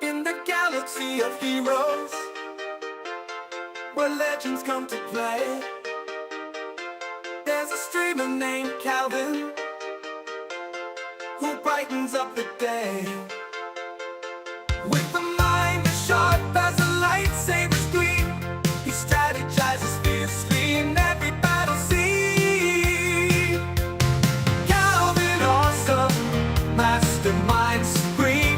In the galaxy of heroes, where legends come to play, there's a streamer named Calvin who brightens up the day. With a mind as sharp as a lightsaber's gleam, he strategizes fiercely in every battle scene. Calvin, awesome, mastermind supreme.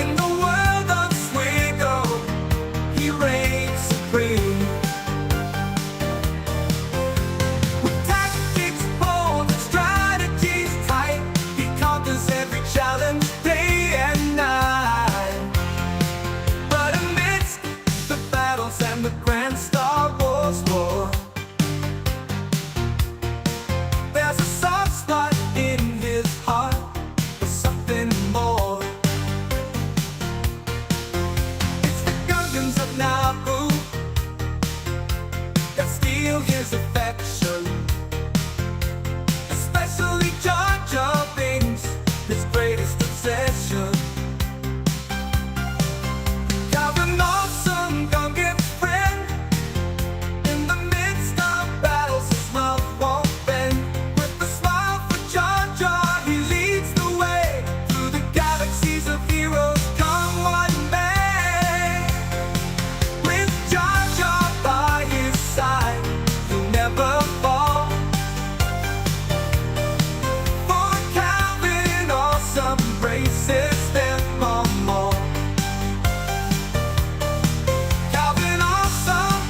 In the world of Swigo, he reigns supreme. With tactics bold and strategies tight, he conquers every challenge day and night. But amidst the battles and the grand Star Wars war, there's a soft spot in his heart for something more. It's the Gungans of Naboo that steal his affection, especially Jar Jar Binks, his greatest obsession. Calvin, awesome Gungan friend, in the midst of battles his love won't bend. With a smile for Jar Jar, he leads the way through the galaxies of heroes, come what may. With Jar Jar by his side, he'll never fall. For Calvin, awesome embraces them all more. Calvin, awesome,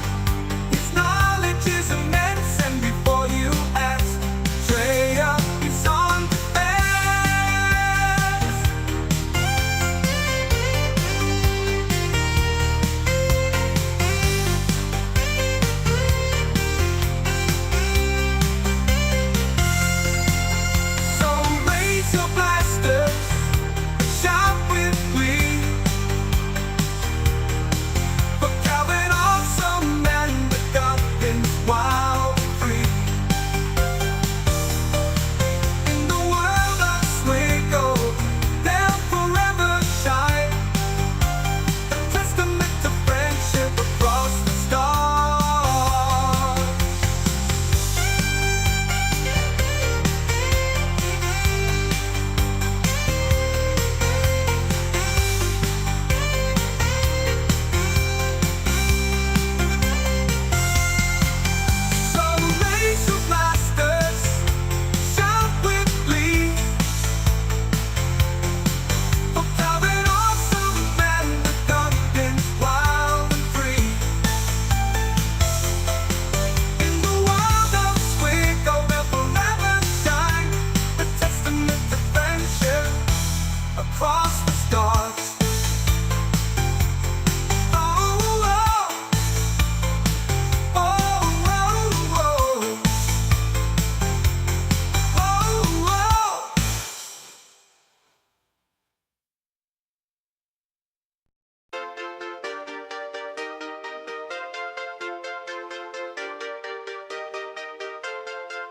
his knowledge is immense, and before you ask, Traya, he's on defense. So raise your blasters, shout with glee, for Calvin, awesome, and the Gungans wild and free. In the world of Swigo, they'll forever shine, a testament to friendship across the stars. So raise your blasters, shout with glee, for Calvin, awesome, and the Gungans wild and free. In the world of Swigo, they'll forever shine, a testament to friendship across the stars. Oh, oh, oh, oh, oh, oh, oh.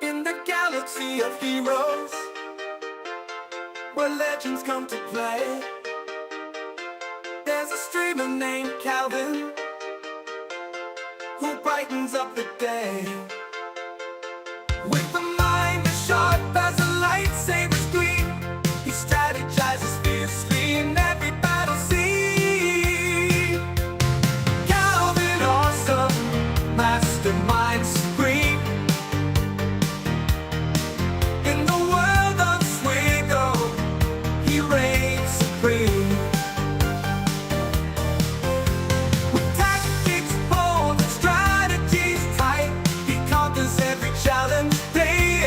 In the galaxy of heroes, where legends come to play, there's a streamer named Calvin who brightens up the day. With a mind as sharp as a lightsaber's gleam, he strategizes fiercely in every battle scene. Calvin, awesome, mastermind supreme. In the world of Swigo, he reigns supreme. With tactics bold and strategies tight, he conquers every challenge day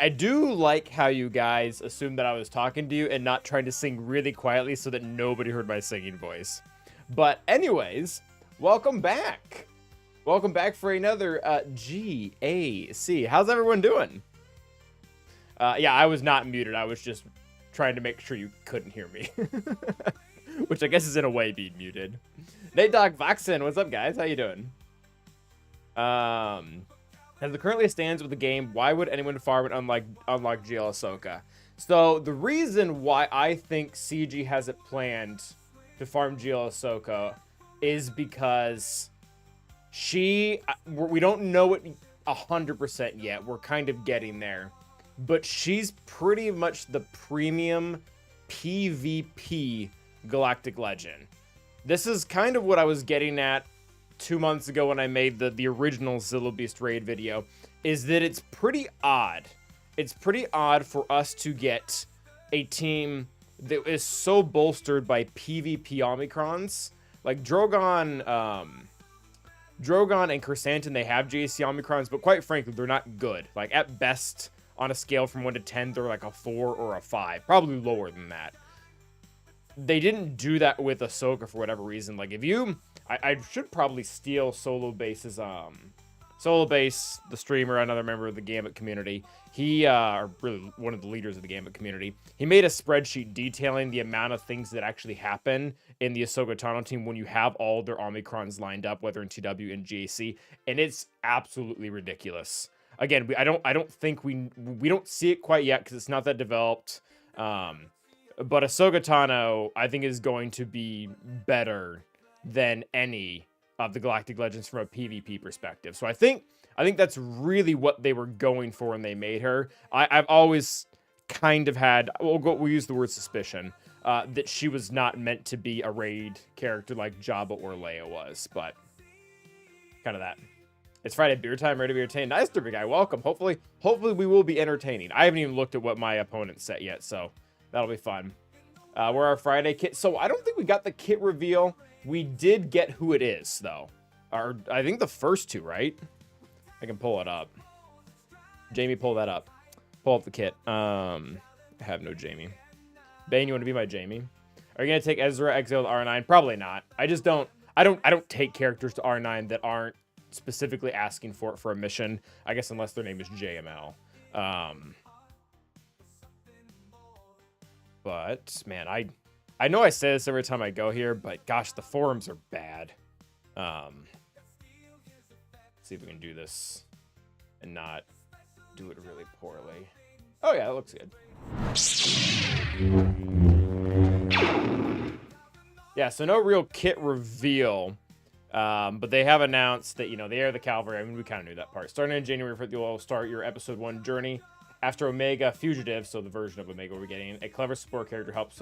I do like how you guys assumed that I was talking to you and not trying to sing really quietly so that nobody heard my singing voice. But anyways, welcome back. Welcome back for another GAC. How's everyone doing? Yeah, I was not muted. I was just trying to make sure you couldn't hear me. Which I guess is in a way being muted. Nate Dog Voxen, what's up, guys? How you doing? As it currently stands with the game, why would anyone farm and unlock GL Ahsoka? So the reason why I think CG has it planned to farm GL Ahsoka is because we don't know it 100% yet. We're kind of getting there. But she's pretty much the premium PvP Galactic Legend. This is kind of what I was getting at 2 months ago when I made the original Zillow Beast raid video, is that it's pretty odd. It's pretty odd for us to get a team that is so bolstered by PvP Omicrons. Like Drogon and Chrysanthemum, they have JC Omicrons, but quite frankly, they're not good. Like at best, on a scale from 1 to 10, they're like a 4 or a 5, probably lower than that. They didn't do that with Ahsoka for whatever reason. Like if you, I should probably steal Solo Base's, Solo Base, the streamer, another member of the Gambit community. He, or really one of the leaders of the Gambit community. He made a spreadsheet detailing the amount of things that actually happen in the Ahsoka Tano team when you have all their Omicrons lined up, whether in TW and GAC, and it's absolutely ridiculous. Again, I don't think we don't see it quite yet because it's not that developed. But Ahsoka Tano, I think, is going to be better than any of the Galactic Legends from a PvP perspective. So I think that's really what they were going for when they made her. I've always kind of had, we'll use the word suspicion, that she was not meant to be a raid character like Jabba or Leia was, but kind of that. It's Friday beer time, ready to be entertained. Nice, big guy. Welcome. Hopefully we will be entertaining. I haven't even looked at what my opponent set yet, so that'll be fun. We're our Friday kit. So I don't think we got the kit reveal. We did get who it is, though. I think the first two, right? I can pull it up. Jamie, pull that up. Pull up the kit. I have no Jamie. Bane, you want to be my Jamie? Are you gonna take Ezra Exile to R9? Probably not. I just don't. I don't take characters to R9 that aren't specifically asking for it for a mission. I guess unless their name is JML. But man, I know I say this every time I go here, but gosh, the forums are bad. See if we can do this and not do it really poorly. Oh yeah, that looks good. Yeah, so no real kit reveal, but they have announced that, you know, they are the Cavalry. I mean, we kind of knew that part. Starting in January, you'll start your Episode 1 journey. After Omega Fugitive, so the version of Omega we're getting, a clever support character helps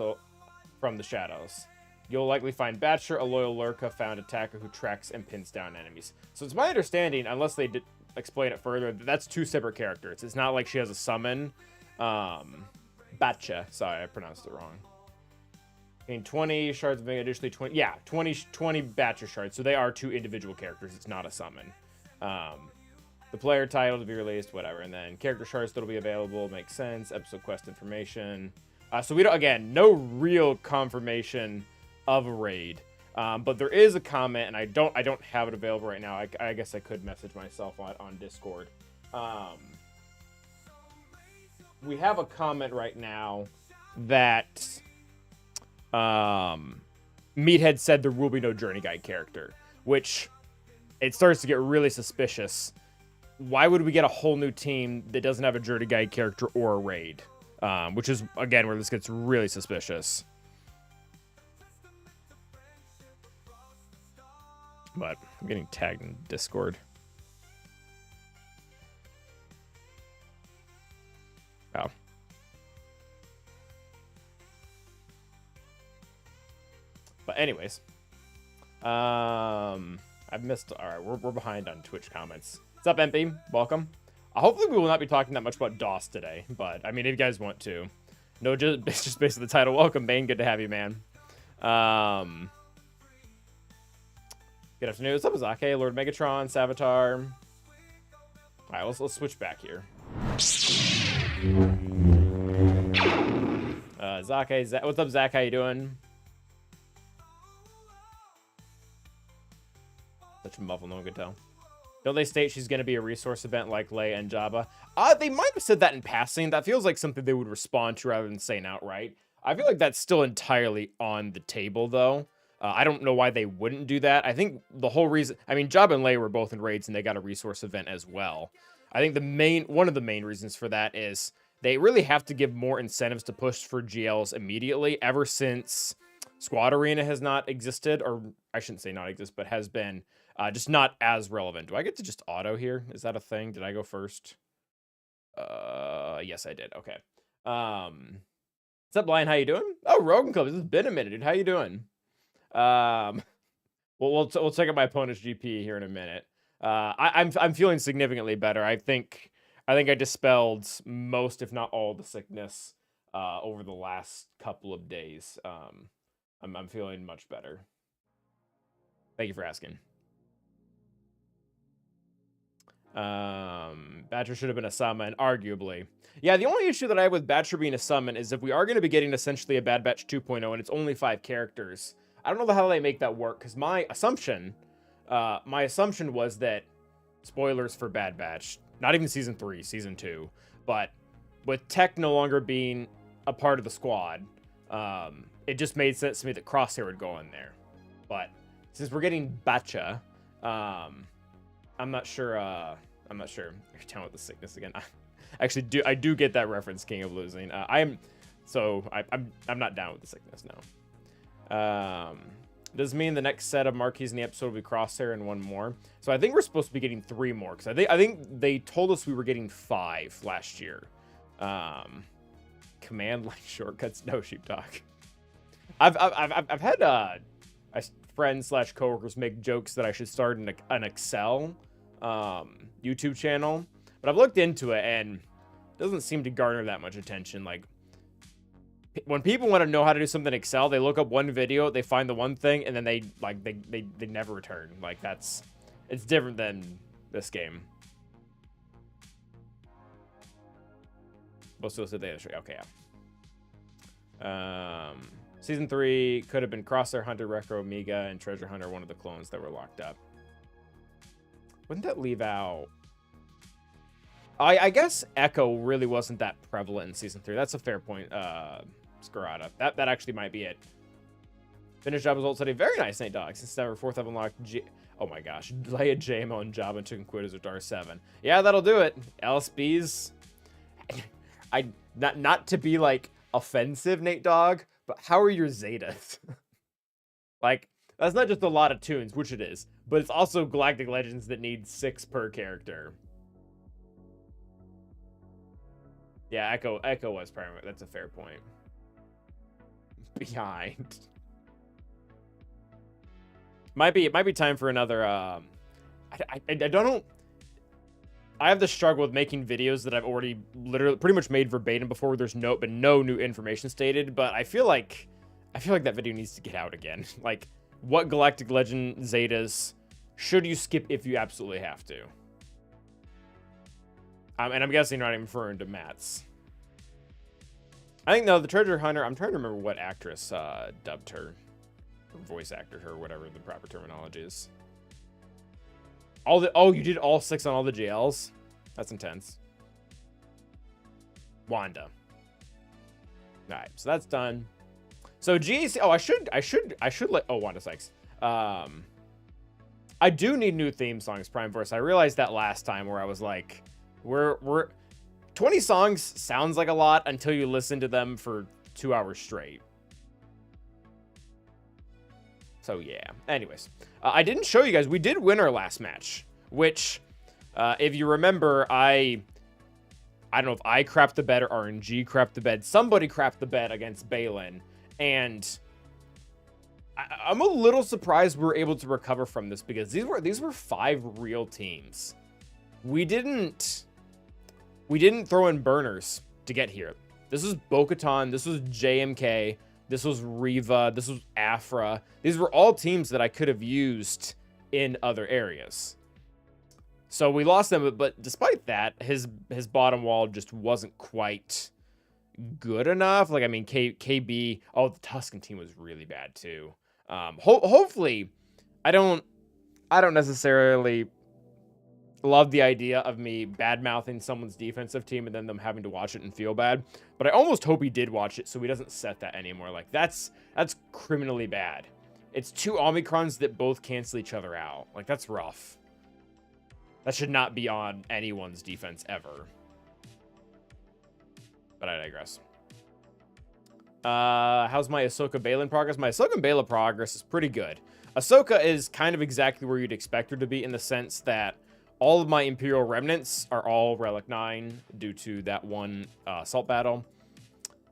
from the shadows. You'll likely find Batcher, a loyal Lurka found attacker who tracks and pins down enemies. So it's my understanding, unless they did explain it further, that's two separate characters. It's not like she has a summon. Batcha. Sorry, I pronounced it wrong. In 20 shards of Omega, additionally 20 Batcher shards. So they are two individual characters. It's not a summon. The player title to be released, whatever. And then character shards that'll be available. Makes sense. Episode quest information. So we don't, again, no real confirmation of a raid. But there is a comment, and I don't have it available right now. I guess I could message myself on Discord. We have a comment right now that Meathead said there will be no Journey Guide character, which it starts to get really suspicious. Why would we get a whole new team that doesn't have a Journey Guide character or a raid? Which is, again, where this gets really suspicious. But I'm getting tagged in Discord. Wow. But anyways, I've missed. All right, we're behind on Twitch comments. What's up, MP? Welcome. Hopefully, we will not be talking that much about DOS today. But I mean, if you guys want to, no, just based on the title. Welcome, Bane. Good to have you, man. Good afternoon. What's up, Azake? Lord Megatron, Savitar. All right, let's switch back here. What's up, Zach? How you doing? Such a muffle, no one could tell. Don't they state she's going to be a resource event like Leia and Jabba? They might have said that in passing. That feels like something they would respond to rather than saying outright. I feel like that's still entirely on the table, though. I don't know why they wouldn't do that. I think the whole reason... I mean, Jabba and Leia were both in raids, and they got a resource event as well. I think one of the main reasons for that is they really have to give more incentives to push for GLs immediately, ever since Squad Arena has not existed, or I shouldn't say not exist, but has been just not as relevant. Do I get to just auto here? Is that a thing? Did I go first? Yes, I did. Okay. What's up, Lion? How you doing? Oh, Rogan Club. This has been a minute, dude. How you doing? We'll check out my opponent's GP here in a minute. I'm feeling significantly better. I think I dispelled most, if not all, the sickness over the last couple of days. I'm feeling much better. Thank you for asking. Batcher should have been a summon, arguably. Yeah, the only issue that I have with Batcher being a summon is if we are going to be getting essentially a Bad Batch 2.0 and it's only 5 characters, I don't know how they make that work, because my assumption was that, spoilers for Bad Batch, not even Season 3, Season 2, but with Tech no longer being a part of the squad, it just made sense to me that Crosshair would go in there. But since we're getting Batcha, I'm not sure. You're down with the sickness again. I do get that reference, King of Losing. I'm not down with the sickness now. Does it mean the next set of marquees in the episode will be Crosshair and one more? So I think we're supposed to be getting 3 more, because I think they told us we were getting 5 last year. Command line shortcuts, no sheepdog. I've had friends / coworkers make jokes that I should start an Excel YouTube channel, but I've looked into it and it doesn't seem to garner that much attention. Like, when people want to know how to do something in Excel, they look up one video, they find the one thing, and then they never return. Like, it's different than this game. Most of us said they had okay, yeah. Season 3 could have been Crosshair, Hunter, Retro, Omega, and Treasure Hunter, one of the clones that were locked up. Wouldn't that leave out... I guess Echo really wasn't that prevalent in Season 3. That's a fair point, Scarata. That actually might be it. Finish Jabba's ult today. Very nice, Nate Dog. Since December 4th, I've unlocked oh my gosh. Leia, JMO, and Jabba and took and quit as Dar 7. Yeah, that'll do it. LSBs. Not to be, like, offensive, Nate Dog, but how are your Zetas? Like, that's not just a lot of tunes, which it is, but it's also Galactic Legends that need 6 per character. Yeah, Echo was primary. That's a fair point. Behind. Might be time for another. I don't know. I have the struggle with making videos that I've already literally pretty much made verbatim before. There's been no new information stated, but I feel like that video needs to get out again. Like, what Galactic Legend Zetas should you skip if you absolutely have to? And I'm guessing you're not even referring to Matt's. I think, no, the Treasure Hunter, I'm trying to remember what actress dubbed her. Or voice acted her, whatever the proper terminology is. Oh, you did all 6 on all the JLs? That's intense. Wanda. Alright, so that's done. So GAC, oh, I should let, oh, Wanda Sykes. I do need new theme songs, Prime Force. I realized that last time where I was like, we're 20 songs sounds like a lot until you listen to them for 2 hours straight. So yeah, anyways, I didn't show you guys, we did win our last match, which, if you remember, I don't know if I crapped the bed or RNG crapped the bed. Somebody crapped the bed against Balin, and I'm a little surprised we were able to recover from this, because these were 5 real teams. We didn't throw in burners to get here. This was Bo-Katan, this was JMK, this was Reva, this was Afra. These were all teams that I could have used in other areas. So we lost them, but despite that, his bottom wall just wasn't quite good enough. Like, I mean, KB, oh, the Tusken team was really bad too. Hopefully, I don't necessarily love the idea of me bad-mouthing someone's defensive team and then them having to watch it and feel bad. But I almost hope he did watch it so he doesn't set that anymore. Like, that's criminally bad. It's 2 Omicrons that both cancel each other out. Like, that's rough. That should not be on anyone's defense ever. But I digress. How's my Ahsoka Balin progress? My Ahsoka Balin progress is pretty good. Ahsoka is kind of exactly where you'd expect her to be in the sense that all of my Imperial remnants are all Relic 9 due to that one assault battle.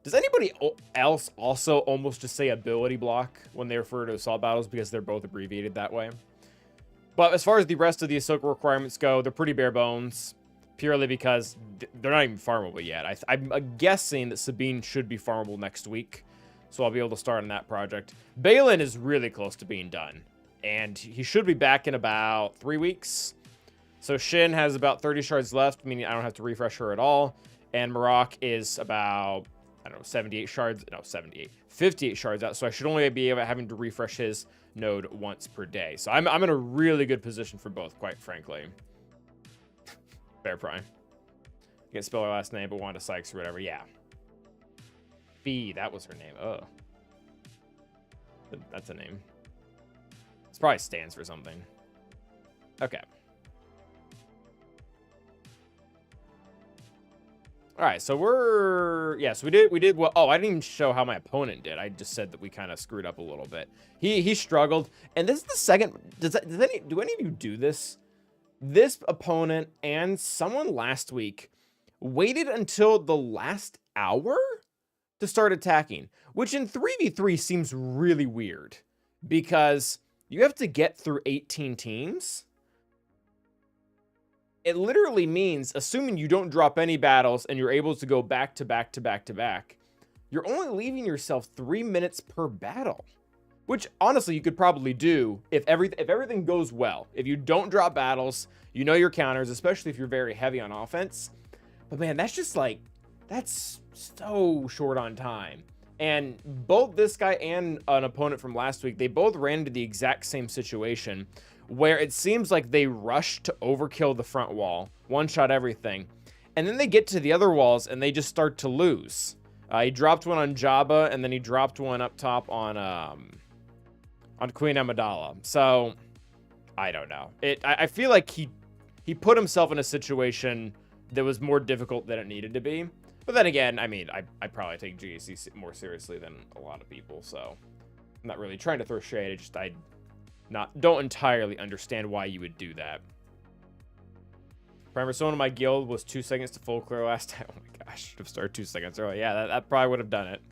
Does anybody else also almost just say ability block when they refer to assault battles because they're both abbreviated that way? But as far as the rest of the Ahsoka requirements go, they're pretty bare bones, purely because they're not even farmable yet. I'm guessing that Sabine should be farmable next week, so I'll be able to start on that project. Balin is really close to being done, and he should be back in about 3 weeks. So Shin has about 30 shards left, meaning I don't have to refresh her at all, and Marok is about, I don't know, 78 shards, no, 58 shards out, so I should only be having to refresh his node once per day. So I'm in a really good position for both, quite frankly. Bear Prime. I can't spell her last name, but Wanda Sykes or whatever, yeah. Fee, that was her name, oh. That's a name. This probably stands for something. Okay. All right, so we did well. Oh, I didn't even show how my opponent did. I just said that we kind of screwed up a little bit. He struggled, and this is the second. Do any of you do this? This opponent and someone last week waited until the last hour to start attacking, which in 3v3 seems really weird because you have to get through 18 teams. It literally means, assuming you don't drop any battles and you're able to go back to back to back to back, you're only leaving yourself 3 minutes per battle, which honestly you could probably do if everything goes well. If you don't drop battles, you know your counters, especially if you're very heavy on offense. But man, that's just like, that's so short on time. And both this guy and an opponent from last week, they both ran into the exact same situation where it seems like they rushed to overkill the front wall, one-shot everything, and then they get to the other walls and they just start to lose. He dropped one on Jabba, and then he dropped one up top on Queen Amidala. So I don't know. I feel like he put himself in a situation that was more difficult than it needed to be. But then again, I mean, I probably take GAC more seriously than a lot of people, so I'm not really trying to throw shade. I don't entirely understand why you would do that. Prime Persona in my guild was 2 seconds to full clear last time. Oh my gosh, should have started 2 seconds early. Yeah, that probably would have done it.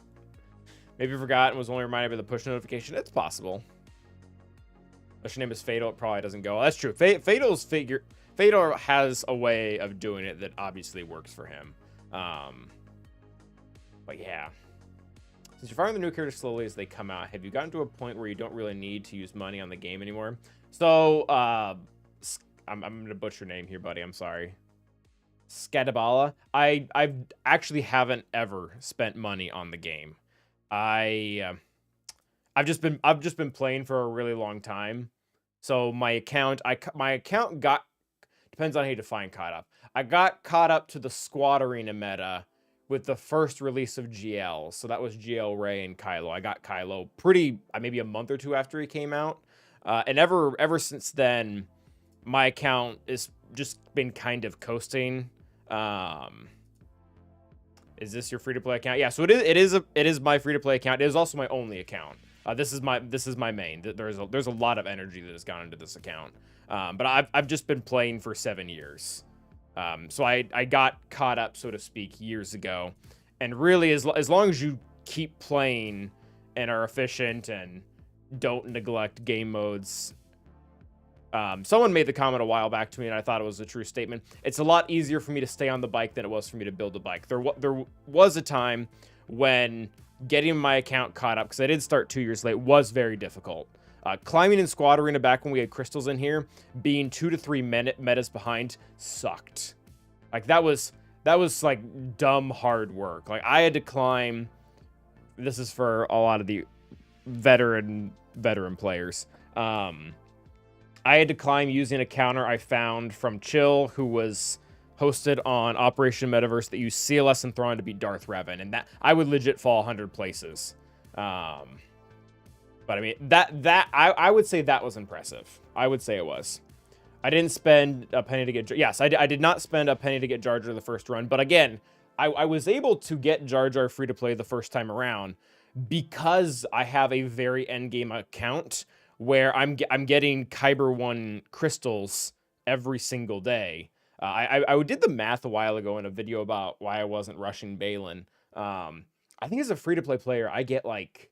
Maybe forgot and was only reminded of the push notification. It's possible. Unless your name is Fatal, it probably doesn't go. That's true. Fatal has a way of doing it that obviously works for him. But yeah. Since you're farming the new characters slowly as they come out, have you gotten to a point where you don't really need to use money on the game anymore? So, I'm gonna butcher your name here, buddy. I'm sorry. Skadabala. I actually haven't ever spent money on the game. I've just been playing for a really long time. So my account got, depends on how you define caught up. I got caught up to the squad arena meta with the first release of GL. So that was GL Ray and Kylo. I got Kylo maybe a month or two after he came out. And ever since then, my account has just been kind of coasting. Is this your free-to-play account? Yeah, so it is my free-to-play account. It is also my only account. This is my main. There's a lot of energy that has gone into this account. But I've just been playing for 7 years. So I got caught up, so to speak, years ago. And really, as long as you keep playing and are efficient and don't neglect game modes. Someone made the comment a while back to me, and I thought it was a true statement. It's a lot easier for me to stay on the bike than it was for me to build a bike. There was a time when getting my account caught up, because I did start 2 years late, was very difficult. Climbing in Squad Arena back when we had crystals in here, being 2 to 3 metas behind sucked. Like, that was like dumb hard work. Like, I had to climb. This is for a lot of the veteran players. I had to climb using a counter I found from Chill, who was hosted on Operation Metaverse, that used CLS and Thrawn to beat Darth Revan, and that I would legit fall 100 places. But I mean, I would say that was impressive. I would say it was. I didn't spend a penny to get... Yes, I did not spend a penny to get Jar Jar the first run, but again, I was able to get Jar Jar free to play the first time around because I have a very endgame account where I'm getting Kyber 1 crystals every single day. I did the math a while ago in a video about why I wasn't rushing Balin. I think as a free-to-play player, I get like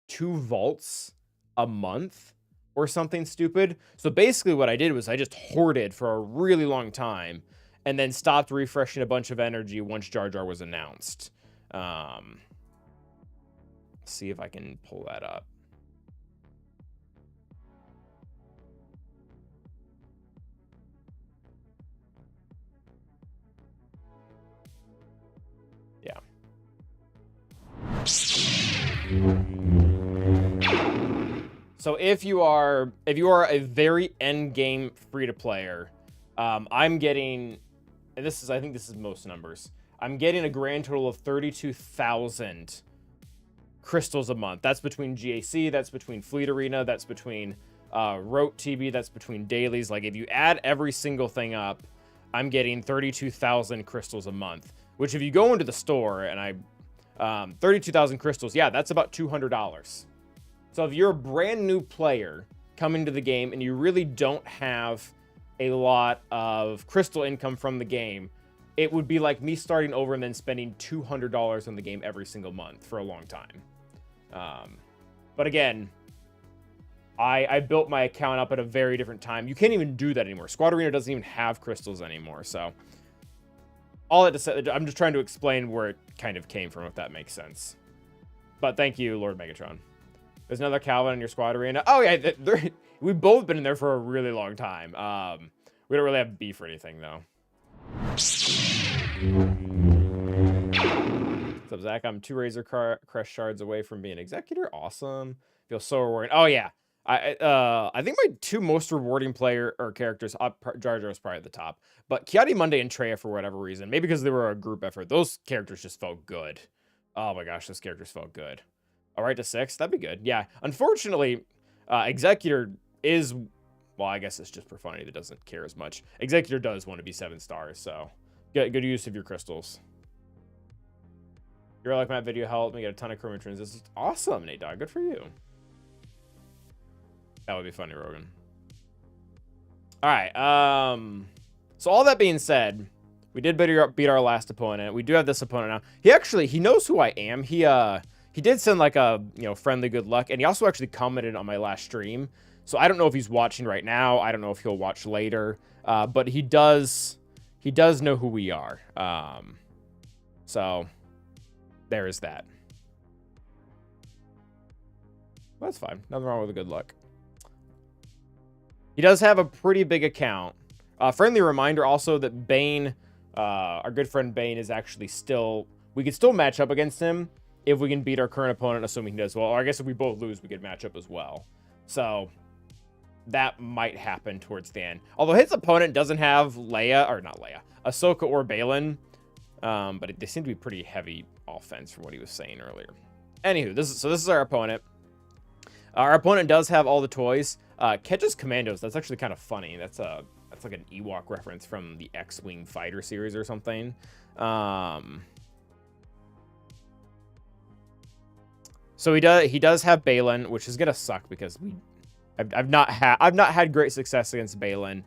2 vaults a month or something stupid. So basically what I did was I just hoarded for a really long time and then stopped refreshing a bunch of energy once Jar Jar was announced. Let's see if I can pull that up. Yeah. So if you are a very end game free to player, I'm getting, and I think this is most numbers. I'm getting a grand total of 32,000 crystals a month. That's between GAC, that's between Fleet Arena, that's between Rote TB, that's between dailies. Like, if you add every single thing up, I'm getting 32,000 crystals a month, which if you go into the store and 32,000 crystals, yeah, that's about $200. So if you're a brand new player coming to the game and you really don't have a lot of crystal income from the game, it would be like me starting over and then spending $200 on the game every single month for a long time. But again, I built my account up at a very different time. You can't even do that anymore. Squad Arena doesn't even have crystals anymore. So all that to say, I'm just trying to explain where it kind of came from, if that makes sense. But thank you, Lord Megatron. There's another Calvin in your Squad Arena. Oh yeah, we've both been in there for a really long time. We don't really have beef or anything though. What's up, Zach? I'm 2 Razor Crest shards away from being Executor. Awesome. Feels so rewarding. Oh yeah, I think my 2 most rewarding characters, Jar Jar was probably at the top, but Kiadi Monday and Treya, for whatever reason, maybe because they were a group effort, those characters just felt good. Oh my gosh, those characters felt good. All right, to 6, that'd be good. Yeah, unfortunately, Executor is, well, I guess it's just Profundity that doesn't care as much. Executor does want to be 7 stars, so get good use of your crystals. Your like my video helped me get a ton of chromatrons. This is awesome, Nate Dog. Good for you. That would be funny, Rogan. All right. So all that being said, we did beat our last opponent. We do have this opponent now. He knows who I am. He did send like a friendly good luck, and he also actually commented on my last stream. So I don't know if he's watching right now. I don't know if he'll watch later. But he does know who we are. So there is that. That's fine. Nothing wrong with a good luck. He does have a pretty big account. Friendly reminder also that Bane, our good friend Bane, is actually still... We could still match up against him if we can beat our current opponent, assuming he does well. Or I guess if we both lose, we could match up as well. So that might happen towards the end. Although his opponent doesn't have Ahsoka or Balin. But they seem to be pretty heavy offense from what he was saying earlier. Anywho, this is our opponent. Our opponent does have all the toys. Catches Commandos. That's actually kind of funny. That's like an Ewok reference from the X-Wing fighter series or something. So he does have Balin, which is gonna suck because I've not had great success against Balin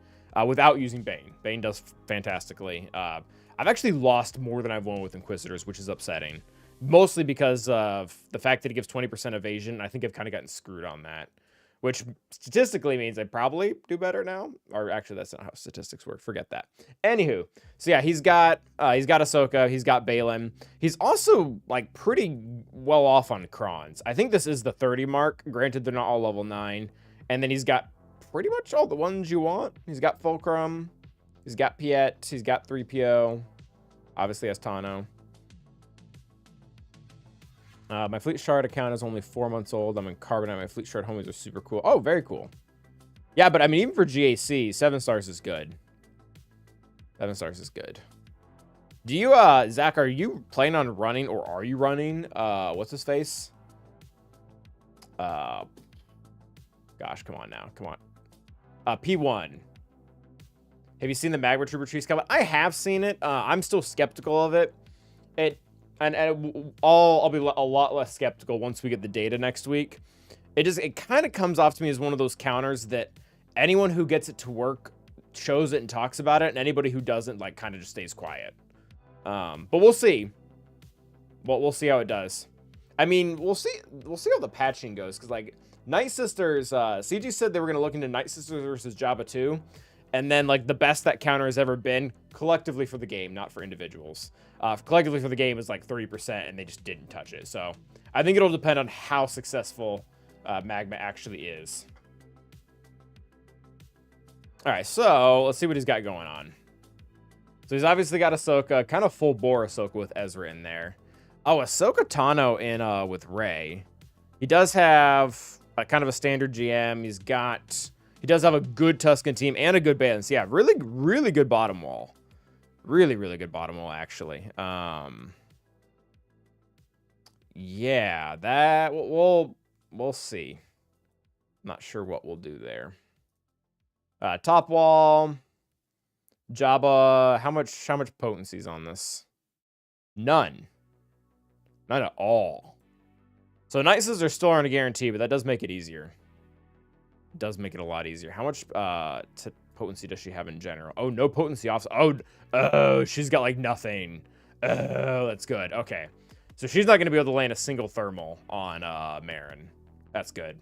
without using Bane. Bane does fantastically. I've actually lost more than I've won with Inquisitors, which is upsetting. Mostly because of the fact that he gives 20% evasion. I think I've kind of gotten screwed on that, which statistically means I probably do better now. Or actually, that's not how statistics work. Forget that. Anywho, so yeah, he's got Ahsoka, he's got Balin. He's also like pretty well off on Crons. I think this is the 30 mark. Granted, they're not all level 9. And then he's got pretty much all the ones you want. He's got Fulcrum. He's got Piet. He's got 3PO. Obviously has Tano. My Fleet Shard account is only 4 months old. I'm in Carbonite. My Fleet Shard homies are super cool. Oh, very cool. Yeah, but I mean, even for GAC, 7 stars is good. 7 stars is good. Do you, Zach, are you planning on running, or are you running, what's his face? Gosh, come on now. Come on. P1. Have you seen the Magma Trooper trees coming? I have seen it. I'm still skeptical of it. I'll be a lot less skeptical once we get the data next week. It kind of comes off to me as one of those counters that anyone who gets it to work shows it and talks about it, and anybody who doesn't, like, kind of just stays quiet. But we'll see. We'll see how it does. I mean, we'll see how the patching goes, because, like, Night Sisters, CG said they were going to look into Night Sisters versus Jabba 2, and then, like, the best that counter has ever been, collectively for the game, not for individuals. Collectively for the game is, like, 30%, and they just didn't touch it. So, I think it'll depend on how successful Magma actually is. Alright, so, let's see what he's got going on. So, he's obviously got Ahsoka, kind of full bore Ahsoka with Ezra in there. Oh, Ahsoka Tano in with Rey. He does have kind of a standard GM. He does have a good Tusken team and a good balance. Yeah, really, really good bottom wall. Really, really good bottom wall, actually. Yeah, that we'll see. Not sure what we'll do there. Top wall. Jabba. How much potency is on this? None. Not at all. So Night Sisters are still aren't a guarantee, but that does make it easier. It does make it a lot easier. How much potency does she have in general? Oh, no potency off. Oh, she's got like nothing. Oh, that's good. Okay. So she's not going to be able to land a single thermal on Marin. That's good.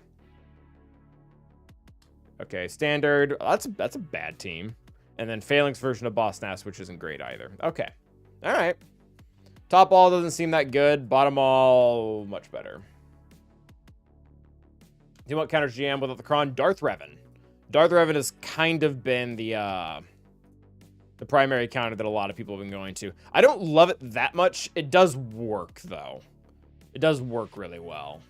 Okay, standard. That's a bad team. And then Phalanx version of Boss Nass, which isn't great either. Okay. All right. Top all doesn't seem that good. Bottom all, much better. Do you want counter GM without the Kron? Darth Revan. Darth Revan has kind of been the primary counter that a lot of people have been going to. I don't love it that much. It does work, though. It does work really well.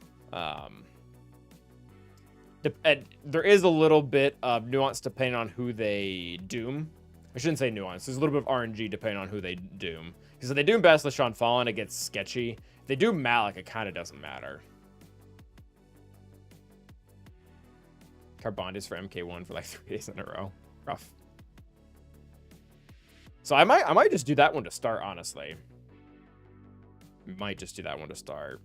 There is a little bit of nuance depending on who they doom. I shouldn't say nuance. There's a little bit of RNG depending on who they doom. Because if they doom Bastila Shan Fallen, it gets sketchy. If they do Malik, it kind of doesn't matter. Carbondis for MK1 for like 3 days in a row. Rough. So I might just do that one to start, honestly. Might just do that one to start.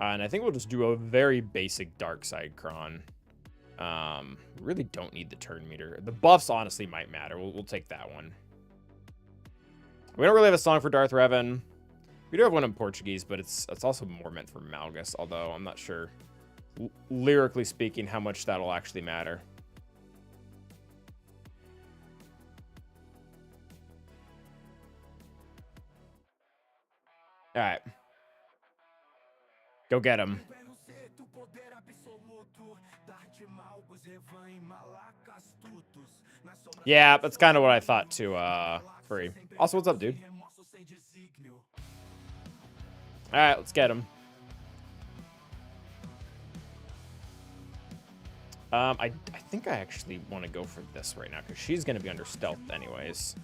And I think we'll just do a very basic dark side Kron. Really don't need the turn meter. The buffs honestly might matter. We'll take that one. We don't really have a song for Darth Revan. We do have one in Portuguese, but it's also more meant for Malgus, although I'm not sure, lyrically speaking, how much that'll actually matter. All right. Go get him. Yeah, that's kind of what I thought too, Free. Also, what's up, dude? Alright, let's get him. I think I actually want to go for this right now, because she's going to be under stealth anyways.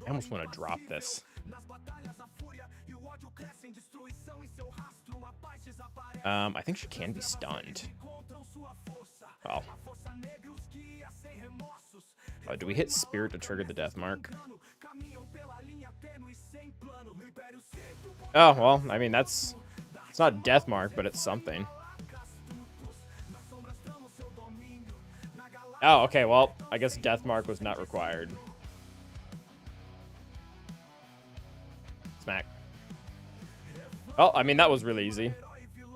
I almost want to drop this. I think she can be stunned. Well. Oh, do we hit Spirit to trigger the death mark? Oh, well, I mean, it's not death mark, but it's something. Oh, okay, well, I guess death mark was not required. Smack. Oh, I mean, that was really easy.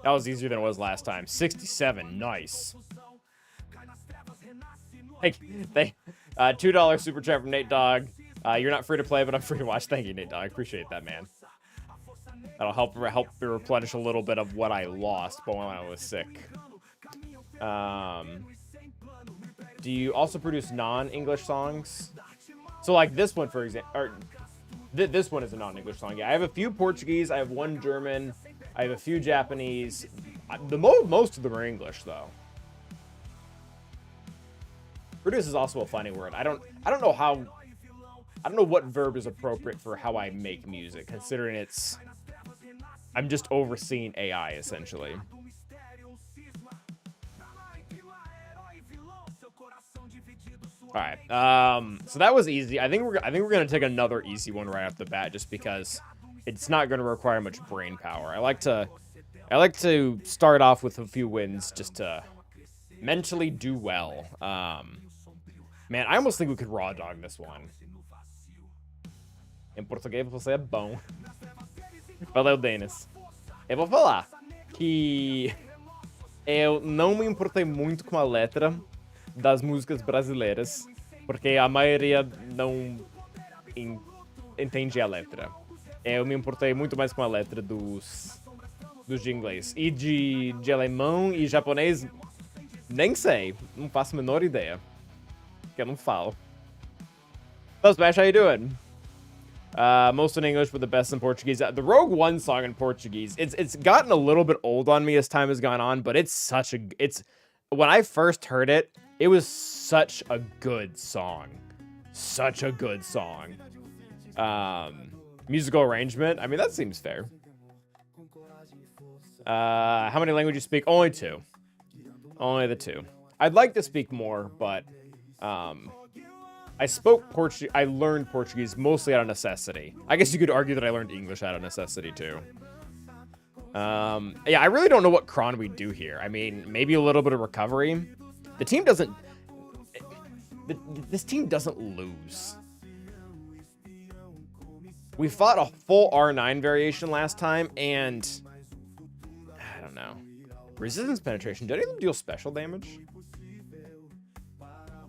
That was easier than it was last time. 67, nice. Hey, $2 super chat from Nate Dogg. You're not free to play, but I'm free to watch. Thank you, Nate Dogg. Appreciate that, man. That'll help me replenish a little bit of what I lost but when I was sick. Do you also produce non-English songs? So like this one, for example, or this one is a non-English song. Yeah, I have a few Portuguese, I have one German, I have a few Japanese. Most of them are English though. Produce is also a funny word. I don't know what verb is appropriate for how I make music, considering I'm just overseeing AI essentially. All right. So that was easy. I think we're gonna take another easy one right off the bat, just because it's not gonna require much brain power. I like to start off with a few wins just to mentally do well. Man, I almost think we could raw dog this one. Em português você é bom. Valeu, Denis. Eu vou falar que eu não me importei muito com a letra das músicas brasileiras, porque a maioria não entende a letra. Eu me importei muito mais com a letra dos de inglês. E de alemão e japonês, nem sei. Não faço a menor ideia. Porque eu não falo. So, Smash, how you doing? Most in English, but the best in Portuguese. The Rogue One song in Portuguese, it's gotten a little bit old on me as time has gone on, but it's when I first heard it, it was such a good song. Such a good song. Musical arrangement, I mean, that seems fair. How many languages you speak? Only 2. Only the 2. I'd like to speak more, but I learned Portuguese mostly out of necessity. I guess you could argue that I learned English out of necessity too. Yeah, I really don't know what cron we do here. I mean, maybe a little bit of recovery. The team doesn't... This team doesn't lose. We fought a full R9 variation last time, and... I don't know. Resistance penetration. Did any of them deal special damage?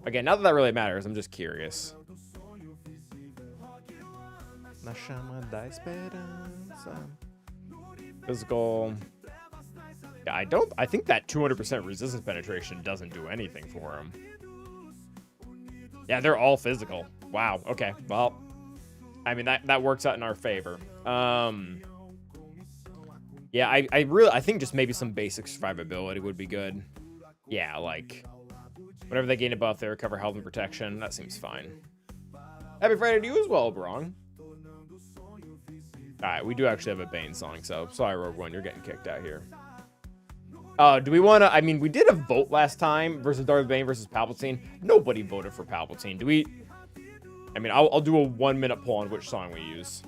Again, not that really matters. I'm just curious. Na chama da esperança. Physical. Yeah, I think that 200% resistance penetration doesn't do anything for him. Yeah, they're all physical. Wow. Okay. Well, I mean, that works out in our favor. Yeah, I think just maybe some basic survivability would be good. Yeah, like whenever they gain a buff, they recover health and protection. That seems fine. Happy Friday to you as well, Brong. Alright, we do actually have a Bane song, so sorry, Rogue One, you're getting kicked out here. Do we want to... I mean, we did a vote last time versus Darth Bane versus Palpatine. Nobody voted for Palpatine. Do we... I mean, I'll do a 1-minute poll on which song we use.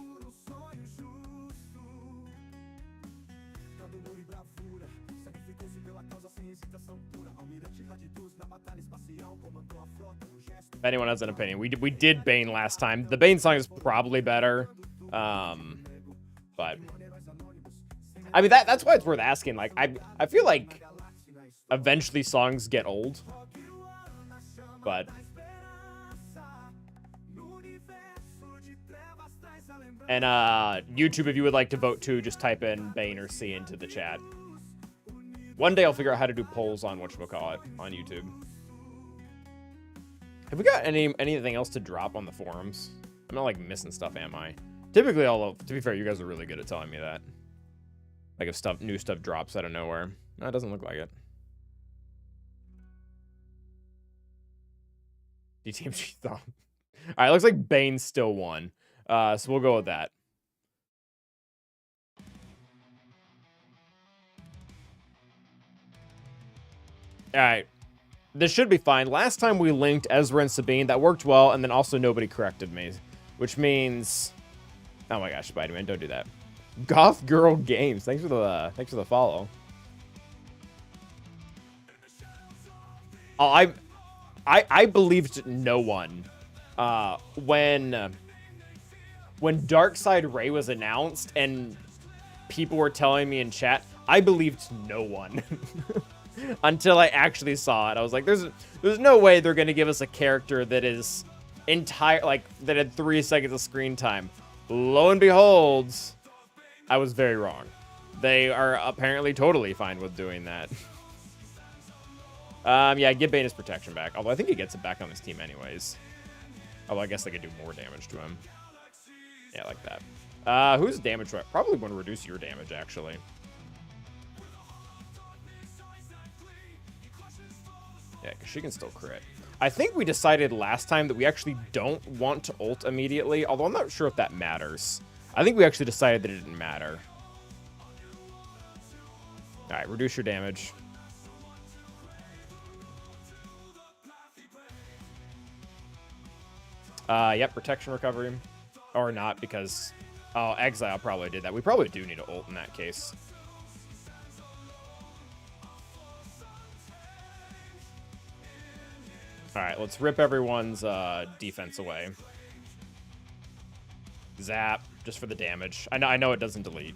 If anyone has an opinion, we did Bane last time. The Bane song is probably better, but I mean that's why it's worth asking. Like I feel like eventually songs get old, but and YouTube, if you would like to vote too, just type in Bane or C into the chat. One day I'll figure out how to do polls on whatchamacallit on YouTube. Have we got anything else to drop on the forums? I'm not like missing stuff, am I? Typically, to be fair, you guys are really good at telling me that. Like if new stuff drops out of nowhere. No, it doesn't look like it. DTMG thumb. All right, looks like Bane still won. So we'll go with that. All right. This should be fine. Last time we linked Ezra and Sabine. That worked well, and then also nobody corrected me. Which means... Oh my gosh, Spider-Man, don't do that. Goth Girl Games. Thanks for the follow. Oh, I believed no one. When Darkseid Ray was announced and people were telling me in chat, I believed no one. Until I actually saw it. I was like, there's no way they're gonna give us a character that is that had 3 seconds of screen time. Lo and behold, I was very wrong. They are apparently totally fine with doing that. Yeah, give Bane his protection back. Although I think he gets it back on his team anyways. Although I guess they could do more damage to him. Yeah, like that. Who's damage? Probably want to reduce your damage, actually. Yeah, because she can still crit. I think we decided last time that we actually don't want to ult immediately, although I'm not sure if that matters. I think we actually decided that it didn't matter. Alright, reduce your damage. Yep, protection recovery. Or not, because... Oh, Exile probably did that. We probably do need to ult in that case. Alright, let's rip everyone's defense away. Zap, just for the damage. I know it doesn't delete.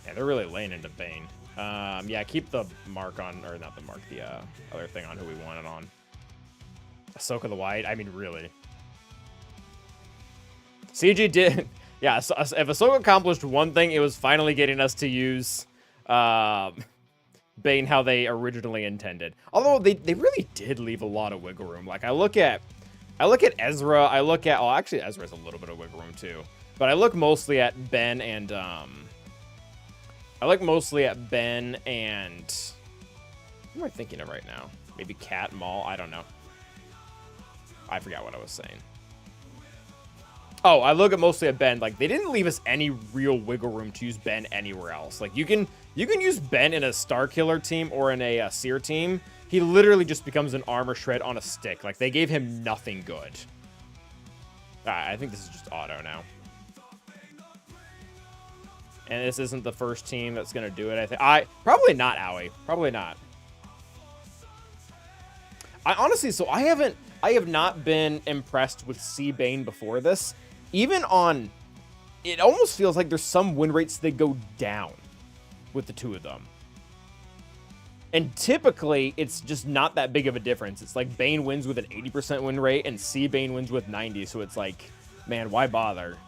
Yeah, they're really laying into Bane. Yeah, keep the mark on, or not the mark, the other thing on who we want it on. Ahsoka the White, I mean, really. CG did, yeah, so if Ahsoka accomplished one thing, it was finally getting us to use Bane how they originally intended. Although they really did leave a lot of wiggle room. Like I look at Ezra, I look at, oh, actually Ezra's a little bit of wiggle room too. But I look mostly at Ben and who am I thinking of right now? Maybe Cat, Maul, I don't know. I forgot what I was saying. Oh, I look at mostly at Ben. Like, they didn't leave us any real wiggle room to use Ben anywhere else. Like, you can use Ben in a Star Killer team or in a Seer team. He literally just becomes an armor shred on a stick. Like, they gave him nothing good. I think this is just auto now. And this isn't the first team that's going to do it, I think. Probably not, Owie. Probably not. Honestly, so I have not been impressed with C-Bane before this. Even on, it almost feels like there's some win rates that go down with the two of them. And typically, it's just not that big of a difference. It's like Bane wins with an 80% win rate and C-Bane wins with 90. So it's like, man, why bother?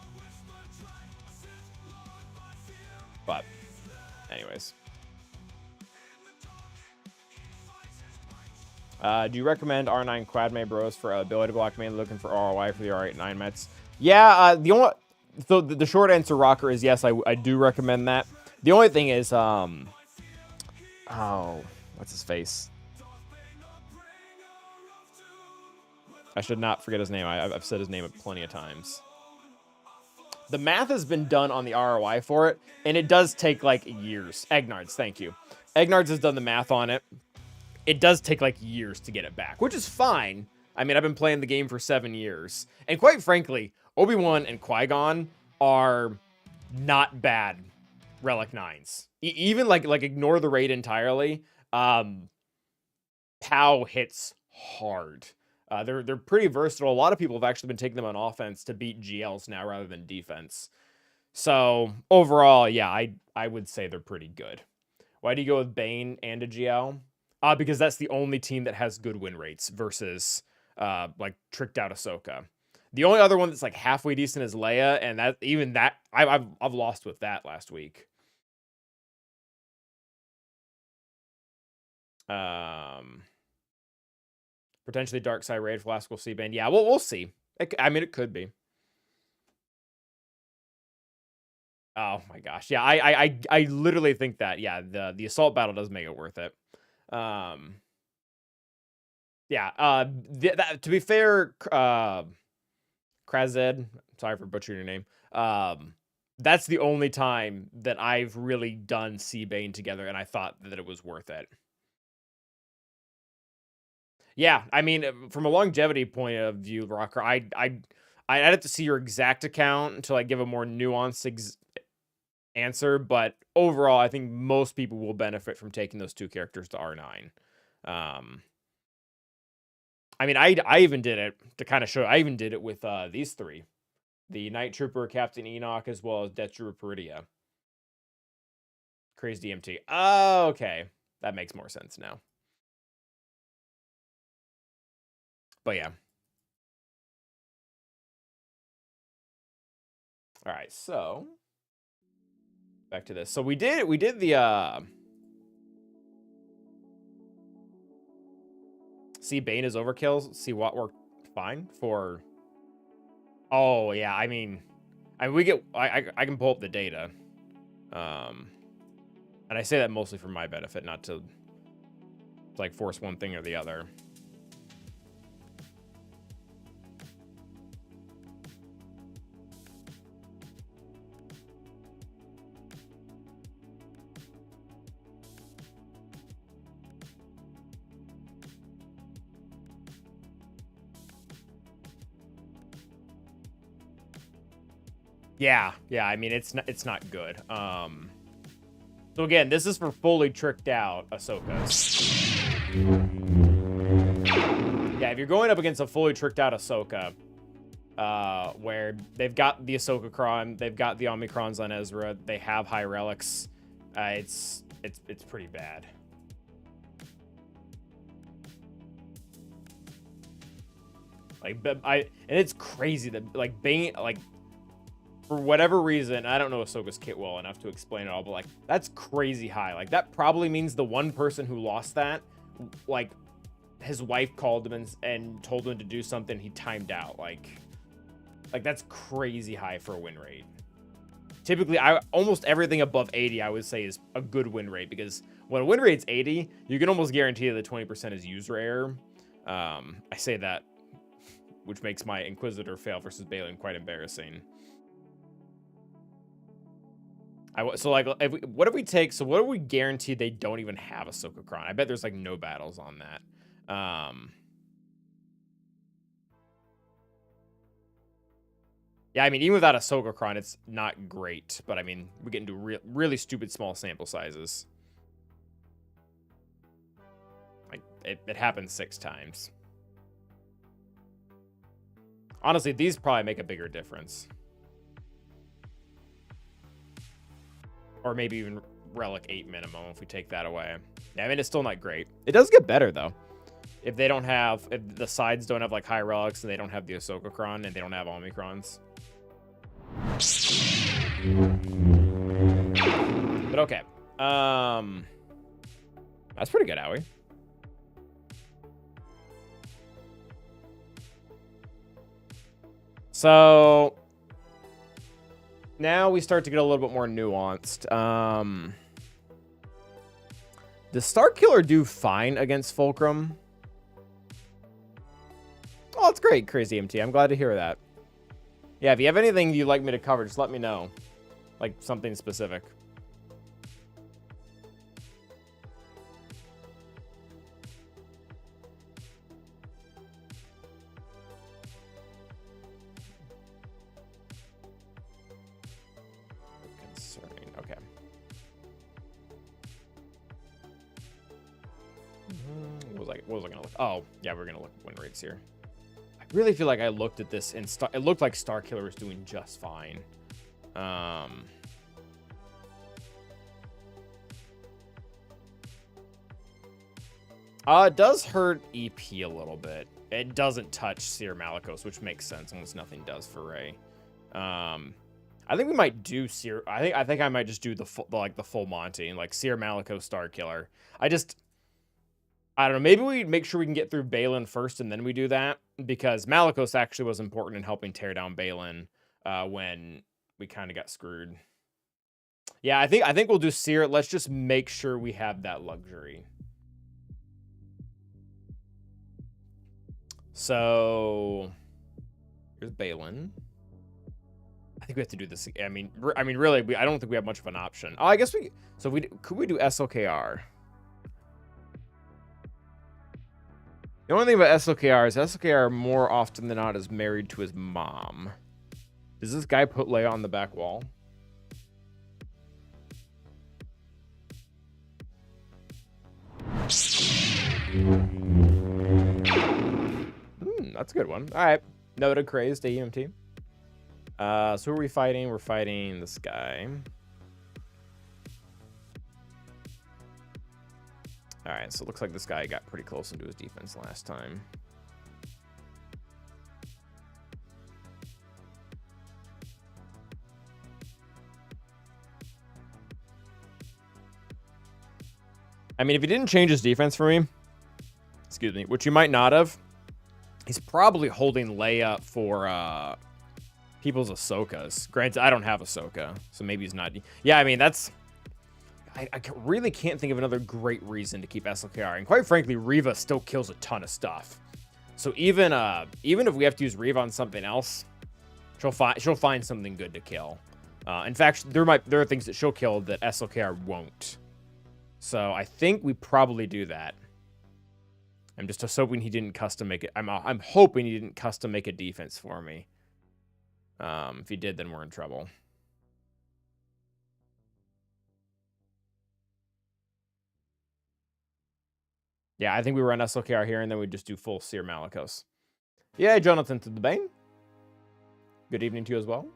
But, anyways. Do you recommend R9 Quadme Bros for ability block, mainly looking for ROI for the R8 9 Mets? Yeah, the short answer, Rocker, is yes, I do recommend that. The only thing is, oh, what's his face? I should not forget his name. I've said his name plenty of times. The math has been done on the ROI for it, and it does take, like, years. Egnards, thank you. Egnards has done the math on it. It does take, like, years to get it back, which is fine. I mean, I've been playing the game for 7 years. And quite frankly, Obi-Wan and Qui-Gon are not bad Relic 9s. Even, like, ignore the raid entirely. Pow hits hard. They're pretty versatile. A lot of people have actually been taking them on offense to beat GLs now rather than defense. So, overall, yeah, I would say they're pretty good. Why do you go with Bane and a GL? Because that's the only team that has good win rates versus, like, tricked out Ahsoka. The only other one that's, like, halfway decent is Leia, and I've lost with that last week. Potentially Dark Side Raid Flask will see Bane. Yeah, we'll see. I mean, it could be. Oh my gosh. Yeah, I literally think that, yeah, the assault battle does make it worth it. Yeah, to be fair, Krazed, sorry for butchering your name. That's the only time that I've really done C-Bane together, and I thought that it was worth it. Yeah, I mean, from a longevity point of view, Rocker, I'd have to see your exact account to, like, give a more nuanced answer, but overall, I think most people will benefit from taking those two characters to R9. I mean, I even did it to kind of show. I even did it with these three. The Night Trooper, Captain Enoch, as well as Death Trooper Peridia. Crazy DMT. Oh, okay. That makes more sense now. But yeah. All right, so back to this. So we did the see Bane is overkill. See what worked fine for. Oh yeah, I mean we get I can pull up the data, and I say that mostly for my benefit, not to like force one thing or the other. Yeah, I mean it's not good. So again, this is for fully tricked out Ahsokas. Yeah, if you're going up against a fully tricked out Ahsoka, where they've got the Ahsoka Cron, they've got the Omicrons on Ezra, they have high relics, it's pretty bad. Like, and it's crazy that like Bane, like, for whatever reason, I don't know Ahsoka's kit well enough to explain it all, but like that's crazy high. Like that probably means the one person who lost that, like his wife called him and told him to do something, he timed out. Like that's crazy high for a win rate. Typically, almost everything above 80, I would say, is a good win rate, because when a win rate's 80, you can almost guarantee that the 20% is user error. I say that, which makes my Inquisitor fail versus Balin quite embarrassing. So like, what if we take? So what do we guarantee they don't even have Ahsoka Cron? I bet there's like no battles on that. Yeah, I mean, even without Ahsoka Cron, it's not great. But I mean, we get into really stupid small sample sizes. Like it happens 6 times. Honestly, these probably make a bigger difference. Or maybe even Relic 8 minimum if we take that away. Yeah, I mean, it's still not great. It does get better, though. If they don't have... If the sides don't have, like, high relics, and they don't have the Ahsoka Cron, and they don't have Omicrons. But okay. That's pretty good, Howie. So... now we start to get a little bit more nuanced. Does Starkiller do fine against Fulcrum? Oh, that's great, Crazy MT. I'm glad to hear that. Yeah, if you have anything you'd like me to cover, just let me know. Like, something specific. Okay. What was I gonna look? Oh, yeah, we're gonna look at win rates here. I really feel like I looked at this and it looked like Starkiller was doing just fine. It does hurt EP a little bit. It doesn't touch Seer Malicos, which makes sense, almost nothing does for Rey. I think we might do Seer. I think I might just do the full Monty and like Seer Malicos Starkiller. I don't know. Maybe we make sure we can get through Balin first, and then we do that, because Malicos actually was important in helping tear down Balin when we kind of got screwed. Yeah, I think we'll do Seer. Let's just make sure we have that luxury. So here's Balin. I think we have to do this. I mean, really, I don't think we have much of an option. Oh, I guess we. So could we do SLKR? The only thing about SLKR is SLKR more often than not is married to his mom. Does this guy put Leia on the back wall? That's a good one. All right. Noted crazed AEMT. So who are we fighting? We're fighting this guy. All right, so it looks like this guy got pretty close into his defense last time. I mean, if he didn't change his defense for me, excuse me, which he might not have, he's probably holding Leia for people's Ahsokas. Granted, I don't have Ahsoka, so maybe he's not. Yeah, I mean, that's... I really can't think of another great reason to keep SLKR. And quite frankly, Reva still kills a ton of stuff. So even if we have to use Reva on something else, she'll find something good to kill. In fact, there are things that she'll kill that SLKR won't. So I think we probably do that. I'm just hoping he didn't custom make it. I'm hoping he didn't custom make a defense for me. If he did, then we're in trouble. Yeah, I think we run SLKR here, and then we just do full Seer Malicos. Yeah, Jonathan to the Bane. Good evening to you as well.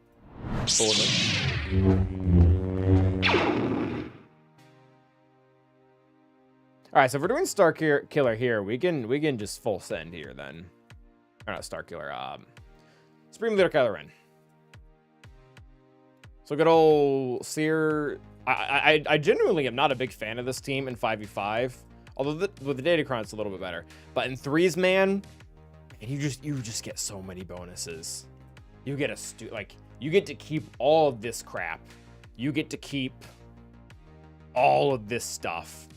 All right, so if we're doing Star Killer here, we can just full send here then. Or not Star Killer. Supreme Leader Kylo Ren. So good old Seer. I genuinely am not a big fan of this team in 5v5. Although with the Datacron, it's a little bit better. But in 3s, man, and you just get so many bonuses. You get you get to keep all of this crap. You get to keep all of this stuff.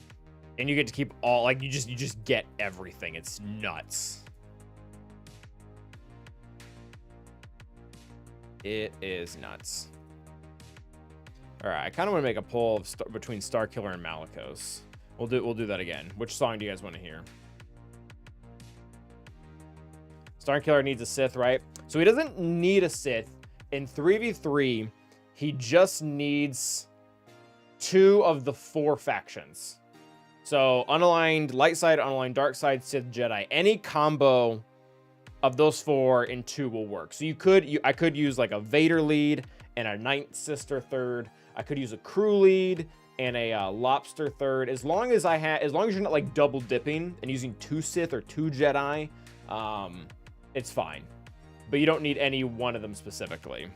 And you get to keep all, you just get everything. It's nuts. It is nuts. All right, I kind of want to make a poll between Star Killer and Malicos. We'll do that again. Which song do you guys want to hear? Star Killer needs a Sith, right? So he doesn't need a Sith. In 3v3, he just needs 2 of the 4 factions. So unaligned light side, unaligned dark side, Sith, Jedi. Any combo of those 4 in 2 will work. So I could use like a Vader lead and a Ninth Sister third. I could use a crew lead and a lobster third. As long as you're not like double dipping and using 2 Sith or 2 Jedi, it's fine. But you don't need any one of them specifically.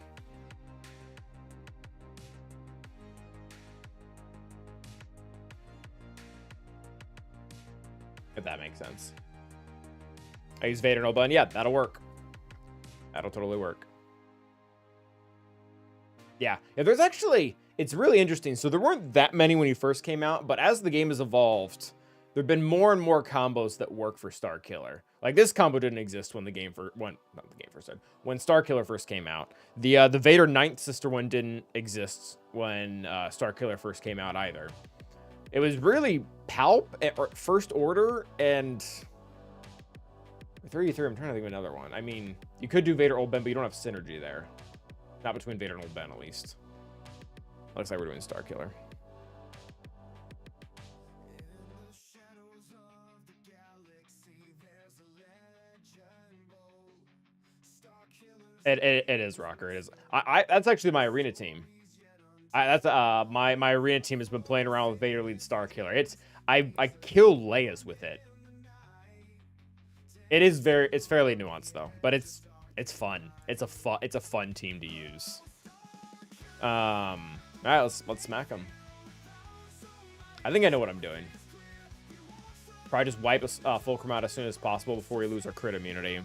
If that makes sense. I use Vader no button. Yeah, that'll work. That'll totally work. Yeah, there's actually, it's really interesting. So there weren't that many when he first came out, but as the game has evolved, there have been more and more combos that work for Star Killer. Like this combo didn't exist when when Star Killer first came out. The Vader Ninth Sister one didn't exist when Star Killer first came out either. It was really Palp at First Order and 33. I'm trying to think of another one. I mean, you could do Vader Old Ben, but you don't have synergy there. Not between Vader and Old Ben, at least. Looks like we're doing Star Killer. It is Rocker. It is. That's actually my arena team. My arena team has been playing around with Vader lead Star Killer. I kill Leia's with it. It's fairly nuanced though, but it's fun. It's a fun team to use. All right, let's smack them. I think I know what I'm doing. Probably just wipe Fulcrum out as soon as possible before we lose our crit immunity,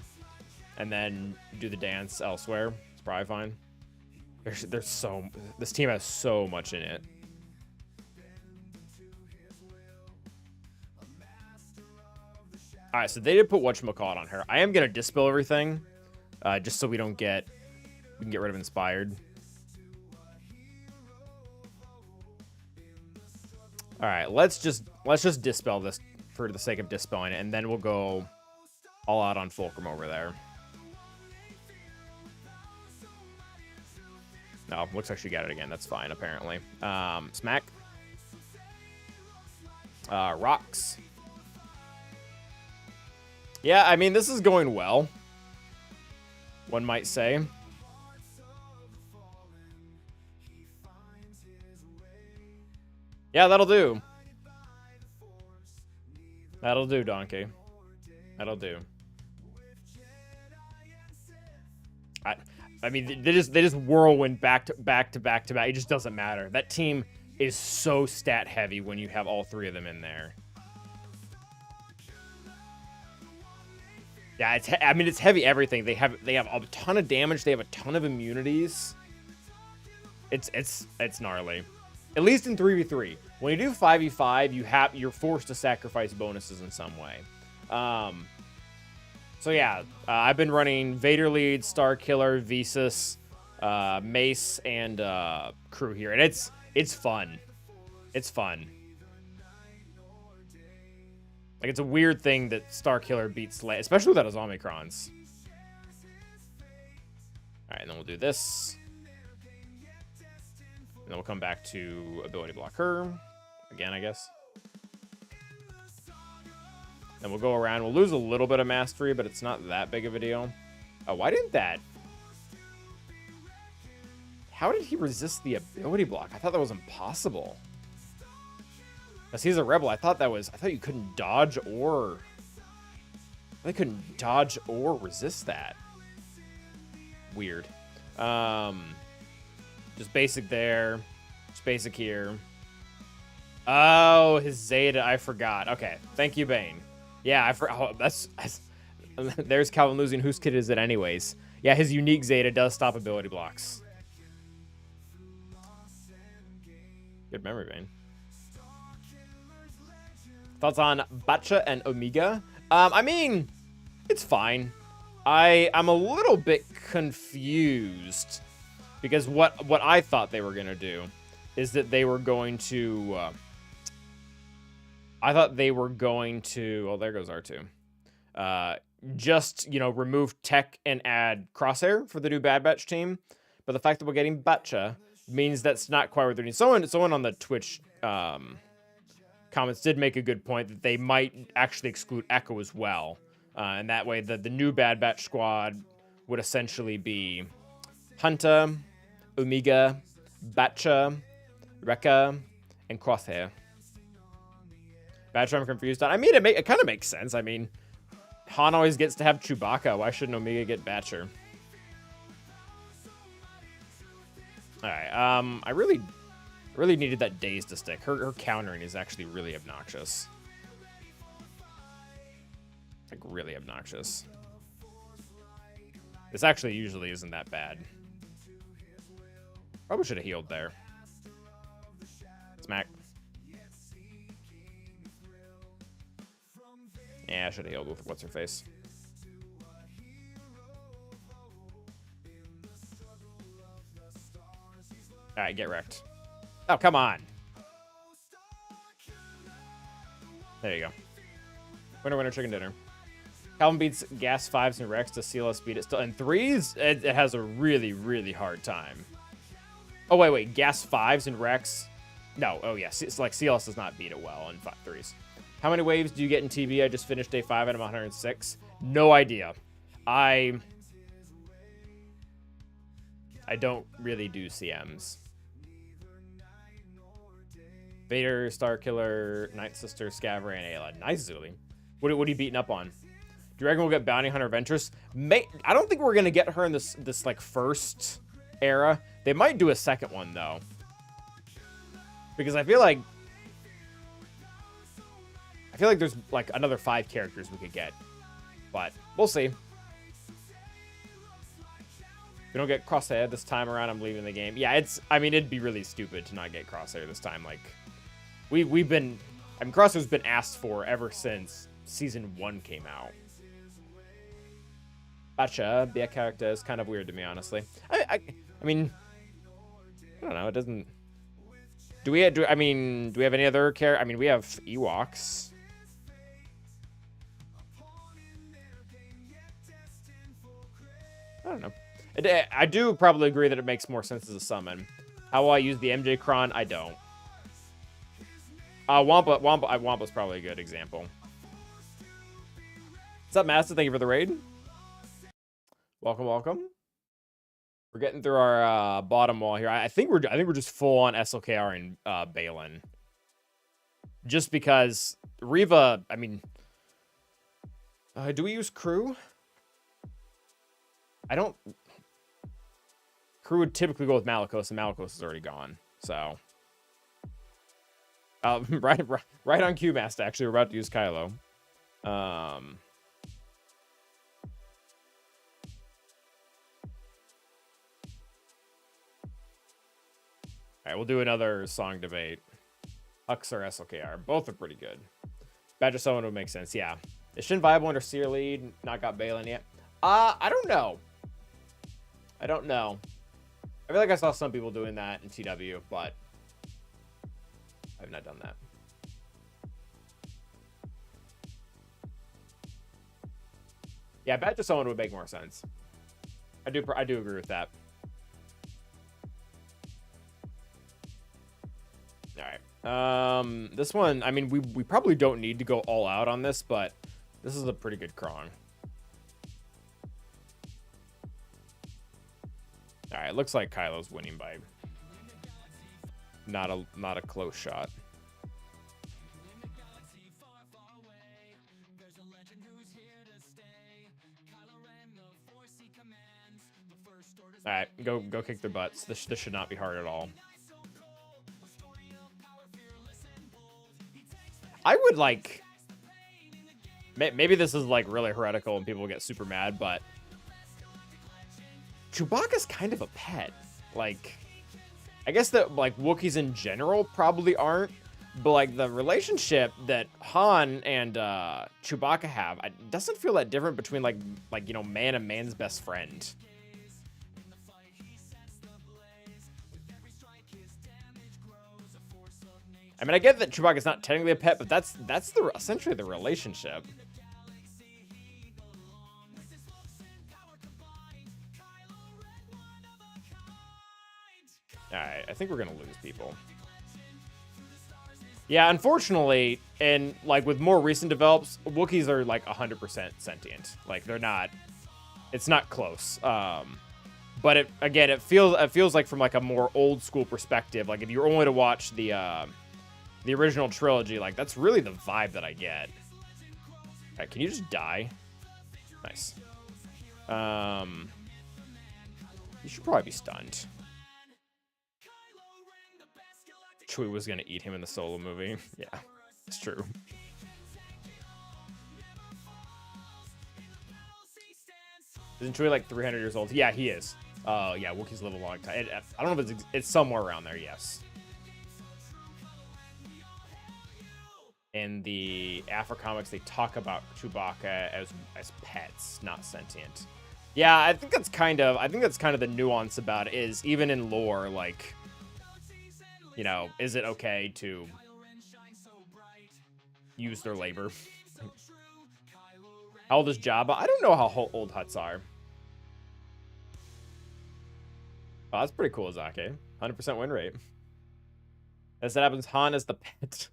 and then do the dance elsewhere. It's probably fine. This team has so much in it. All right, so they did put whatchamacallit on her. I am gonna dispel everything, just so we can get rid of Inspired. All right, let's just dispel this for the sake of dispelling it, and then we'll go all out on Fulcrum over there. No, looks like she got it again. That's fine, apparently. Smack. Rocks. Yeah, I mean, this is going well, one might say. Yeah, that'll do. That'll do, Donkey. That'll do. I mean, they just whirlwind back to back. It just doesn't matter. That team is so stat heavy when you have all 3 of them in there. Yeah, I mean, it's heavy everything. They have a ton of damage. They have a ton of immunities. It's gnarly. At least in 3v3. When you do 5v5, you're forced to sacrifice bonuses in some way. So yeah, I've been running Vader lead, Star Killer, Visas, Mace, and crew here, and it's fun. It's fun. Like, it's a weird thing that Star Killer beats Slay, especially without his Omicrons. Alright, and then we'll do this. And then we'll come back to ability block her. Again, I guess. Then we'll go around. We'll lose a little bit of mastery, but it's not that big of a deal. Oh, why didn't that... How did he resist the ability block? I thought that was impossible. Because he's a rebel. I thought you couldn't dodge or... I couldn't dodge or resist that. Weird. Just basic there. Just basic here. Oh, his Zeta. I forgot. Okay. Thank you, Bane. Yeah, there's Calvin losing. Whose kid is it anyways? Yeah, his unique Zeta does stop ability blocks. Good memory, Bane. Thoughts on Bacha and Omega? I mean, it's fine. I'm a little bit confused because what I thought they were gonna do is that they were going to. I thought they were going to. Oh, there goes R2. Just, you know, remove tech and add Crosshair for the new Bad Batch team. But the fact that we're getting Bacha means that's not quite what they're doing. Someone on the Twitch comments did make a good point that they might actually exclude Echo as well. And that way the new Bad Batch squad would essentially be Hunter, Omega, Bacha, Rekka, and Crosshair. Bacha I'm confused on. I mean, it kind of makes sense. I mean, Han always gets to have Chewbacca. Why shouldn't Omega get Batcher? Alright, I really needed that Daze to stick. Her countering is actually really obnoxious. Like, really obnoxious. This actually usually isn't that bad. Probably should have healed there. Smack. Yeah, I should have healed with what's-her-face. Alright, get wrecked. Oh, come on. There you go. Winner, winner, chicken dinner. Calvin beats Gas 5s and Rex to CLS beat it still. And 3s, it has a really, really hard time. Oh, wait. Gas 5s and Rex. No, oh, yeah. It's like CLS does not beat it well in 3s. How many waves do you get in TB? I just finished day 5 and I'm 106. No idea. I don't really do CMs. Vader, Star Killer, Night Sister, Scaver, and Ayla. Nice, Zuli. What are you beating up on? Do you reckon we'll get Bounty Hunter Ventress? I don't think we're gonna get her in this like first era. They might do a second one though, because I feel like there's like another 5 characters we could get, but we'll see. If we don't get Crosshair this time around, I'm leaving the game. Yeah, I mean, it'd be really stupid to not get Crosshair this time. Like, we've been, I mean, Crosshair's been asked for ever since Season 1 came out. Bacha, be a character is kind of weird to me, honestly. I mean, I don't know. It doesn't. Do we have any other character? I mean, we have Ewoks. I don't know. I do probably agree that it makes more sense as a summon. How will I use the MJ Cron? I don't. Wampa's probably a good example. What's up, Master? Thank you for the raid. Welcome, welcome. We're getting through our bottom wall here. I think we're just full on SLKR and Balin. Just because Reva, I mean, do we use crew? I don't. Crew would typically go with Malicos, and Malicos is already gone. So Right on cue, Master. Actually, we're about to use Kylo. All right, we'll do another song debate. Hux or SLKR. Both are pretty good. Badger Someone would make sense, yeah. Is Shin viable under Seer lead? Not got Balin yet. I don't know. I don't know. I feel like I saw some people doing that in TW, but I've not done that. Yeah, Badger Someone would make more sense. I do agree with that. All right. This one, I mean, we probably don't need to go all out on this, but this is a pretty good Krong. All right, looks like Kylo's winning by not a close shot. All right, go kick their butts. This should not be hard at all. I would like, maybe this is like really heretical and people will get super mad, but Chewbacca's kind of a pet. Like, I guess that like Wookiees in general probably aren't, but like the relationship that Han and Chewbacca have, it doesn't feel that different between like you know, man and man's best friend. I mean, I get that Chewbacca's not technically a pet, but that's essentially the relationship. Alright, I think we're gonna lose people. Yeah, unfortunately, and like with more recent develops, Wookiees are like 100% sentient. Like they're not, it's not close. But it feels like from like a more old school perspective, like if you're only to watch the original trilogy, like that's really the vibe that I get. Alright, can you just die? Nice. You should probably be stunned. Chewie was gonna eat him in the Solo movie. Yeah, it's true. Isn't Chewie like 300 years old? Yeah, he is. Oh, yeah, Wookiees live a long time. I don't know if it's somewhere around there, yes. In the Afro comics, they talk about Chewbacca as pets, not sentient. Yeah, I think that's kind of the nuance about it, is even in lore, like, you know, is it okay to use their labor? How old is Jabba? I don't know how old Hutts are. Oh, that's pretty cool, Zake. 100% win rate. As that happens, Han is the pet.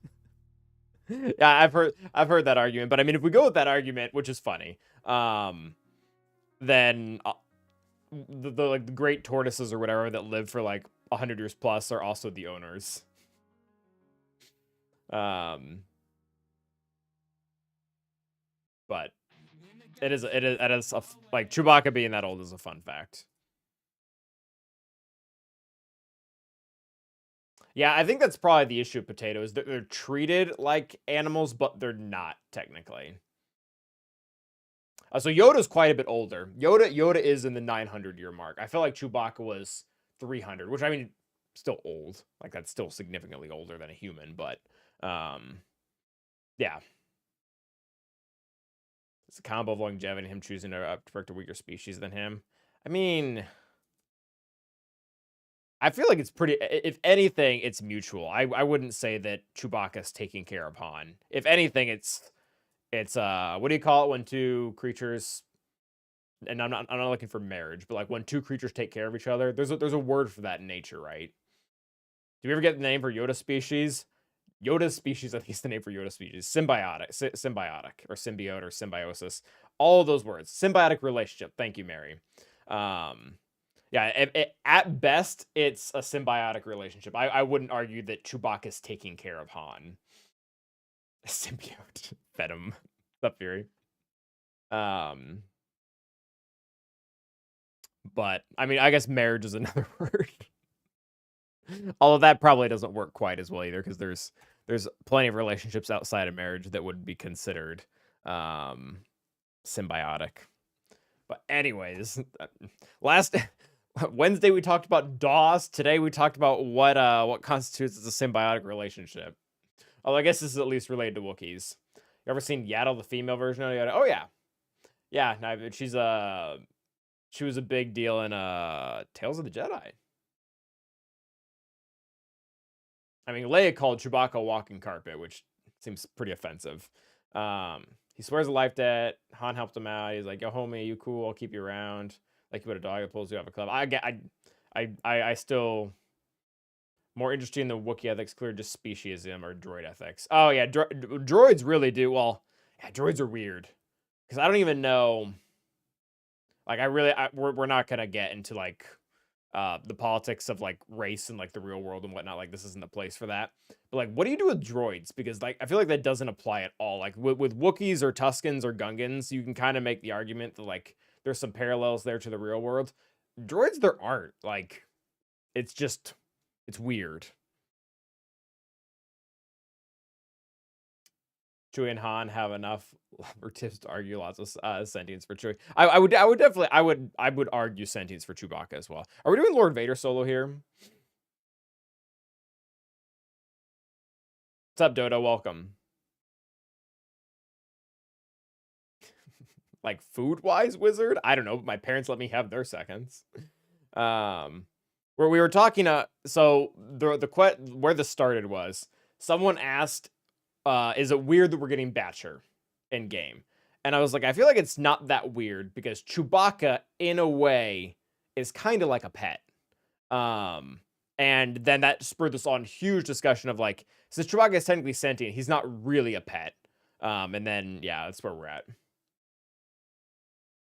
Yeah, I've heard that argument, but I mean, if we go with that argument, which is funny, then the like the great tortoises or whatever that live for like 100 years plus are also the owners. But it is like Chewbacca being that old is a fun fact. Yeah, I think that's probably the issue with potatoes. They're treated like animals, but they're not technically. So Yoda's quite a bit older. Yoda is in the 900-year mark. I feel like Chewbacca was 300, which I mean, still old. Like that's still significantly older than a human, but yeah. It's a combo of longevity and him choosing to protect a weaker species than him. I mean, I feel like it's pretty, if anything, it's mutual. I wouldn't say that Chewbacca's taking care of Han. If anything, it's what do you call it when two creatures, and I'm not looking for marriage, but like when two creatures take care of each other, there's a word for that in nature, right? Do we ever get the name for Yoda species? Yoda's species, I think, is the name for Yoda species. Symbiotic or symbiote or symbiosis. All of those words. Symbiotic relationship. Thank you, Mary. Yeah, at best, it's a symbiotic relationship. I wouldn't argue that Chewbacca's taking care of Han. A symbiote. Fed him. Up Fury. But, I mean, I guess marriage is another word. Although that probably doesn't work quite as well either, because there's there's plenty of relationships outside of marriage that would be considered symbiotic. But anyways, last Wednesday we talked about DOS. Today we talked about what constitutes as a symbiotic relationship. Although I guess this is at least related to Wookiees. You ever seen Yaddle, the female version of Yaddle? Oh yeah, yeah. No, she was a big deal in Tales of the Jedi. I mean, Leia called Chewbacca a walking carpet, which seems pretty offensive. He swears a life debt. Han helped him out. He's like, "Yo, homie, you cool? I'll keep you around. Like you put a dog that pulls you out of a club." I still more interesting in the Wookiee ethics, clear just speciesism or droid ethics. Oh yeah, droids really do. Well, yeah, droids are weird because I don't even know. Like, we're not gonna get into like the politics of like race and like the real world and whatnot. Like, this isn't the place for that. But like, what do you do with droids? Because like, I feel like that doesn't apply at all. Like with Wookiees or Tuskens or Gungans, you can kind of make the argument that like there's some parallels there to the real world. Droids, there aren't. Like, it's weird. Chewie and Han have enough tips to argue lots of sentience for Chewie. I would definitely argue sentience for Chewbacca as well. Are we doing Lord Vader solo here? What's up, Dodo? Welcome. Like food-wise, wizard? I don't know. My parents let me have their seconds. Where we were talking, so where this started was someone asked, is it weird that we're getting Batcher in game? And I was like, I feel like it's not that weird because Chewbacca, in a way, is kind of like a pet. And then that spurred this on huge discussion of like, since Chewbacca is technically sentient, he's not really a pet. And then yeah, that's where we're at.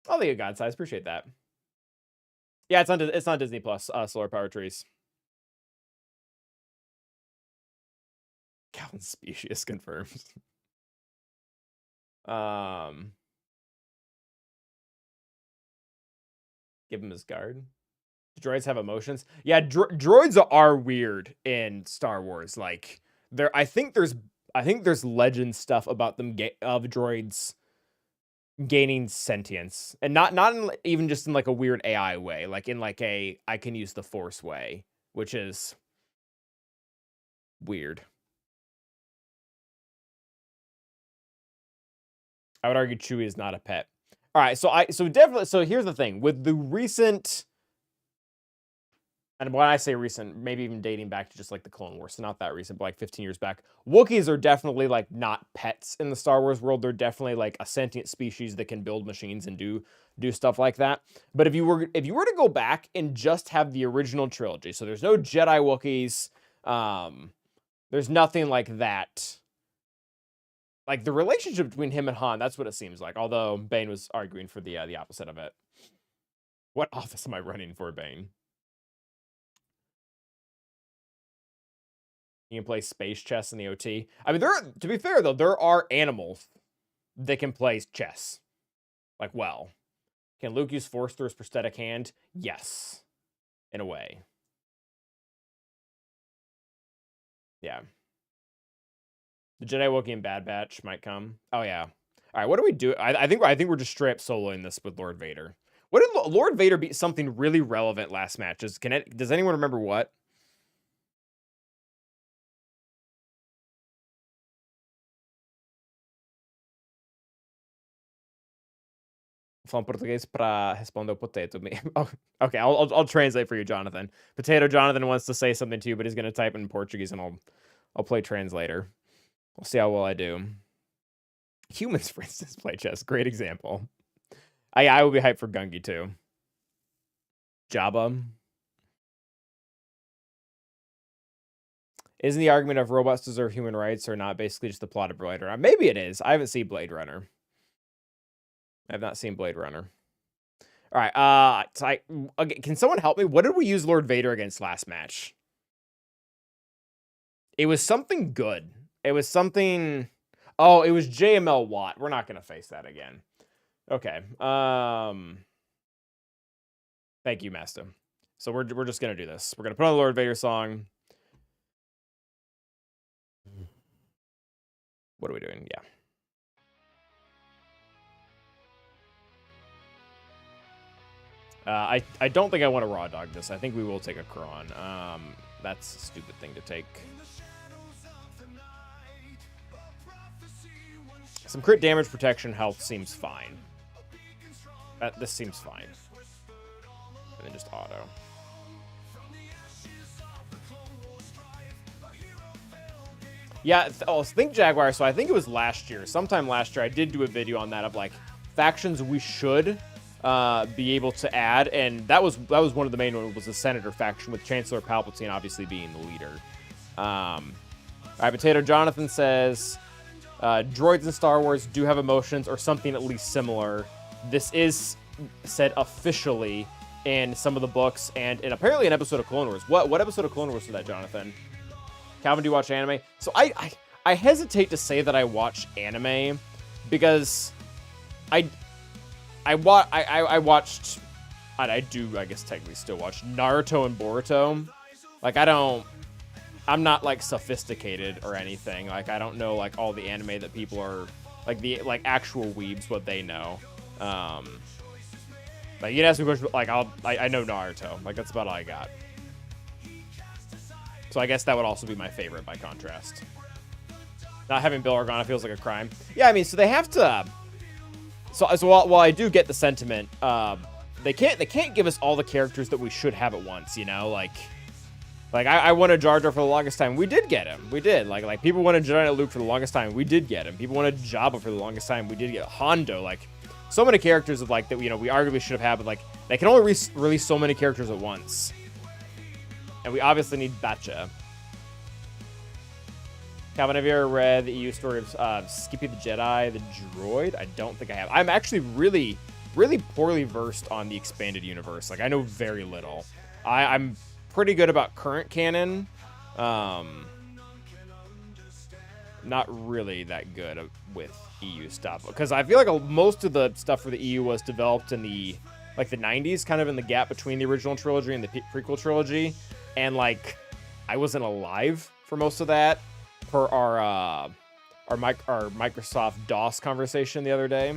I'll leave a god size. Appreciate that. Yeah, it's on Disney Plus. Solar Power Trees. Calvin species confirmed. Give him his guard. Do droids have emotions? Yeah, droids are weird in Star Wars. Like I think there's legend stuff about them of droids gaining sentience, and not even just in like a weird AI way, like in like a I can use the Force way, which is weird. I would argue Chewie is not a pet. All right, so definitely. So here's the thing with the recent, and when I say recent, maybe even dating back to just like the Clone Wars, so not that recent, but like 15 years back, Wookiees are definitely like not pets in the Star Wars world. They're definitely like a sentient species that can build machines and do stuff like that. But if you were to go back and just have the original trilogy, so there's no Jedi Wookiees, there's nothing like that. Like the relationship between him and Han, that's what it seems like. Although Bane was arguing for the opposite of it. What office am I running for, Bane? You can play space chess in the OT. I mean, to be fair though, there are animals that can play chess. Like, well, can Luke use Force through his prosthetic hand? Yes, in a way. Yeah. The Jedi Wookiee and Bad Batch might come. Oh yeah. All right, what do we do? I think we're just straight up soloing this with Lord Vader. What did Lord Vader beat something really relevant last match? Does anyone remember what? Falam português para responder o potato. Oh, okay, I'll translate for you, Jonathan. Potato Jonathan wants to say something to you, but he's gonna type in Portuguese, and I'll play translator. We'll see how well I do. Humans, for instance, play chess. Great example. I will be hyped for Gungi too. Jabba. Isn't the argument of robots deserve human rights or not basically just the plot of Blade Runner? Maybe it is. I haven't seen Blade Runner. I have not seen Blade Runner. All right. Okay, can someone help me? What did we use Lord Vader against last match? It was something good. It was something. Oh, it was JML Watt. We're not gonna face that again. Okay. Thank you, Master. So we're just gonna do this. We're gonna put on the Lord Vader song. What are we doing? Yeah. I don't think I want to raw dog this. I think we will take a Kron. That's a stupid thing to take. Some crit damage protection health seems fine. This seems fine. And then just auto. Yeah, think Jaguar. So I think it was last year. Sometime last year, I did do a video on that of like factions we should be able to add, and that was one of the main ones, was the Senator faction with Chancellor Palpatine obviously being the leader. All right, Potato Jonathan says droids in Star Wars do have emotions or something at least similar. This is said officially in some of the books and apparently an episode of Clone Wars. What episode of Clone Wars was that, Jonathan? Calvin, do you watch anime? So I hesitate to say that I watch anime because I watched, I do, I guess technically still watch Naruto and Boruto. Like, I'm not like sophisticated or anything. Like, I don't know like all the anime that people are, like the like actual weebs, what they know. Like, you can ask me a question, like I know Naruto. Like, that's about all I got. So I guess that would also be my favorite by contrast. Not having Bill Organa feels like a crime. Yeah, I mean, so they have to. So while I do get the sentiment, they can't give us all the characters that we should have at once, you know? Like I wanted Jar Jar for the longest time. We did get him. We did. Like people wanted Jedi Knight Luke for the longest time. We did get him. People wanted Jabba for the longest time. We did get Hondo. Like, so many characters of like that, you know, we arguably should have had, but like they can only release so many characters at once. And we obviously need Batcha. Calvin, have you ever read the EU story of Skippy the Jedi, the droid? I don't think I have. I'm actually really, really poorly versed on the expanded universe. Like, I know very little. I'm pretty good about current canon. Not really that good with EU stuff. Because I feel like most of the stuff for the EU was developed in the 90s, kind of in the gap between the original trilogy and the prequel trilogy. And, like, I wasn't alive for most of that. Per our Microsoft DOS conversation the other day.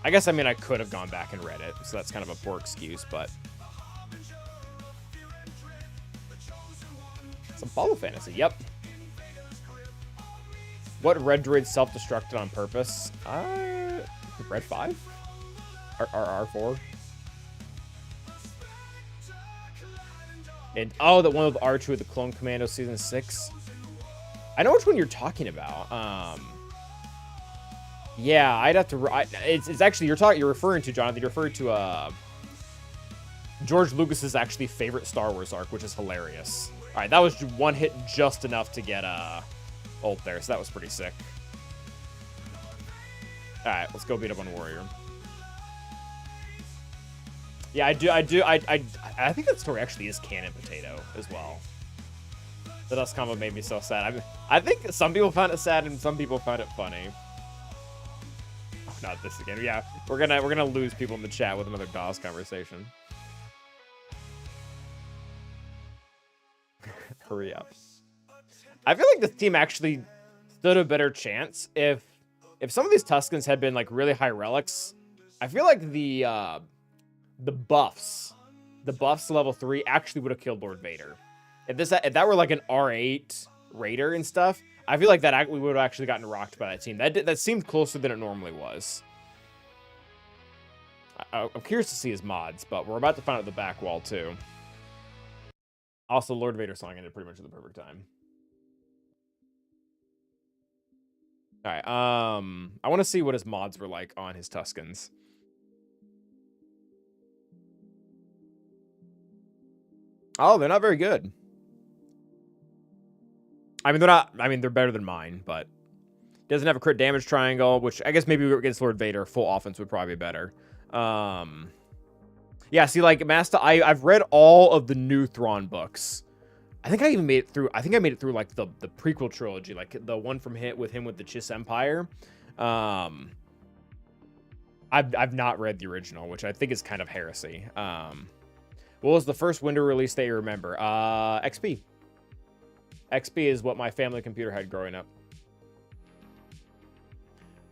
I guess, I mean, I could have gone back and read it, so that's kind of a poor excuse, but... Some Follow Fantasy, yep. What red droid self-destructed on purpose? Red 5? Or R4? And, oh, the one with R2 of the Clone Commando Season 6? I know which one you're talking about. Yeah, I'd have to. It's actually you're referring to, Jonathan. You're referring to George Lucas's actually favorite Star Wars arc, which is hilarious. All right, that was one hit just enough to get ult there, so that was pretty sick. All right, let's go beat up on Warrior. Yeah, I think that story actually is canon, Potato, as well. The dust combo made me so sad. I think some people found it sad and some people found it funny. Oh, not this again. Yeah, we're gonna lose people in the chat with another DOS conversation. Hurry up. I feel like this team actually stood a better chance if some of these Tuskens had been like really high relics. I feel like the buffs to level 3 actually would have killed Lord Vader. If that were like an R8 Raider and stuff, I feel like that we would have actually gotten rocked by that team. That seemed closer than it normally was. I'm curious to see his mods, but we're about to find out the back wall too. Also, Lord Vader song ended pretty much at the perfect time. All right, I want to see what his mods were like on his Tuskens. Oh, they're not very good. I mean, they're better than mine, but doesn't have a crit damage triangle, which I guess maybe against Lord Vader, full offense would probably be better. Yeah, see, like, Master, I've read all of the new Thrawn books. I think I even made it through, like, the prequel trilogy, like, the one from with him with the Chiss Empire. I've not read the original, which I think is kind of heresy. What was the first window release that you remember? XP. XP is what my family computer had growing up.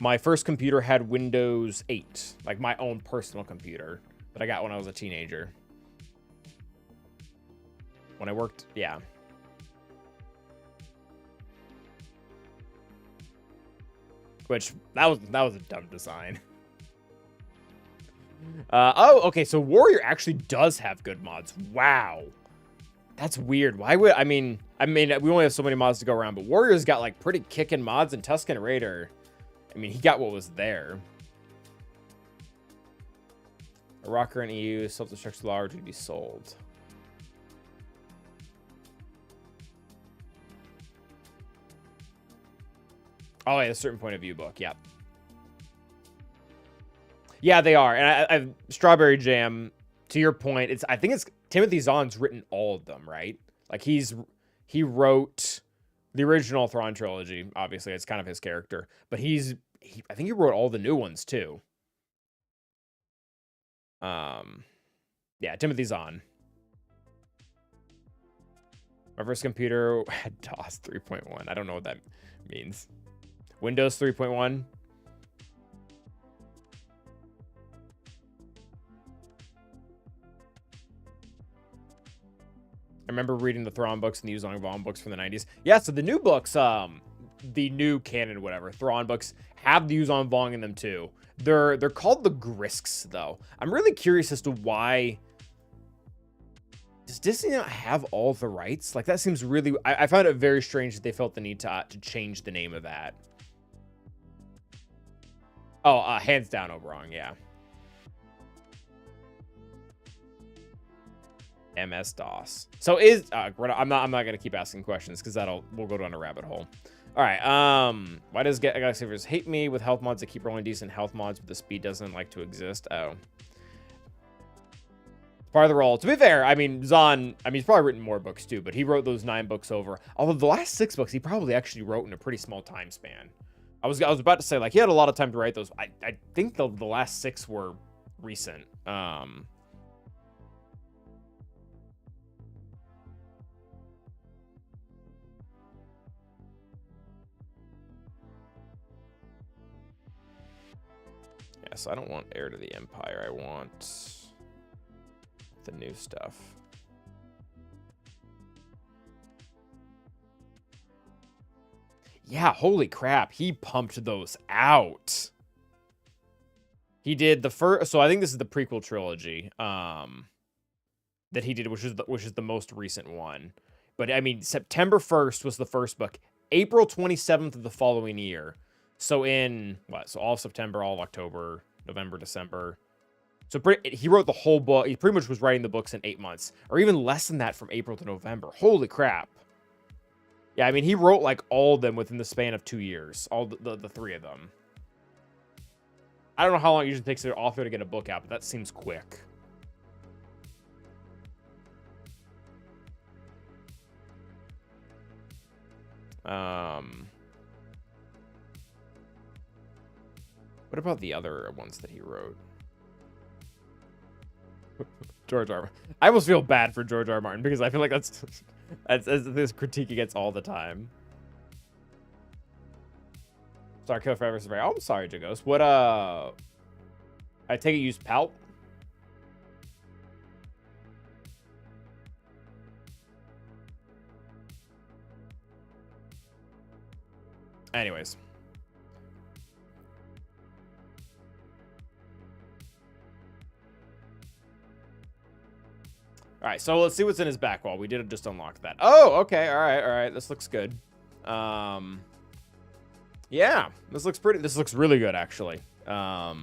My first computer had Windows 8, like my own personal computer that I got when I was a teenager. When I worked, yeah. Which that was a dumb design. Oh, okay. So Warrior actually does have good mods. Wow, that's weird. Why would I mean we only have so many mods to go around, but Warrior's got like pretty kicking mods, and Tusken Raider, I mean, he got what was there. A rocker in EU, self-destruct large would be sold. Oh, yeah, a certain point of view book. Yep. Yeah, they are. And I Strawberry Jam, to your point, I think it's Timothy Zahn's written all of them, right? Like he wrote the original Thrawn trilogy. Obviously, it's kind of his character, but I think he wrote all the new ones too. Yeah, Timothy Zahn. My first computer had DOS 3.1. I don't know what that means. Windows 3.1. I remember reading the Thrawn books and the Yuzong Vaughn books from the 90s. Yeah, so the new books, the new canon, whatever, Thrawn books have the Yuzong Vaughn in them too. They're called the Grisks, though. I'm really curious as to why. Does Disney not have all the rights? Like, that seems really... I found it very strange that they felt the need to change the name of that. Oh, hands down Oberon, yeah. MS-DOS. So is... I'm not going to keep asking questions, because we'll go down a rabbit hole. All right, why does Galaxy Savers hate me with health mods that keep rolling decent health mods, but the speed doesn't like to exist? Oh. Part of the role. To be fair, I mean, Zahn, he's probably written more books too, but he wrote those 9 books over. Although the last 6 books, he probably actually wrote in a pretty small time span. I was about to say, like, he had a lot of time to write those. I think the last 6 were recent. Yeah, so I don't want Heir to the Empire. I want the new stuff. Yeah, holy crap. He pumped those out. He did the first, so I think this is the prequel trilogy that he did, which is the most recent one. But I mean, September 1st was the first book. April 27th of the following year. So in what? So all of September, all of October, November, December. So he wrote the whole book. He pretty much was writing the books in 8 months, or even less than that from April to November. Holy crap. Yeah, I mean, he wrote like all of them within the span of 2 years. All the 3 of them. I don't know how long it usually takes an author to get a book out, but that seems quick. What about the other ones that he wrote? George R. Martin. I almost feel bad for George R. Martin because I feel like that's this critique he gets all the time. Sorry, Kill Forever is very. Oh, I'm sorry, Jagos. What I take it you use Palp? Anyways. All right, so let's see what's in his back wall. We did just unlock that. Oh, okay. All right. This looks good. Yeah, this looks really good, actually. So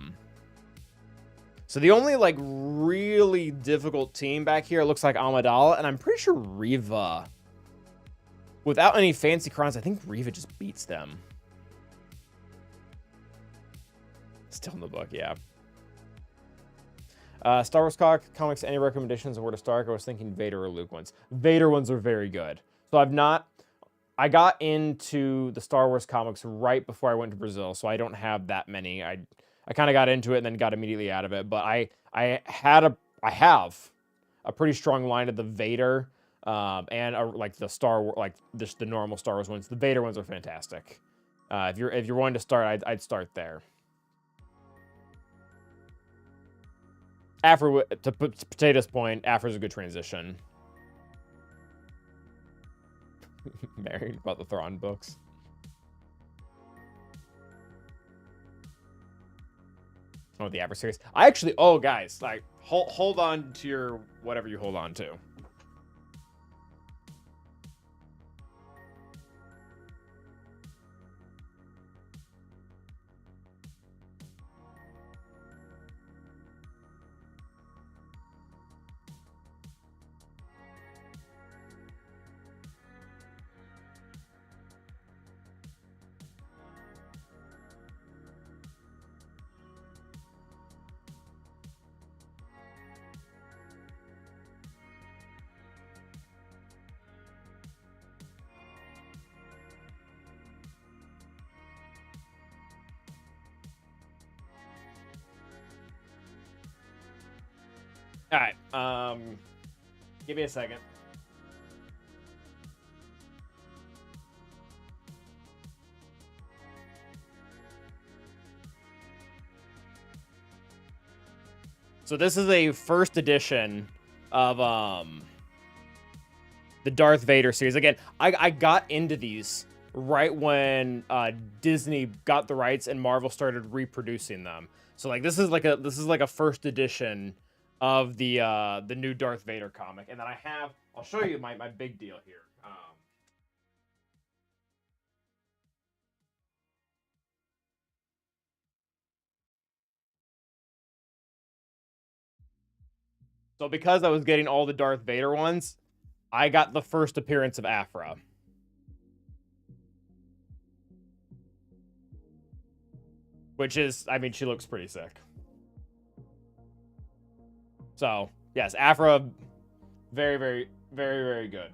the only, like, really difficult team back here looks like Amidala, and I'm pretty sure Reva. Without any fancy crowns, I think Reva just beats them. Still in the book, yeah. Star Wars comics, any recommendations on where to start? I was thinking Vader or Luke ones. Vader ones are very good. So I got into the Star Wars comics right before I went to Brazil, so I don't have that many. I kind of got into it and then got immediately out of it, but I have a pretty strong line of the Vader and like the Star Wars, like the normal Star Wars ones. The Vader ones are fantastic. If you're wanting to start, I'd start there. Afro, to Potato's point, Afro's a good transition. Married about the Thrawn books. Oh, the adversaries. I actually, oh guys, like hold on to your whatever you hold on to. All right. Give me a second. So this is a first edition of the Darth Vader series. Again, I got into these right when Disney got the rights and Marvel started reproducing them. So like this is like a first edition of the new Darth Vader comic. And then I'll show you my big deal here. So because I was getting all the Darth Vader ones, I got the first appearance of Aphra. Which is, I mean, she looks pretty sick. So, yes, Aphra, very, very, very, very good.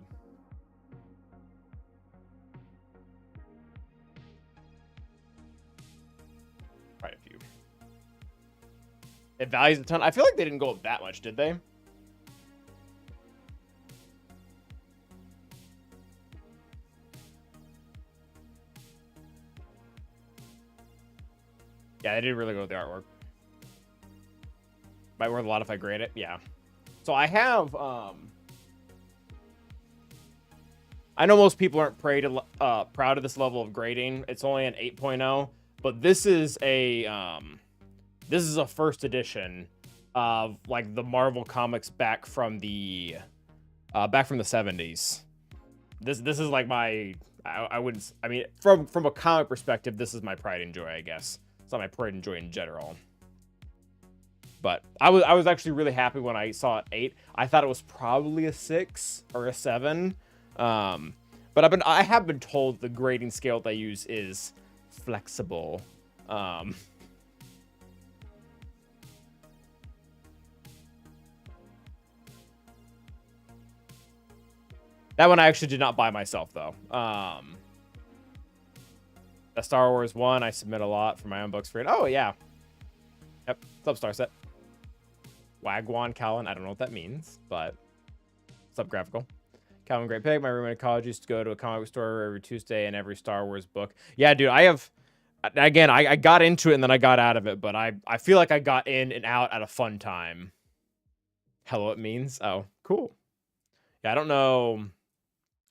Quite a few. It values a ton. I feel like they didn't go up that much, did they? Yeah, they didn't really go with the artwork. Might worth a lot if I grade it. Yeah. So I have, I know most people aren't proud of this level of grading. It's only an 8.0, but this is a first edition of like the Marvel comics back from the 70s. This is like my, I wouldn't, I mean, from a comic perspective, this is my pride and joy, I guess. It's not my pride and joy in general. But I was actually really happy when I saw it 8. I thought it was probably a 6 or a 7. But I have been told the grading scale they use is flexible. That one I actually did not buy myself though. The Star Wars one, I submit a lot for my own books for it. Oh yeah. Yep. What's up, Starset? Wagwan Calvin. I don't know what that means, but what's up, Graphical? Calvin, great pick. My roommate in college used to go to a comic book store every Tuesday and every Star Wars book. Yeah, dude, I have, again, I got into it and then I got out of it, but I feel like I got in and out at a fun time. Hello, it means. Oh, cool. Yeah, I don't know.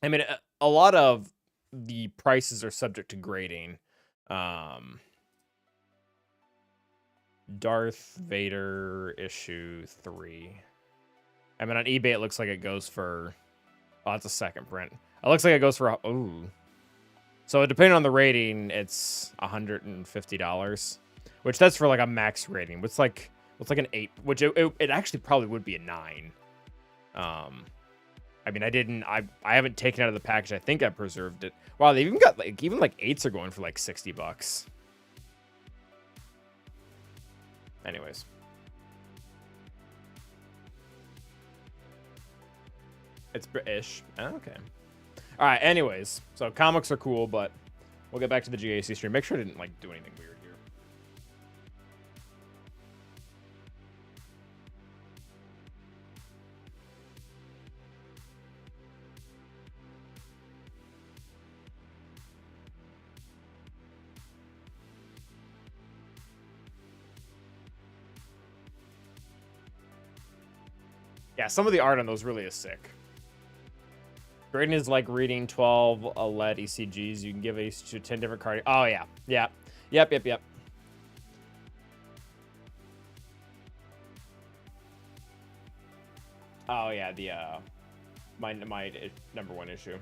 I mean, a lot of the prices are subject to grading. Darth Vader issue 3. I mean, on eBay, it looks like it goes for... Oh, it's a second print. It looks like it goes for... Ooh. So depending on the rating, it's $150. Which that's for like a max rating. It's like an 8. Which it actually probably would be a 9. I mean, I haven't taken it out of the package. I think I preserved it. Wow, they even got like 8s are going for like $60. Anyways. It's British. Oh, okay. All right, anyways. So comics are cool, but we'll get back to the GAC stream. Make sure I didn't like do anything weird here. Yeah, some of the art on those really is sick. Grading is like reading 12 LED ECGs. You can give these to 10 different cards. Oh, yeah. Yeah. Yep. Oh, yeah, the, my number 1 issue.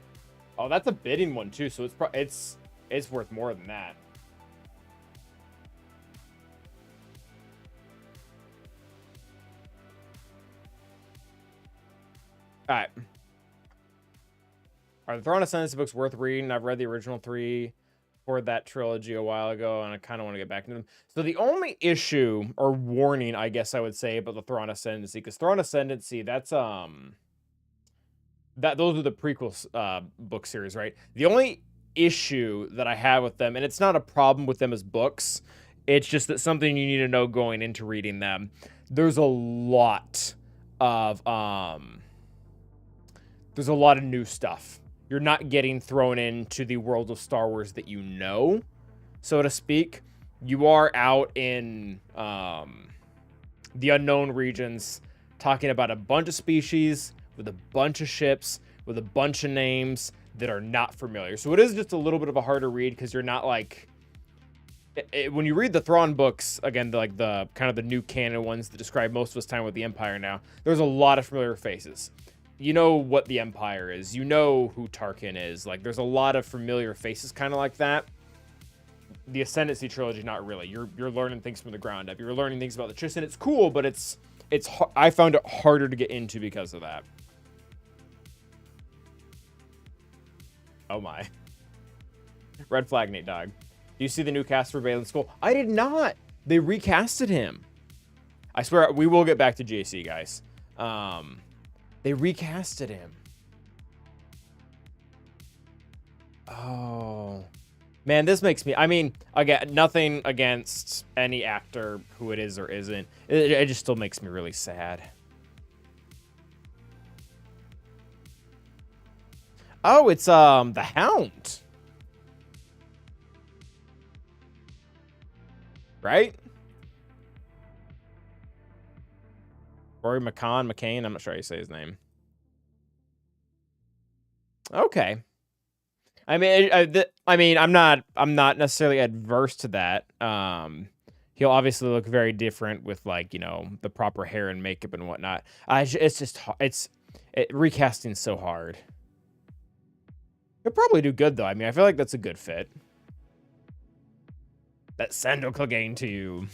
Oh, that's a bidding one, too, so it's worth more than that. All right. Are the Throne Ascendancy books worth reading? I've read the original 3 for that trilogy a while ago, and I kind of want to get back into them. So the only issue or warning, I guess I would say, about the Thrawn Ascendancy, because Thrawn Ascendancy, that's those are the prequel book series, right? The only issue that I have with them, and it's not a problem with them as books, it's just that something you need to know going into reading them. There's a lot of new stuff. You're not getting thrown into the world of Star Wars that you know, so to speak. You are out in the unknown regions, talking about a bunch of species with a bunch of ships with a bunch of names that are not familiar. So it is just a little bit of a harder read because you're not like when you read the Thrawn books, again, the kind of the new canon ones that describe most of his time with the Empire now, there's a lot of familiar faces. You know what the Empire is. You know who Tarkin is. Like, there's a lot of familiar faces kind of like that. The Ascendancy trilogy, not really. You're learning things from the ground up. You're learning things about the Chiss, and it's cool, but it's I found it harder to get into because of that. Oh my. Red flag, Nate Dog. Do you see the new cast for Baylan Skoll? I did not. They recasted him. I swear, we will get back to JC, guys. They recasted him. Oh. Man, this makes me... I mean, again, nothing against any actor, who it is or isn't. It just still makes me really sad. Oh, it's, the Hound. Right? Rory McCain, I'm not sure how you say his name. Okay. I mean, I'm not necessarily adverse to that. He'll obviously look very different with, like, you know, the proper hair and makeup and whatnot. Recasting's so hard. He'll probably do good though. I mean, I feel like that's a good fit. That Sandal Clegane to you.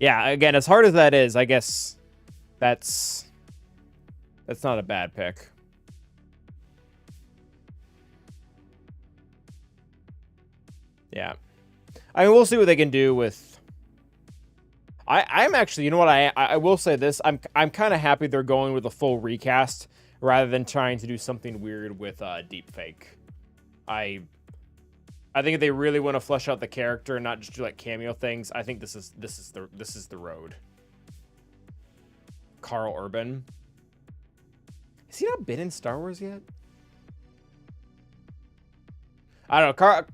Yeah, again, as hard as that is, I guess that's not a bad pick. Yeah. I mean, we'll see what they can do with... I'm actually, you know what, I will say this, I'm kind of happy they're going with a full recast rather than trying to do something weird with deepfake. I think if they really want to flesh out the character and not just do like cameo things, I think this is the road. Carl Urban. Has he not been in Star Wars yet? I don't know. Carl.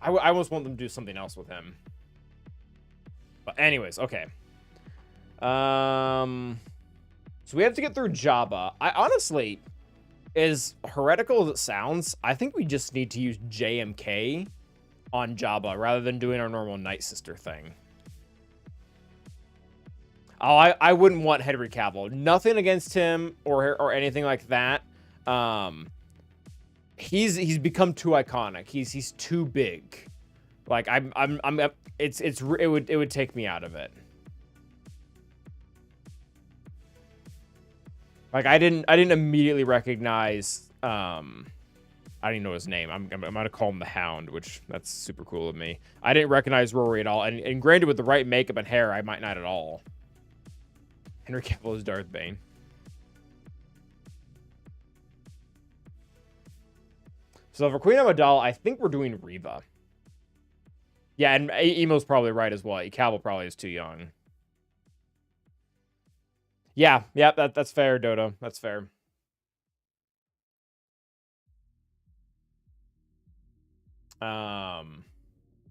I almost want them to do something else with him. But anyways, okay. So we have to get through Jabba. I honestly, as heretical as it sounds, I think we just need to use JMK on Jabba rather than doing our normal Night Sister thing. Oh, I wouldn't want Henry Cavill. Nothing against him or anything like that. He's become too iconic. He's too big. Like it would take me out of it. Like I didn't immediately recognize I don't even know his name. I'm gonna call him the Hound, which that's super cool of me. I didn't recognize Rory at all, and granted, with the right makeup and hair, I might not at all. Henry Cavill is Darth Bane. So for Queen Amidala, I think we're doing Reva. Yeah, and Emo's probably right as well. Cavill probably is too young. Yeah, that's fair, Dodo. That's fair. I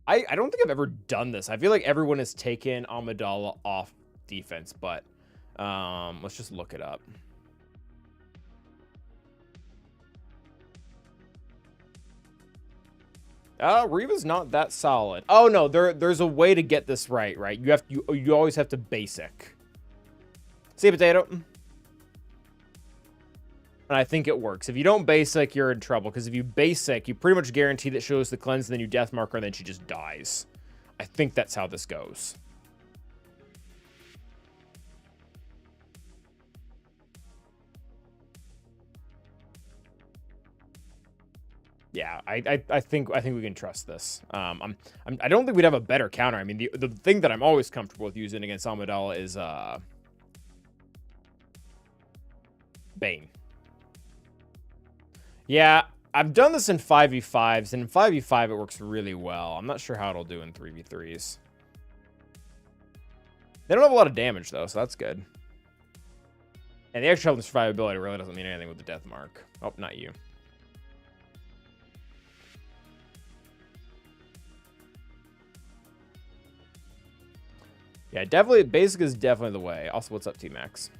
don't think I've ever done this. I feel like everyone has taken Amidala off defense, but let's just look it up. Reva's not that solid. Oh no, there's a way to get this right, right? You always have to basic. See, potato. And I think it works. If you don't basic, you're in trouble. Because if you basic, you pretty much guarantee that she goes to cleanse, and then you death mark her, and then she just dies. I think that's how this goes. Yeah, I think we can trust this. I don't think we'd have a better counter. I mean, the thing that I'm always comfortable with using against Amidala is Bane. Yeah, I've done this in 5v5s, and in 5v5 it works really well. I'm not sure how it'll do in 3v3s. They don't have a lot of damage though, so that's good. And the extra health and survivability really doesn't mean anything with the death mark. Oh, not you. Yeah, definitely, basic is definitely the way. Also, what's up, T-Max?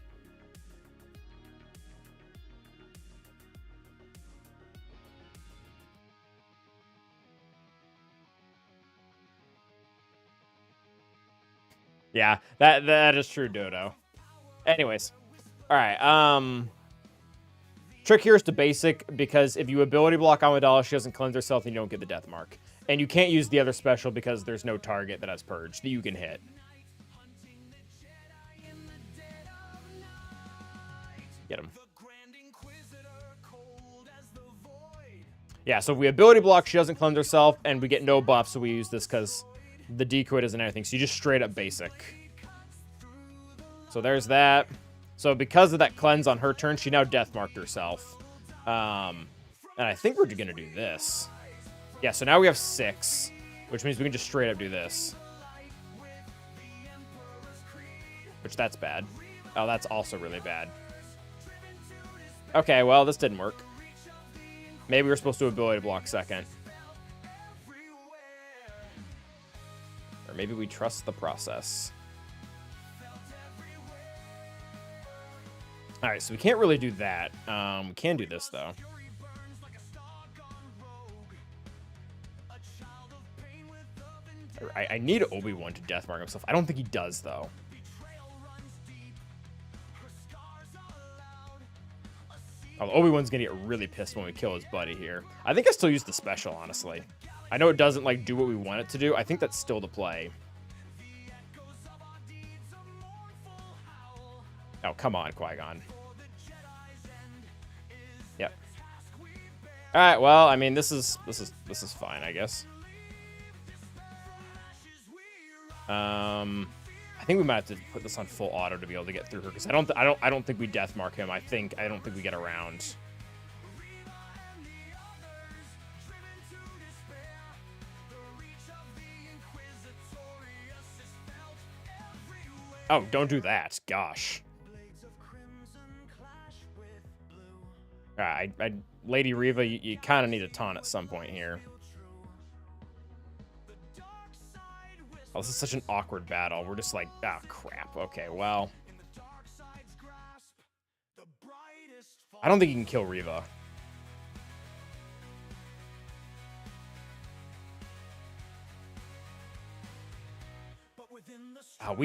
Yeah, that is true, Dodo. Anyways. Alright, trick here is to basic, because if you ability block Amidala, she doesn't cleanse herself, and you don't get the death mark. And you can't use the other special because there's no target that has purge that you can hit. Get him. Yeah, so if we ability block, she doesn't cleanse herself, and we get no buff, so we use this because the decoy doesn't anything. So you just straight up basic. So there's that. So because of that cleanse on her turn, she now death marked herself. And I think we're going to do this. Yeah, so now we have 6, which means we can just straight up do this. Which, that's bad. Oh, that's also really bad. Okay, well, this didn't work. Maybe we're supposed to ability block second. Or maybe we trust the process. Alright, so we can't really do that. We can do this, though. I need Obi-Wan to death mark himself. I don't think he does, though. Oh, Obi-Wan's gonna get really pissed when we kill his buddy here. I think I still use the special, honestly. I know it doesn't, like, do what we want it to do. I think that's still the play. Oh, come on, Qui-Gon. Yep. All right, well, I mean, this is fine, I guess. I think we might have to put this on full auto to be able to get through her, because I don't think we death mark him. I don't think we get around. Oh, don't do that. Gosh. Alright, Lady Reva, you kind of need a taunt at some point here. Oh, this is such an awkward battle. We're just like, ah, oh, crap. Okay, well. I don't think you can kill Reva. Oh,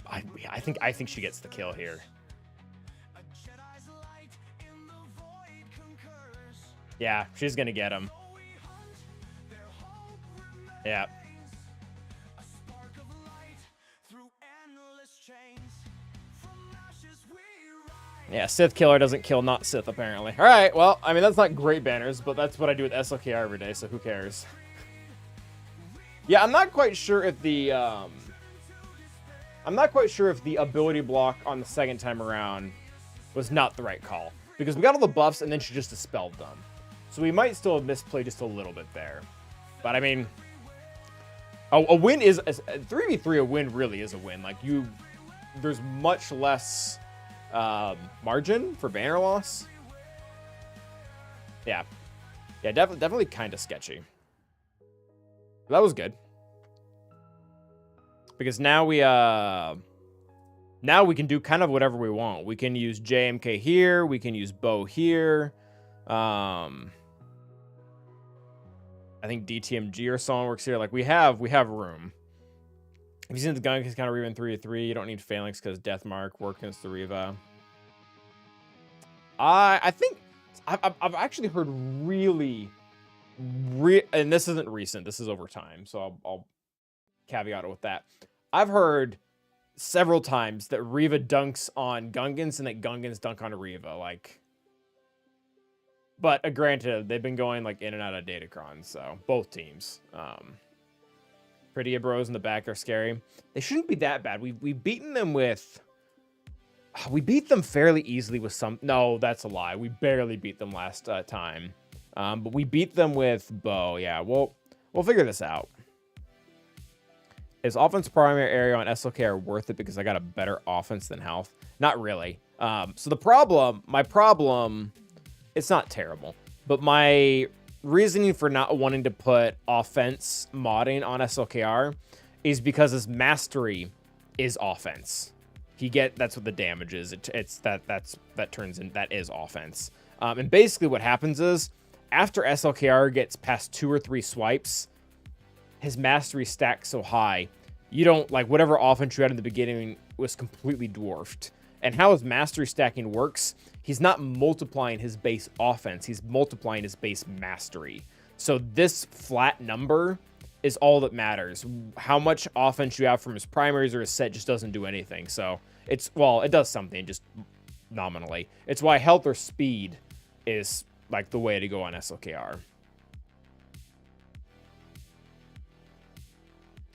I think she gets the kill here. Yeah, she's gonna get him. Yeah. Yeah, Sith killer doesn't kill not Sith, apparently. Alright, well, I mean, that's not great banners, but that's what I do with SLKR every day, so who cares? Yeah, I'm not quite sure if the, ability block on the second time around was not the right call. Because we got all the buffs, and then she just dispelled them. So we might still have misplayed just a little bit there. But, I mean, a win is... 3v3, a win really is a win. Like, there's much less... margin for banner loss. Yeah, definitely kind of sketchy. That was good, because now Now we can do kind of whatever we want. We can use JMK here. We can use Bo here. I think DTMG or someone works here. Like we have room. If you seen the gun, it's kind of Reva in 3-3. You don't need Phalanx because Deathmark work against the Reva. I think I've actually heard really, and this isn't recent. This is over time, so I'll caveat it with that. I've heard several times that Reva dunks on Gungans and that Gungans dunk on Reva. Like, but granted, they've been going like in and out of Datacron, so both teams. Pretty bros in the back are scary. They shouldn't be that bad. We've beaten them with. We beat them fairly easily with some. No, that's a lie. We barely beat them last time, but we beat them with Bo. Yeah, we'll figure this out. Is offense primary area on SLK worth it because I got a better offense than health? Not really. So my problem, it's not terrible, but my reasoning for not wanting to put offense modding on SLKR is because his mastery is offense. That's what the damage is. That turns in, that is offense. And basically what happens is after SLKR gets past 2 or 3 swipes, his mastery stacks so high, you don't like whatever offense you had in the beginning was completely dwarfed. And how his mastery stacking works, he's not multiplying his base offense, he's multiplying his base mastery. So this flat number is all that matters. How much offense you have from his primaries or his set just doesn't do anything. So it does something, just nominally. It's why health or speed is like the way to go on SLKR.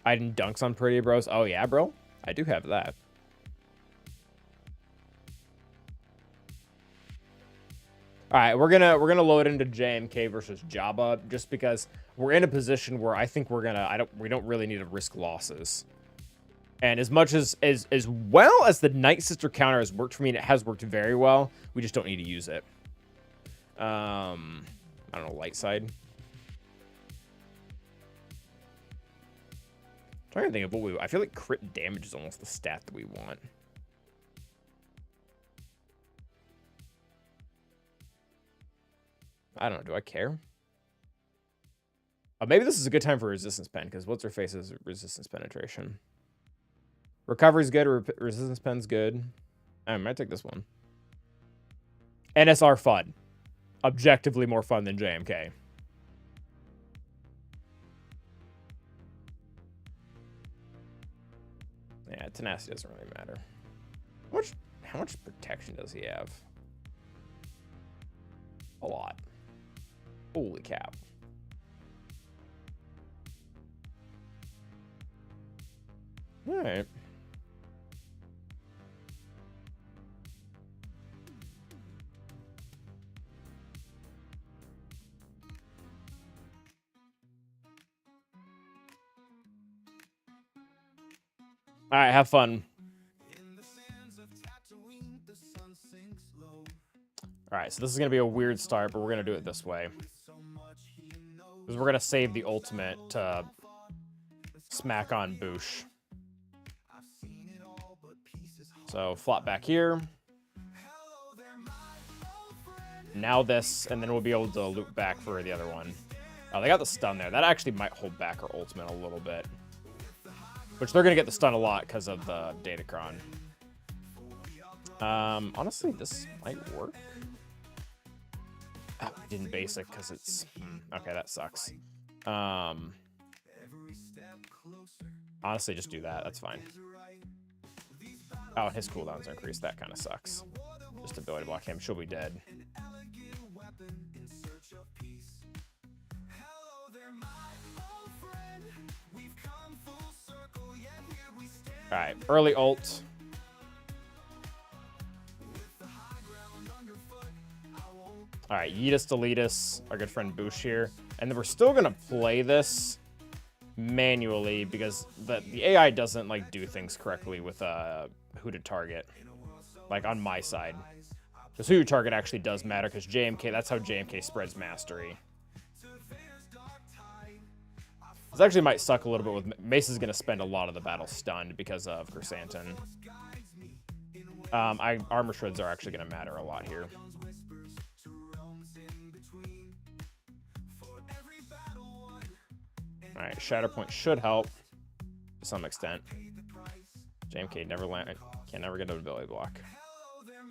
I didn't dunks on Pretty Bros. Oh yeah, bro. I do have that. All right, we're gonna load into JMK versus Jabba just because we're in a position where I think we don't really need to risk losses. And as much as well as the Night Sister counter has worked for me, and it has worked very well, we just don't need to use it. I don't know, light side. I'm trying to think of what I feel like crit damage is almost the stat that we want. I don't know. Do I care? Maybe this is a good time for resistance pen because what's her face is resistance penetration. Recovery's good. Resistance pen's good. I might take this one. NSR fun. Objectively more fun than JMK. Yeah, tenacity doesn't really matter. How much protection does he have? A lot. Holy cap. All right. All right, have fun. All right, so this is going to be a weird start, but we're going to do it this way. Because we're going to save the ultimate to smack on Boosh. So flop back here. Now this, and then we'll be able to loop back for the other one. Oh, they got the stun there. That actually might hold back our ultimate a little bit. Which they're going to get the stun a lot because of the Datacron. Honestly, this might work. Oh, we didn't basic because it's... okay, that sucks. Honestly, just do that. That's fine. Oh, and his cooldowns are increased. That kind of sucks. Just ability block him. She'll be dead. All right, early ult. All right, Yeetus, Deletus, our good friend Boosh here. And then we're still going to play this manually because the AI doesn't like do things correctly with who to target. Like on my side. Because who you target actually does matter because JMK, that's how JMK spreads mastery. This actually might suck a little bit with Mace is going to spend a lot of the battle stunned because of Chrysanthemum. Armor shreds are actually going to matter a lot here. All right, Shatterpoint should help to some extent. JMK can never get an ability block.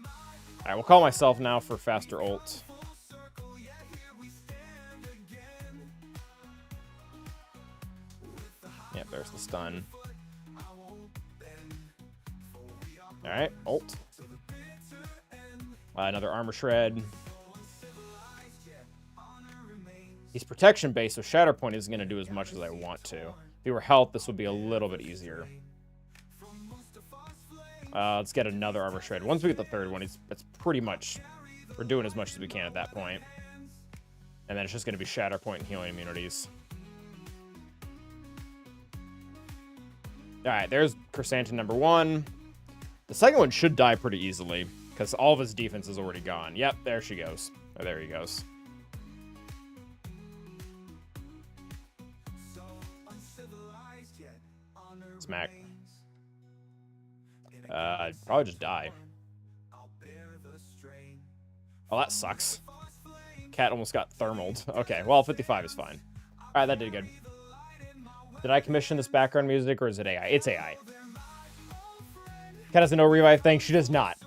All right, we'll call myself now for faster ult. Yep, there's the stun. All right, ult. Another armor shred. He's protection based, so Shatterpoint isn't going to do as much as I want to. If he were health, this would be a little bit easier. Let's get another armor shred. Once we get the third one, it's pretty much, we're doing as much as we can at that point. And then it's just going to be Shatterpoint and healing immunities. All right, there's Chrysanthemum number 1. The second one should die pretty easily because all of his defense is already gone. Yep, there she goes. Oh, there he goes. Smack. I'd probably just die. Oh, that sucks. Cat almost got thermaled. Okay, well, 55 is fine. All right, that did good. Did I commission this background music, or is it AI? It's AI. Cat has a no revive thing. She does not.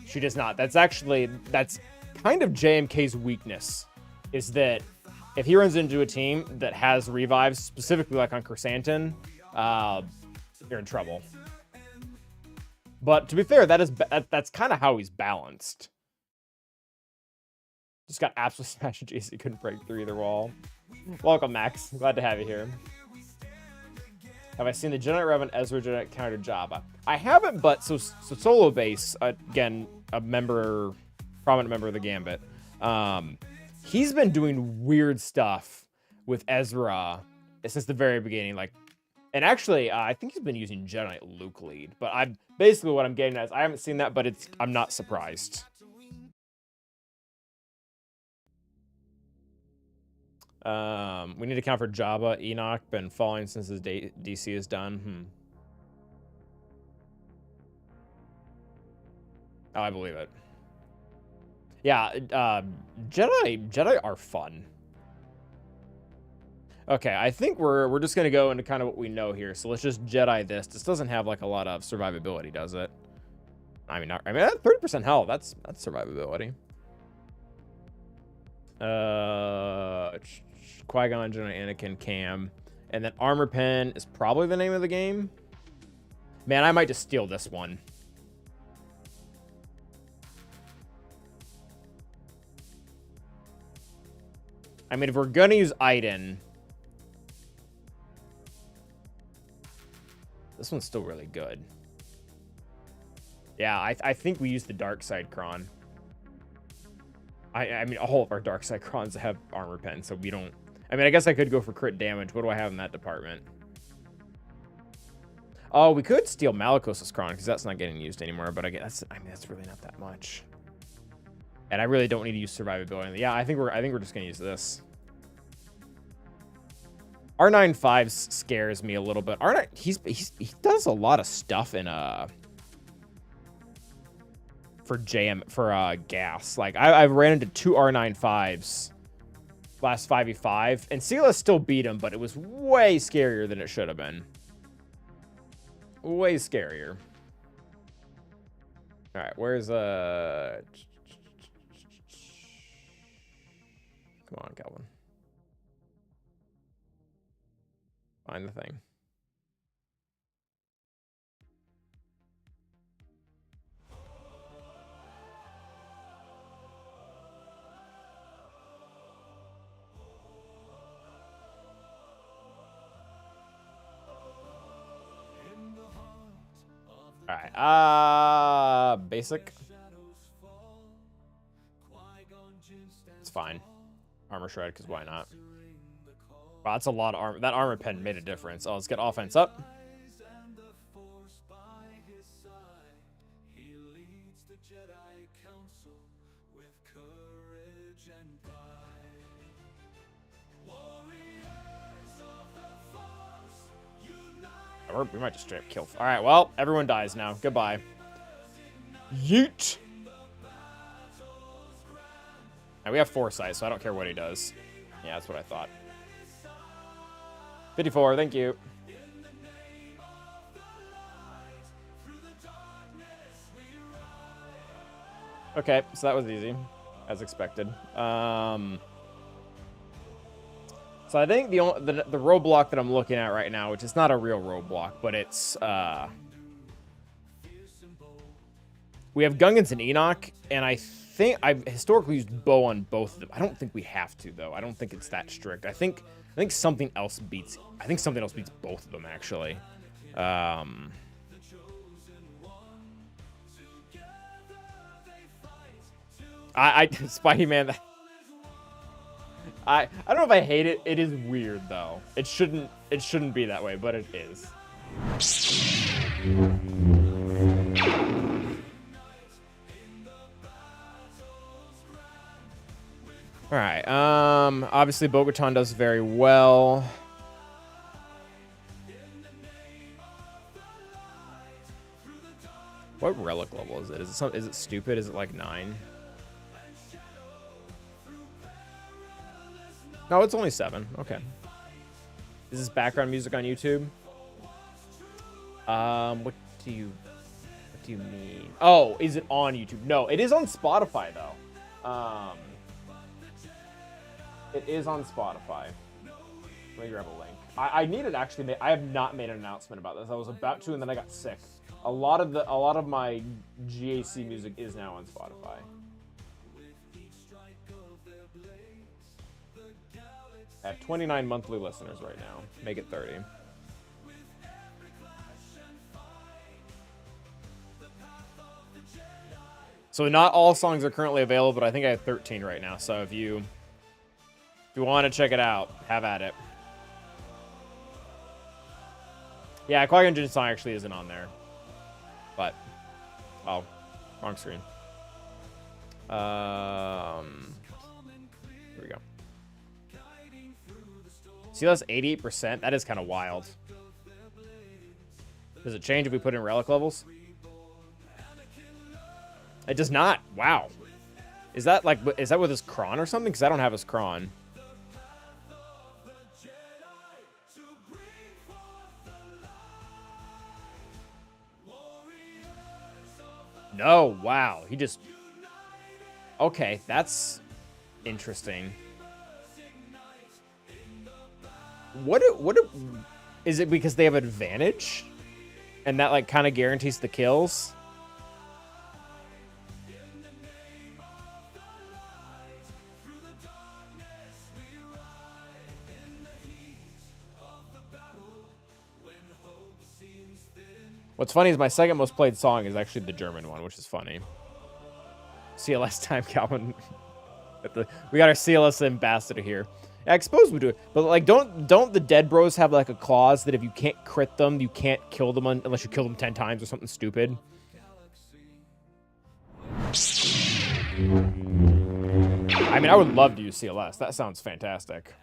She does not. That's kind of JMK's weakness, is that if he runs into a team that has revives, specifically like on Chrysanthemum, you're in trouble. But to be fair, that's kind of how he's balanced. Just got absolutely smashed. JC couldn't break through either wall. Welcome, Max. Glad to have you here. Have I seen the Jedi Revan Ezra Jedi counter Jabba? I haven't, but so Solo Base, again, prominent member of the Gambit. He's been doing weird stuff with Ezra since the very beginning. And actually, I think he's been using Jedi Luke lead. But basically what I'm getting at is I haven't seen that, but I'm not surprised. We need to count for Jabba. Enoch been falling since his DC is done. Oh, I believe it. Yeah, Jedi are fun. Okay, I think we're just gonna go into kind of what we know here. So let's just Jedi this. This doesn't have like a lot of survivability, does it? I mean, 30% health. That's survivability. Qui-Gon, Jedi, Anakin, Cam, and then Armor Pen is probably the name of the game. Man, I might just steal this one. I mean, if we're gonna use Iden, this one's still really good. Yeah, I think we use the Dark Side Cron. I mean, all of our Dark Side Crons have Armor Pen, so we don't... I mean, I guess I could go for crit damage. What do I have in that department? Oh, we could steal Malicos' Cron, because that's not getting used anymore, but I guess, I mean, that's really not that much. And I really don't need to use survivability. Yeah, I think we're just gonna use this. R95 scares me a little bit. R9, he does a lot of stuff in for gas. Like I've ran into 2 R95s last 5v5, and Sela still beat him, but it was way scarier than it should have been. Way scarier. All right, where's come on, Calvin. Find the thing. All right, basic. It's fine. Armor shred, because why not? Wow, that's a lot of armor. That armor pen made a difference. Oh, let's get offense up. We might just straight up kill. All right, well, everyone dies now. Goodbye. Yeet. And we have foresight, so I don't care what he does. Yeah, that's what I thought. 54, thank you. Okay, so that was easy, as expected. So I think the roadblock that I'm looking at right now, which is not a real roadblock, but it's we have Gungans and Enoch, and I think I've historically used bow on both of them. I don't think we have to though. I don't think it's that strict. I think something else beats. I think something else beats both of them actually. Spidey Man. I don't know if I hate it. It is weird though. It shouldn't be that way, but it is. All right. Obviously Bo-Katan does very well. What relic level is it? Is it stupid? Is it like 9? No, it's only 7. Okay. Is this background music on YouTube? What do you mean? Oh, is it on YouTube? No, it is on Spotify though. It is on Spotify. Let me grab a link. I need to actually I have not made an announcement about this. I was about to, and then I got sick. A lot of my GAC music is now on Spotify. I have 29 monthly listeners right now. Make it 30. So not all songs are currently available, but I think I have 13 right now. So if you want to check it out, have at it. Yeah, Qui-Gon Jinn's song actually isn't on there. But, oh, wrong screen. Here we go. See, that's 88%. That is kind of wild. Does it change if we put in relic levels? It does not. Wow. Is that with his Kron or something? Because I don't have his Kron. No, wow. He just... Okay, that's interesting. Is it because they have advantage? And that, like, kind of guarantees the kills? What's funny is my second most played song is actually the German one, which is funny. CLS time, Calvin. We got our CLS ambassador here. Yeah, I suppose we do it, but like, don't the Dead Bros have like a clause that if you can't crit them, you can't kill them unless you kill them 10 times or something stupid? I mean, I would love to use CLS. That sounds fantastic.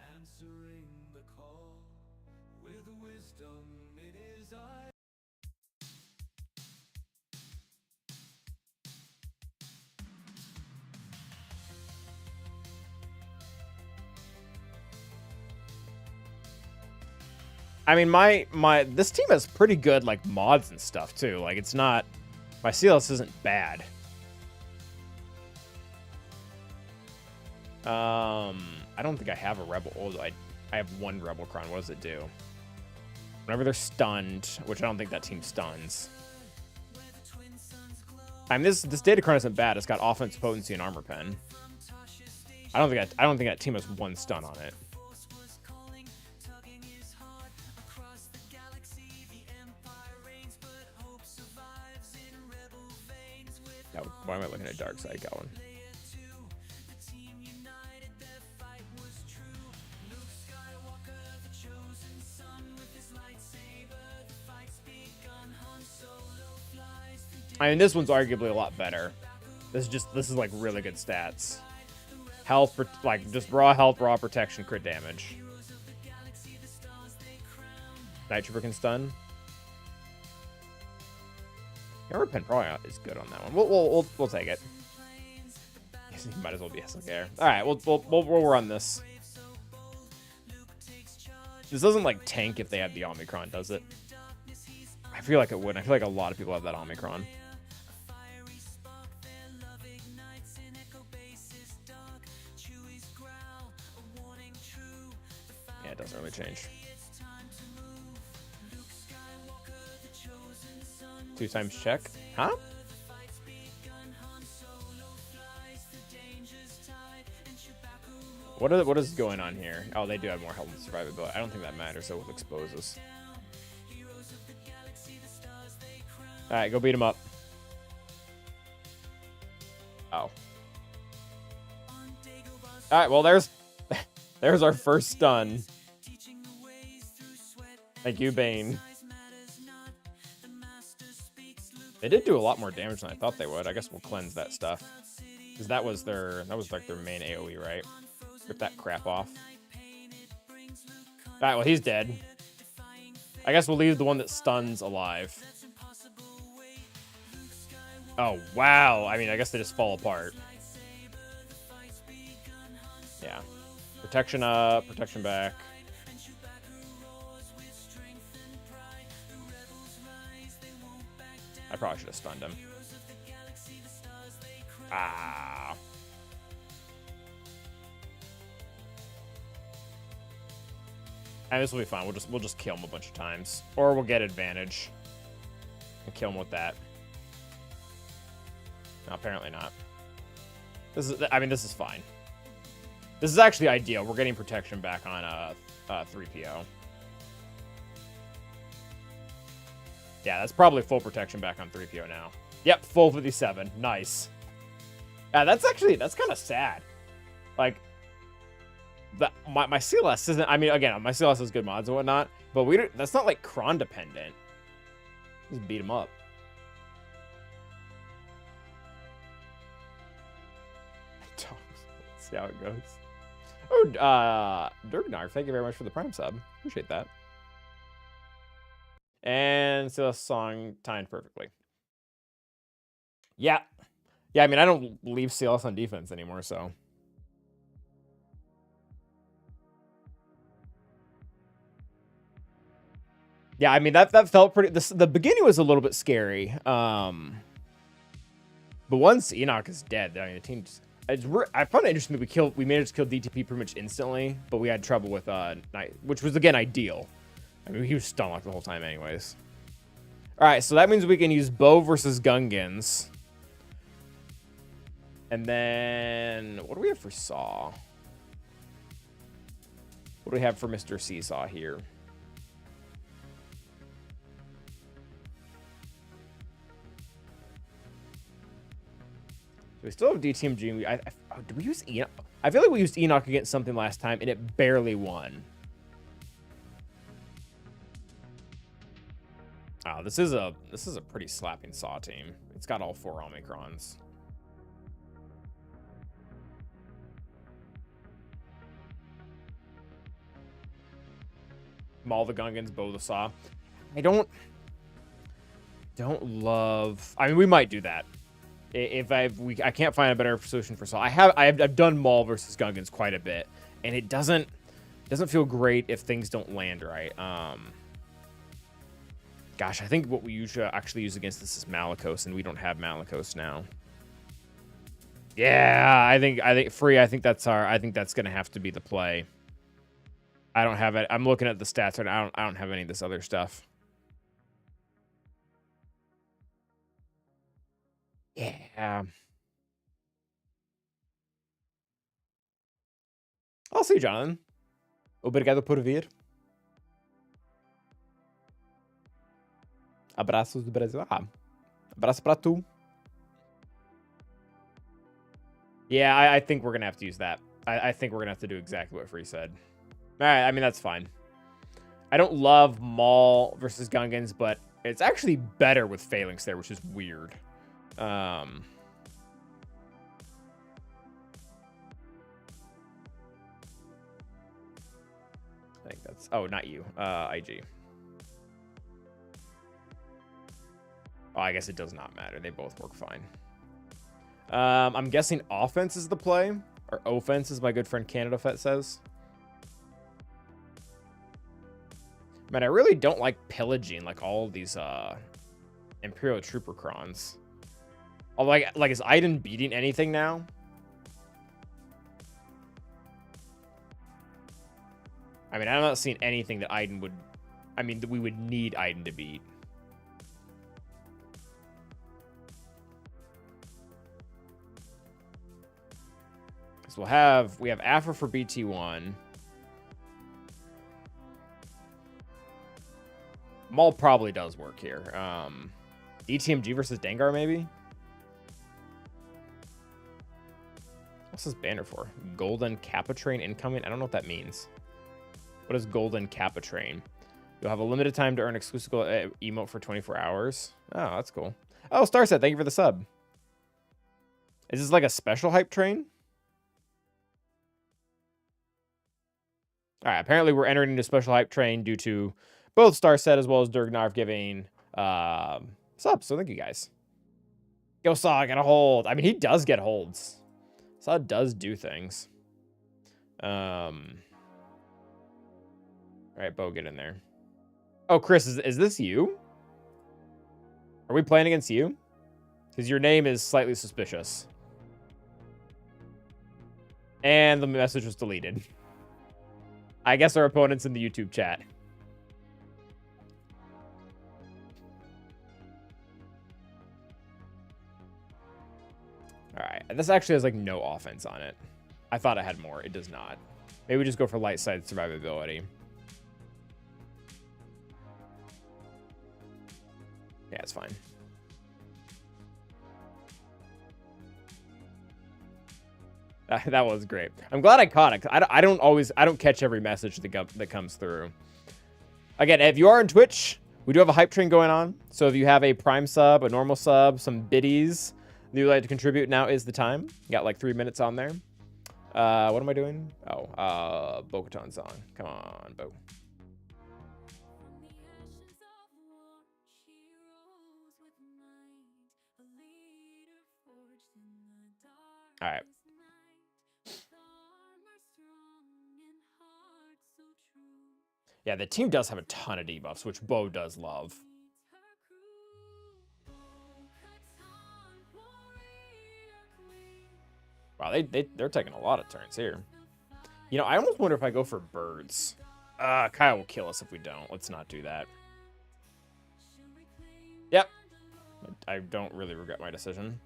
I mean, this team has pretty good, like, mods and stuff, too. Like, it's not... My CLS isn't bad. I don't think I have a Rebel. Oh, I have one Rebel Crown. What does it do? Whenever they're stunned, which I don't think that team stuns. I mean, this Data Crown isn't bad. It's got offense, potency, and armor pen. I don't think that team has one stun on it. Oh, why am I looking at Dark Side going? I mean, this one's arguably a lot better. This is like really good stats. Health, like just raw health, raw protection, crit damage. Night Trooper can stun. Hammer Pen probably is good on that one. We'll take it. Might as well be Ahsoka. All right, we'll run this. This doesn't like tank if they have the Omicron, does it? I feel like it would. I feel like a lot of people have that Omicron. Yeah, it doesn't really change. 2 times check. Huh? What is going on here? Oh, they do have more health and survivability. I don't think that matters, so we'll expose us. Alright, go beat him up. Oh. Alright, well, there's our first stun. Thank you, Bane. They did do a lot more damage than I thought they would. I guess we'll cleanse that stuff. Because that was like their main AoE, right? Rip that crap off. Alright, well, he's dead. I guess we'll leave the one that stuns alive. Oh, wow. I mean, I guess they just fall apart. Yeah. Protection up, protection back. I probably should have stunned him. Ah. And this will be fine. We'll just kill him a bunch of times, or we'll get advantage and kill him with that. No, apparently not. This is fine. This is actually ideal. We're getting protection back on 3PO. Yeah, that's probably full protection back on 3PO now. Yep, full 57. Nice. Yeah, that's kind of sad. Like, my CLS isn't. I mean, again, my CLS has good mods and whatnot, but that's not like cron dependent. Just beat him up. Let's see how it goes. Oh, Durgnar, thank you very much for the Prime sub. Appreciate that. And CLS song timed perfectly. Yeah. Yeah, I mean, I don't leave CLS on defense anymore, so. Yeah, I mean, that felt pretty. The beginning was a little bit scary. But once Enoch is dead, I mean, the team just, I found it interesting that we managed to kill DTP pretty much instantly, but we had trouble with Knight, which was again ideal. I mean, he was stun locked the whole time anyways. All right, so that means we can use Bow versus Gungans. And then what do we have for Saw? What do we have for Mr. Seesaw here? Do we still have DTMG? Did we use Enoch? I feel like we used Enoch against something last time, and it barely won. Oh, this is a pretty slapping Saw team. It's got all 4 Omicrons. Maul the Gungans, Bow the Saw. I don't love. I mean, we might do that. If I can't find a better solution for Saw. I've done Maul versus Gungans quite a bit, and it doesn't feel great if things don't land right. Gosh, I think what we usually actually use against this is Malicos, and we don't have Malicos now. Yeah, I think free. I think that's gonna have to be the play. I don't have it. I'm looking at the stats, and I don't have any of this other stuff. Yeah. I'll see you, Jonathan. Obrigado por vir. Abraços do Brasil. Ah, abraço pra tu. Yeah, I think we're going to have to use that. I think we're going to have to do exactly what Free said. All right, I mean, that's fine. I don't love Maul versus Gungans, but it's actually better with Phalanx there, which is weird. I think that's... Oh, not you. IG. Oh, I guess it does not matter. They both work fine. I'm guessing offense is the play. Or offense, as my good friend Canada Fett says. Man, I really don't like pillaging like all of these Imperial Trooper crons. Although, like is Iden beating anything now? I mean, I'm not seeing anything that Iden would... I mean, that we would need Iden to beat. So we have Afra for BT1. Maul probably does work here. ETMG versus Dengar, maybe? What's this banner for? Golden Kappa Train incoming? I don't know what that means. What is Golden Kappa Train? You'll have a limited time to earn exclusive emote for 24 hours. Oh, that's cool. Oh, Starset, thank you for the sub. Is this like a special hype train? All right, apparently we're entering into special hype train due to both Starset as well as Durgnarv giving subs. So thank you guys. Yo, Saw, get a hold. I mean, he does get holds. Saw does do things. All right, Bo, get in there. Oh, Chris, is this you? Are we playing against you? Because your name is slightly suspicious. And the message was deleted. I guess our opponent's in the YouTube chat. All right. This actually has, like, no offense on it. I thought it had more. It does not. Maybe we just go for light side survivability. Yeah, it's fine. That was great. I'm glad I caught it. I don't catch every message that comes through. Again, if you are on Twitch, we do have a hype train going on. So if you have a Prime sub, a normal sub, some biddies that you'd like to contribute, now is the time. You got like 3 minutes on there. What am I doing? Oh, Bo-Katan song. Come on, Bo. All right. Yeah, the team does have a ton of debuffs, which Bo does love. Wow, they're taking a lot of turns here. You know, I almost wonder if I go for birds. Kyle will kill us if we don't. Let's not do that. Yep. I don't really regret my decision.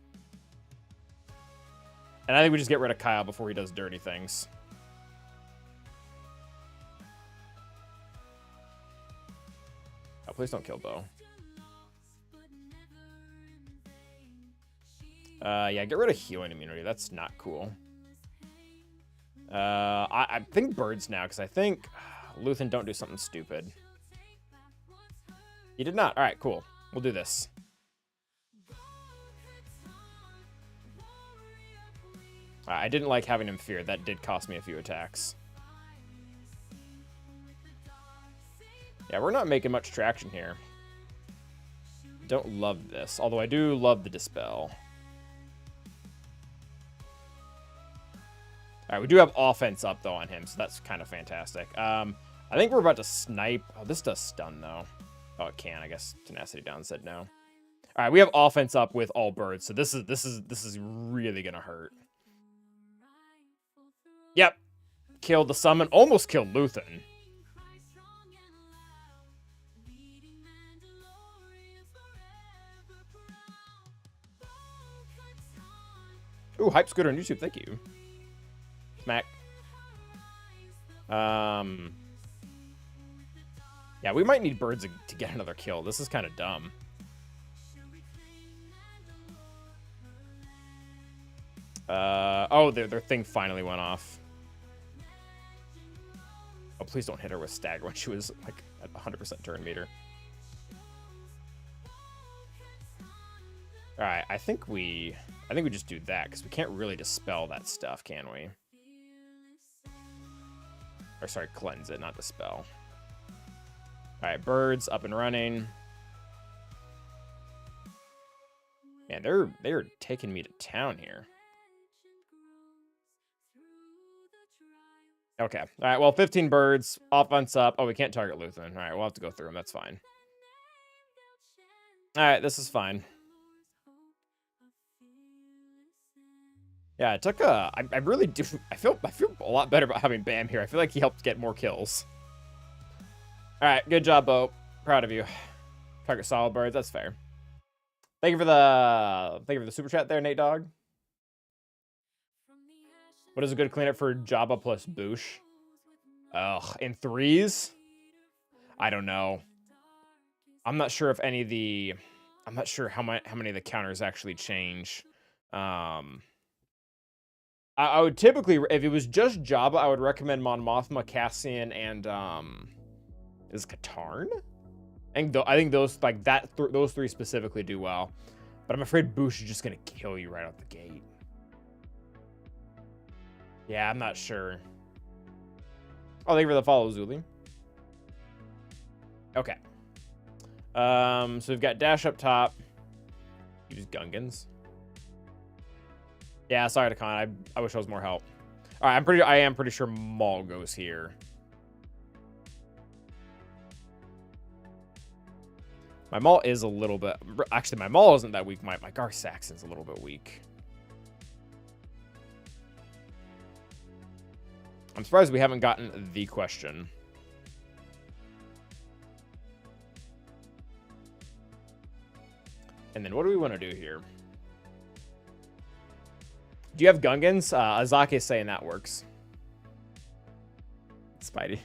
And I think we just get rid of Kyle before he does dirty things. Oh, please don't kill Bo. Yeah, get rid of healing immunity. That's not cool. I think birds now, because I think Luthen don't do something stupid. He did not. All right, cool. We'll do this. I didn't like having him feared. That did cost me a few attacks. Yeah, we're not making much traction here. Don't love this, although I do love the Dispel. All right, we do have offense up, though, on him, so that's kind of fantastic. I think we're about to snipe. Oh, this does stun, though. Oh, it can. I guess Tenacity Down said no. All right, we have offense up with all birds, so this is really going to hurt. Yep. Killed the summon. Almost killed Luthen. Ooh, Hype Scooter on YouTube. Thank you. Smack. Yeah, we might need birds to get another kill. This is kind of dumb. Oh, their thing finally went off. Oh, please don't hit her with stagger when she was like at 100% turn meter. All right, I think we just do that because we can't really dispel that stuff, can we? Or sorry, cleanse it, not dispel. All right, birds up and running. Man, they're taking me to town here. Okay. All right. Well, 15 birds. Offense up. Oh, we can't target Luthen. All right. We'll have to go through them. That's fine. All right. This is fine. Yeah, it took a... I really do... I feel a lot better about having Bam here. I feel like he helped get more kills. All right. Good job, Bo. Proud of you. Target solid birds. That's fair. Thank you for the super chat there, Nate Dog. What is a good cleanup for Jabba plus Boosh? Ugh, in threes? I don't know. I'm not sure if any of the... I'm not sure how many of the counters actually change. I would typically, if it was just Jabba, I would recommend Mon Mothma, Cassian, and is Katarn? I think those those three specifically do well. But I'm afraid Boosh is just gonna kill you right out the gate. Yeah, I'm not sure. Oh, thank you for the follow, Zuli. Okay. So we've got Dash up top. Use Gungans. Yeah, sorry to Con. I wish I was more help. All right, I am pretty sure Maul goes here. My Maul is a little bit... Actually, my Maul isn't that weak. My Gar Saxon's a little bit weak. I'm surprised we haven't gotten the question. And then what do we want to do here? Do you have Gungans? Azake is saying that works. We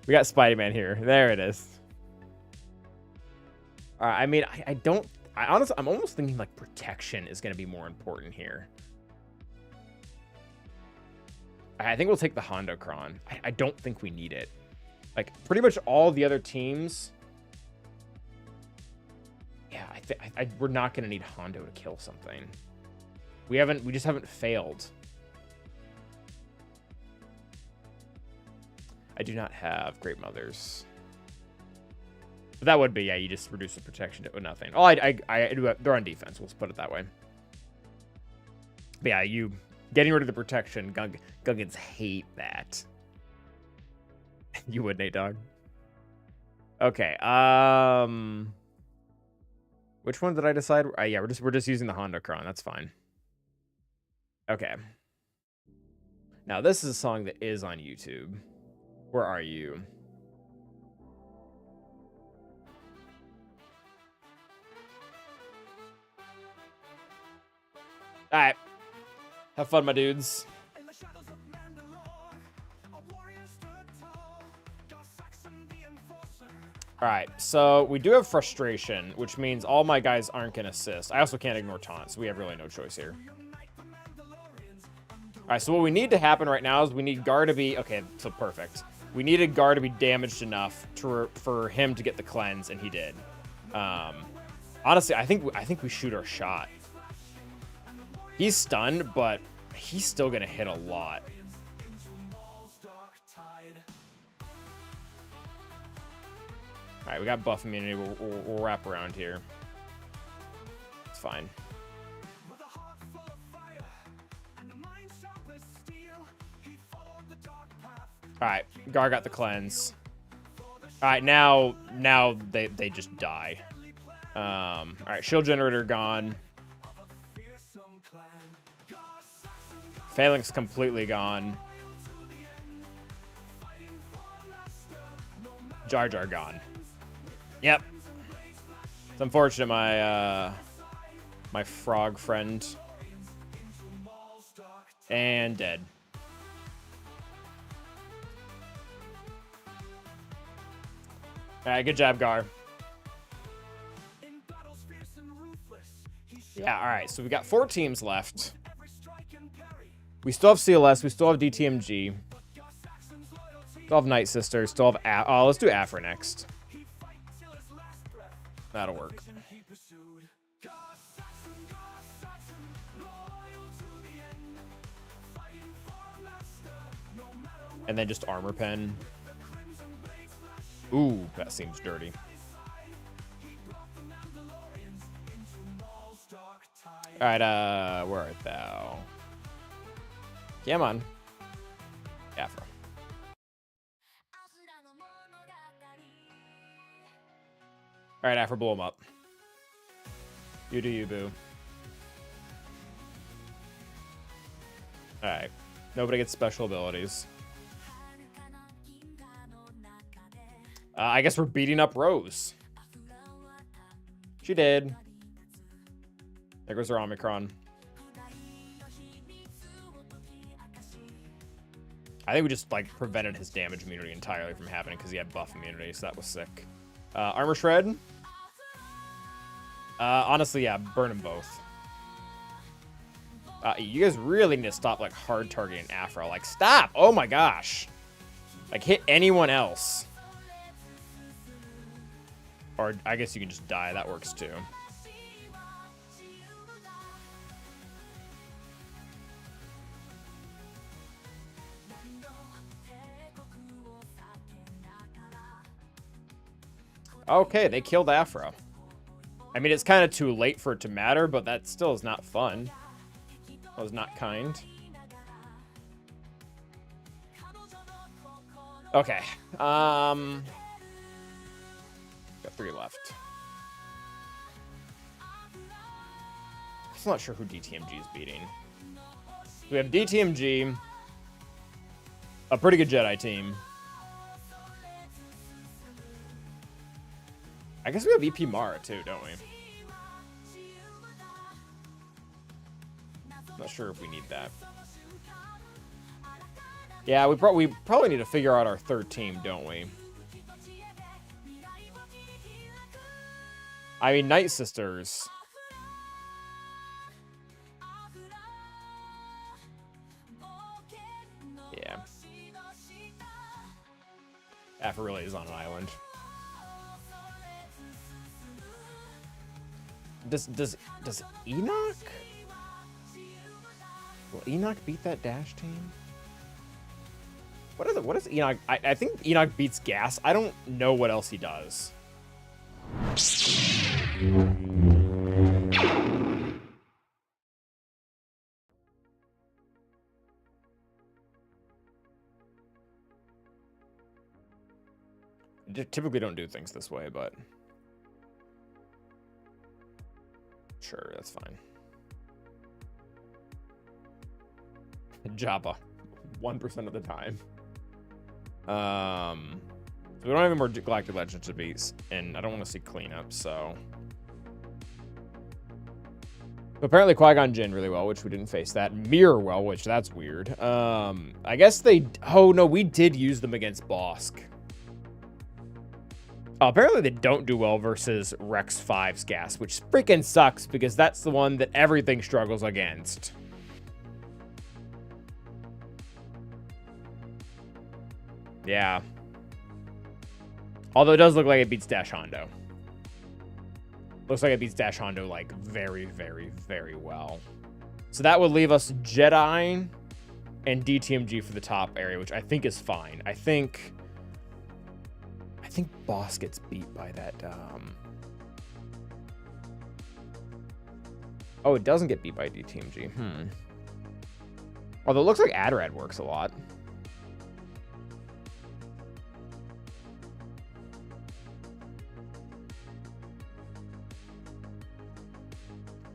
got Spidey-Man here. There it is. All right, I mean, I honestly, I'm almost thinking like protection is going to be more important here. I think we'll take the Hondo Kron. I don't think we need it. Like, pretty much all the other teams... Yeah, we're not going to need Hondo to kill something. We just haven't failed. I do not have Great Mothers. But that would be, yeah, you just reduce the protection to nothing. Oh, they're on defense. Let's put it that way. But yeah, you getting rid of the protection, Gungans hate that. You would, Nate Dog. Okay. Which one did I decide? Yeah, we're just using the Honda Kron. That's fine. Okay. Now this is a song that is on YouTube. Where are you? All right. Have fun, my dudes. All right, so we do have frustration, which means all my guys aren't going to assist. I also can't ignore taunts, so we have really no choice here. All right, so what we need to happen right now is we need Gar to be... Okay, so perfect. We needed Gar to be damaged enough for him to get the cleanse, and he did. Honestly, I think we shoot our shot. He's stunned, but he's still going to hit a lot. All right, we got buff immunity. We'll wrap around here. It's fine. All right, Gar got the cleanse. All right, now they just die. All right, shield generator gone. Phalanx completely gone. Jar Jar gone. Yep. It's unfortunate my frog friend. And dead. Alright, good job, Gar. Yeah, alright, so we got 4 teams left. We still have CLS, we still have DTMG. Still have Night Sister, still have let's do Afra next. That'll work. And then just armor pen. Ooh, that seems dirty. Alright, where art thou? Come on. Afro. Alright, Afro, blow him up. You do you, boo. Alright. Nobody gets special abilities. I guess we're beating up Rose. She did. There goes her Omicron. I think we just, like, prevented his damage immunity entirely from happening because he had buff immunity, so that was sick. Armor Shred. Honestly, yeah, burn them both. You guys really need to stop, like, hard targeting Afro. Like, stop! Oh my gosh! Like, hit anyone else. Or, I guess you can just die. That works, too. Okay, they killed Afro. I mean, it's kind of too late for it to matter, but that still is not fun. That was not kind. Okay. Got 3 left. I'm not sure who DTMG is beating. We have DTMG, a pretty good Jedi team. I guess we have EP Mara too, don't we? Not sure if we need that. Yeah, we probably need to figure out our third team, don't we? I mean, Night Sisters. Yeah. Afro really is on an island. Does Enoch? Will Enoch beat that Dash team? What is Enoch? I think Enoch beats Gas. I don't know what else he does. I typically don't do things this way, but sure, that's fine. Jabba, 1% of the time. So we don't have any more Galactic Legends to beat, and I don't want to see cleanup, so. Apparently Qui-Gon Jinn really well, which we didn't face that. Mirror well, which that's weird. I guess they. Oh no, we did use them against Bosk. Apparently they don't do well versus Rex 5's gas, which freaking sucks because that's the one that everything struggles against. Yeah. Although it does look like it beats Dash Hondo. Looks like it beats Dash Hondo, like, very, very, very well. So that would leave us Jedi and DTMG for the top area, which I think is fine. I think Boss gets beat by that. Oh, it doesn't get beat by DTMG. Although it looks like Adarad works a lot.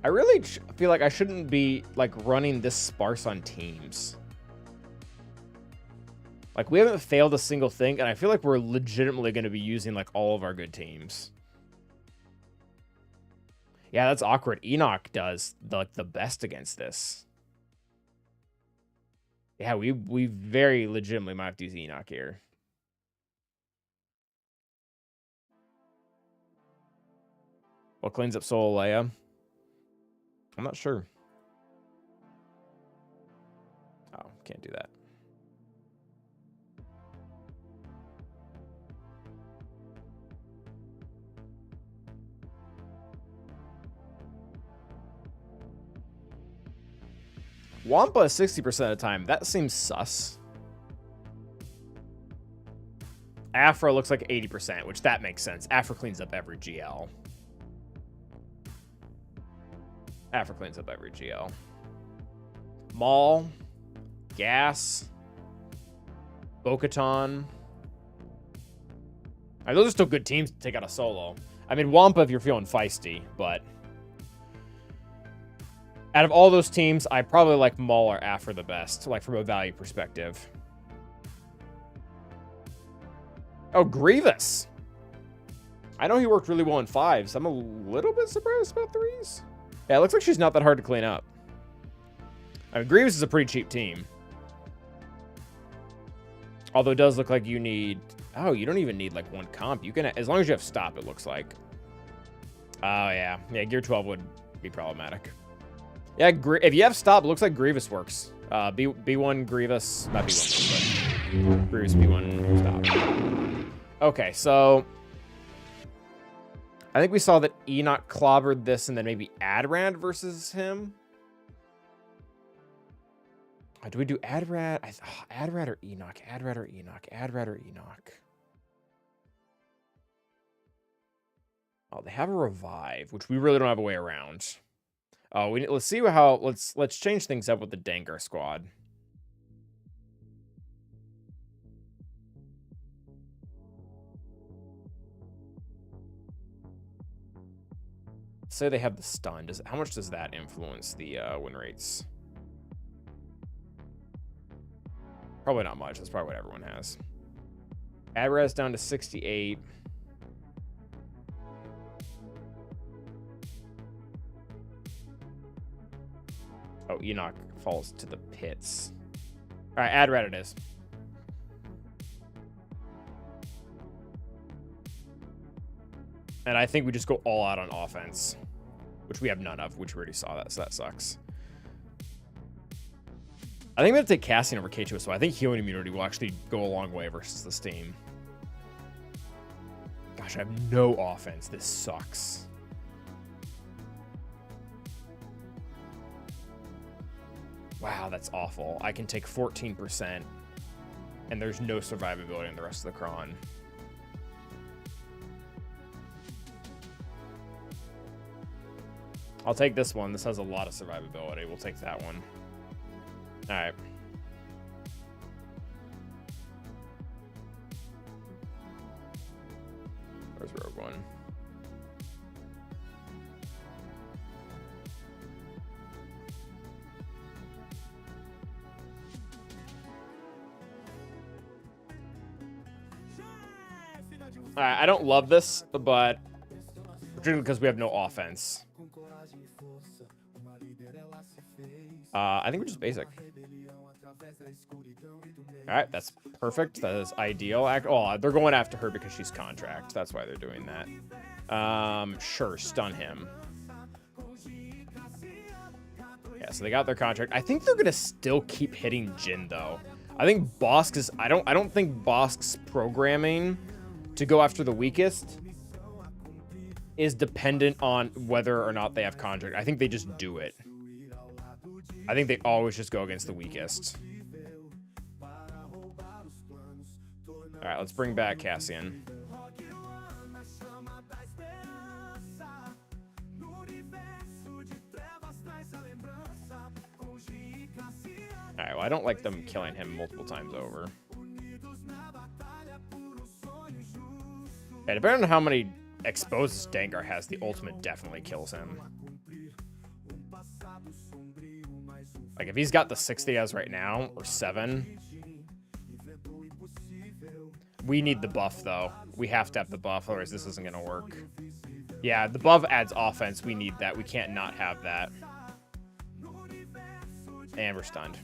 I really feel like I shouldn't be, like, running this sparse on teams. Like, we haven't failed a single thing, and I feel like we're legitimately going to be using, like, all of our good teams. Yeah, that's awkward. Enoch does, like, the best against this. Yeah, we very legitimately might have to use Enoch here. What cleans up Solo Leia? I'm not sure. Oh, can't do that. Wampa is 60% of the time. That seems sus. Afro looks like 80%, which that makes sense. Afro cleans up every GL. After cleans up every GL. Maul. Gas. Bo-Katan. Those are still good teams to take out a solo. I mean, Wampa if you're feeling feisty, but... out of all those teams, I probably like Maul or After the best, like from a value perspective. Oh, Grievous. I know he worked really well in 5s. I'm a little bit surprised about 3s. Yeah, it looks like she's not that hard to clean up. I mean, Grievous is a pretty cheap team. Although it does look like you need... oh, you don't even need like one comp. You can, as long as you have stop, it looks like. Oh, yeah. Yeah, Gear 12 would be problematic. Yeah, if you have stop, it looks like Grievous works. B1 Grievous, not B1, but Grievous B1 stop. Okay, so I think we saw that Enoch clobbered this and then maybe Adrad versus him. Do we do Adrad? Adrad or Enoch? Adrad or Enoch? Adrad or Enoch? Oh, they have a revive, which we really don't have a way around. Oh, let's see how let's change things up with the Dengar squad. Say they have the stun. How much does that influence the win rates? Probably not much. That's probably what everyone has. Adraz down to 68. Oh, Enoch falls to the pits. All right, Adrad it is. And I think we just go all out on offense, which we have none of, which we already saw that, so that sucks. I think I'm going to take Cassian over K2, so I think healing immunity will actually go a long way versus this team. Gosh, I have no offense. This sucks. Wow, that's awful. I can take 14%, and there's no survivability in the rest of the cron. I'll take this one. This has a lot of survivability. We'll take that one. All right. Where's Rogue One? All right, I don't love this, but particularly because we have no offense. I think we're just basic. All right, that's perfect. That is ideal. Oh, they're going after her because she's contract. That's why they're doing that. Sure, stun him. Yeah, so they got their contract. I think they're gonna still keep hitting Jin though. I think Bosk is. I don't think Bosk's programming to go after the weakest is dependent on whether or not they have contract. I think they just do it. I think they always just go against the weakest. All right, let's bring back Cassian. All right, well, I don't like them killing him multiple times over. Yeah, depending on how many exposes Dengar has, the ultimate definitely kills him. Like, if he's got the 60 he has right now, or 7, we need the buff, though. We have to have the buff, otherwise this isn't going to work. Yeah, the buff adds offense. We need that. We can't not have that. And we're stunned.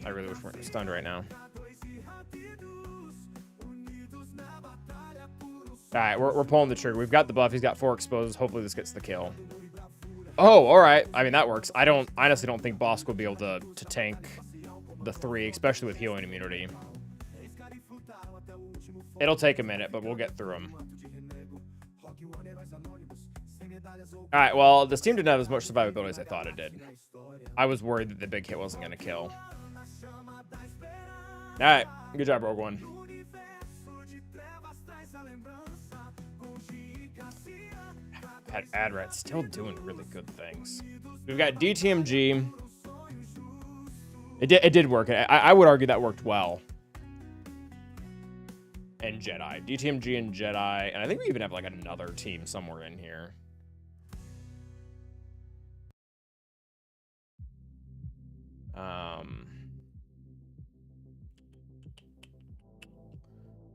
I really wish we weren't stunned right now. All right, we're pulling the trigger. We've got the buff. He's got 4 exposes. Hopefully this gets the kill. Oh, all right. I mean, that works. I honestly don't think Bosk will be able to tank the 3, especially with healing immunity. It'll take a minute, but we'll get through him. All right, well, this team didn't have as much survivability as I thought it did. I was worried that the big hit wasn't going to kill. All right, good job, Rogue One. Adrat's still doing really good things. We've got DTMG. It did work. I would argue that worked well. And Jedi. DTMG and Jedi. And I think we even have like another team somewhere in here.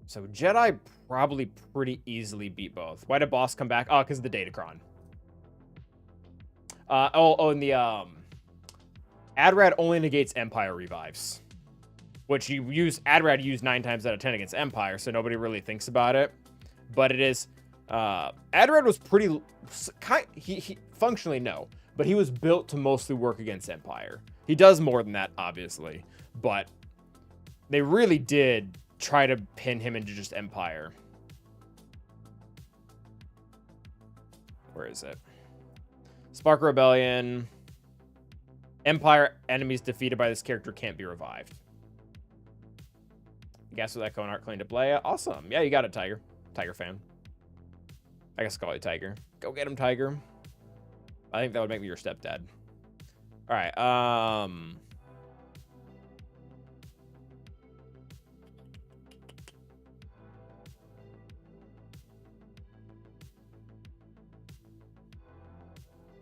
So Jedi probably pretty easily beat both. Why did boss come back? Oh, because of the Datacron. And the Adrad only negates Empire revives, which Adrad used 9 times out of 10 against Empire, so nobody really thinks about it. But it is Adrad was pretty he functionally no, but he was built to mostly work against Empire. He does more than that, obviously, but they really did try to pin him into just Empire. Where is it? Spark Rebellion. Empire enemies defeated by this character can't be revived. Guess with Echo and Art claim to play. Awesome. Yeah, you got it, Tiger. Tiger fan. I guess I'll call you Tiger. Go get him, Tiger. I think that would make me your stepdad. All right.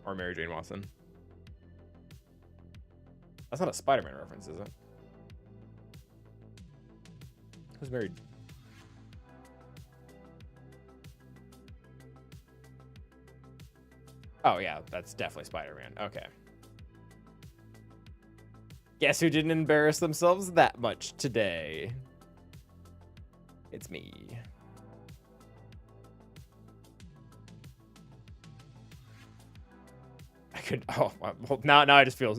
Or Mary Jane Watson. That's not a Spider-Man reference, is it? Who's married? Oh, yeah, that's definitely Spider-Man. Okay. Guess who didn't embarrass themselves that much today? It's me. Oh, well, now I just feel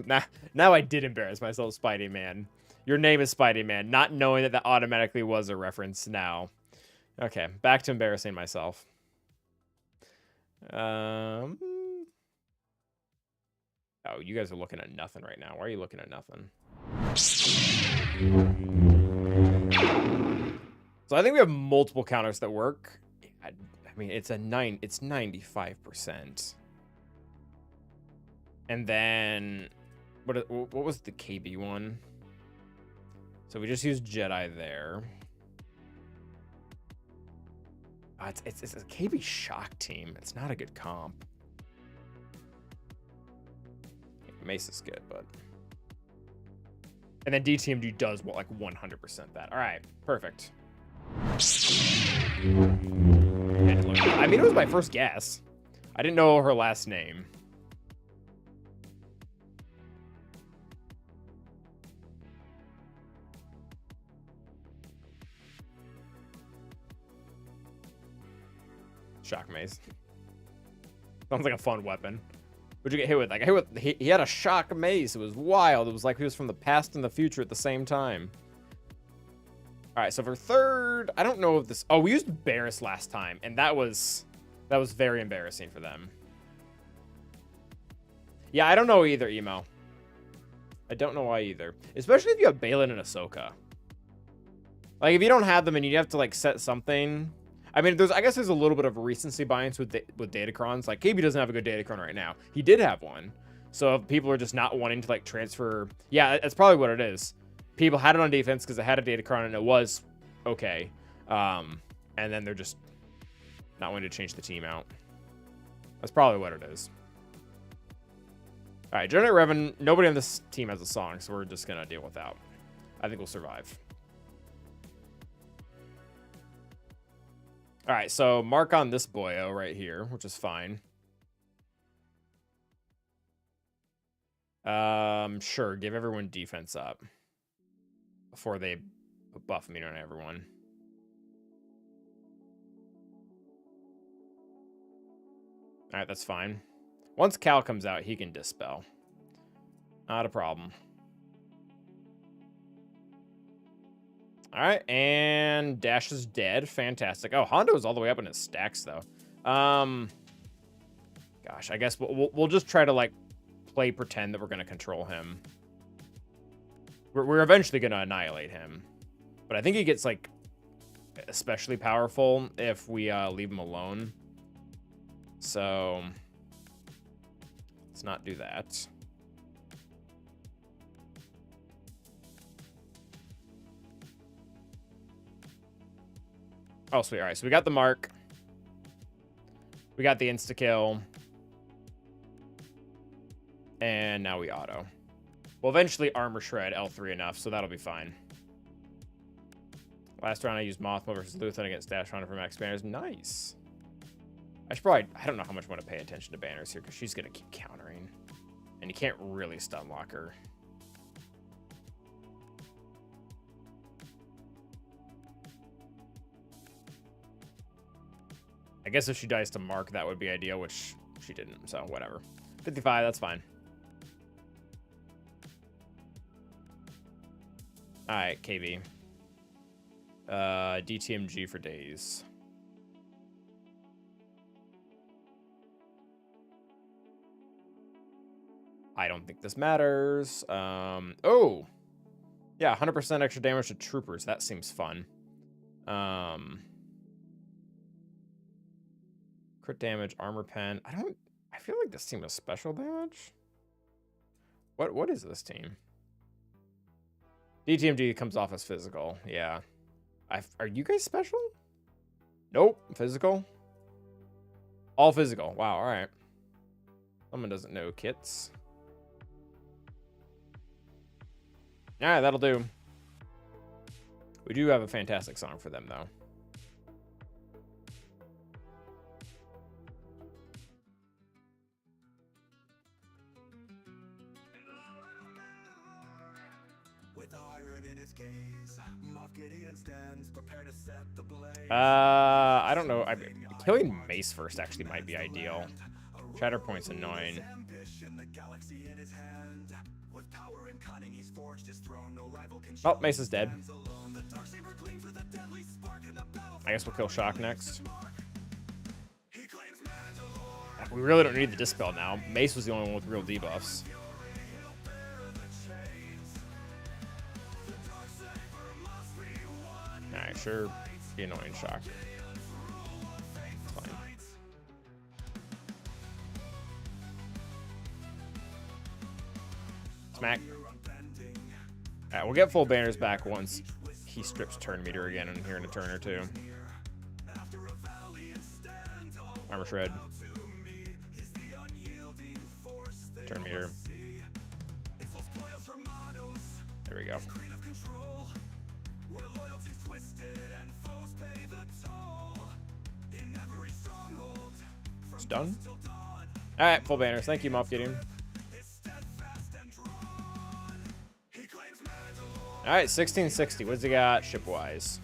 now I did embarrass myself, Spidey Man. Your name is Spidey Man, not knowing that automatically was a reference now. Okay, back to embarrassing myself. Oh, you guys are looking at nothing right now. Why are you looking at nothing? So I think we have multiple counters that work. I mean, it's 95%. And then, what was the KB one? So we just used Jedi there. It's a KB shock team. It's not a good comp. Mace is good, but... And then DTMG does, what, like 100% that. All right, perfect. I mean, it was my first guess. I didn't know her last name. Shock mace. Sounds like a fun weapon. What'd you get hit with? Like, he had a shock mace. It was wild. It was like he was from the past and the future at the same time. All right, so for third, I don't know if this... Oh, we used Barris last time, and that was very embarrassing for them. Yeah, I don't know either, Emo. I don't know why either. Especially if you have Balin and Ahsoka. Like, if you don't have them and you have to, like, set something... I mean, I guess there's a little bit of recency bias with Datacrons. Like, KB doesn't have a good Datacron right now. He did have one. So if people are just not wanting to, like, transfer... Yeah, that's probably what it is. People had it on defense because it had a Datacron and it was okay. And then they're just not wanting to change the team out. That's probably what it is. All right, Generate Revan. Nobody on this team has a song, so we're just going to deal with that. I think we'll survive. All right, so mark on this boyo right here, which is fine. Sure, give everyone defense up before they buff me on everyone. All right, that's fine. Once Cal comes out, he can dispel. Not a problem. All right, and Dash is dead. Fantastic. Oh, Hondo's all the way up in his stacks, though. Gosh, I guess we'll just try to, like, play pretend that we're going to control him. We're eventually going to annihilate him. But I think he gets, like, especially powerful if we leave him alone. So let's not do that. Oh, sweet. All right, so we got the mark. We got the insta-kill. And now we auto. We'll eventually armor shred L3 enough, so that'll be fine. Last round I used Mothma versus Luthen against Dash Runner for max banners. Nice. I should probably... I don't know how much I want to pay attention to banners here, because she's going to keep countering. And you can't really stun lock her. I guess if she dies to Mark, that would be ideal, which she didn't, so whatever. 55, that's fine. Alright, KV. DTMG for days. I don't think this matters. Oh! Yeah, 100% extra damage to troopers. That seems fun. Crit damage, armor pen. I feel like this team is special damage. What is this team? DTMG comes off as physical. Yeah. Are you guys special? Nope. Physical. All physical. Wow. All right. Someone doesn't know kits. All right, that'll do. We do have a fantastic song for them, though. I don't know. Killing Mace first actually might be ideal. Shatterpoint's annoying. Oh, Mace is dead. I guess we'll kill Shock next. We really don't need the Dispel now. Mace was the only one with real debuffs. Alright, sure. Be annoying Shock. It's fine. Smack. Alright, we'll get full banners back once he strips turn meter again in here in a turn or two. Armor shred. Turn meter. There we go. It's done. Alright, full banners. Thank you, Moff Gideon. Alright, 1660. What's he got shipwise?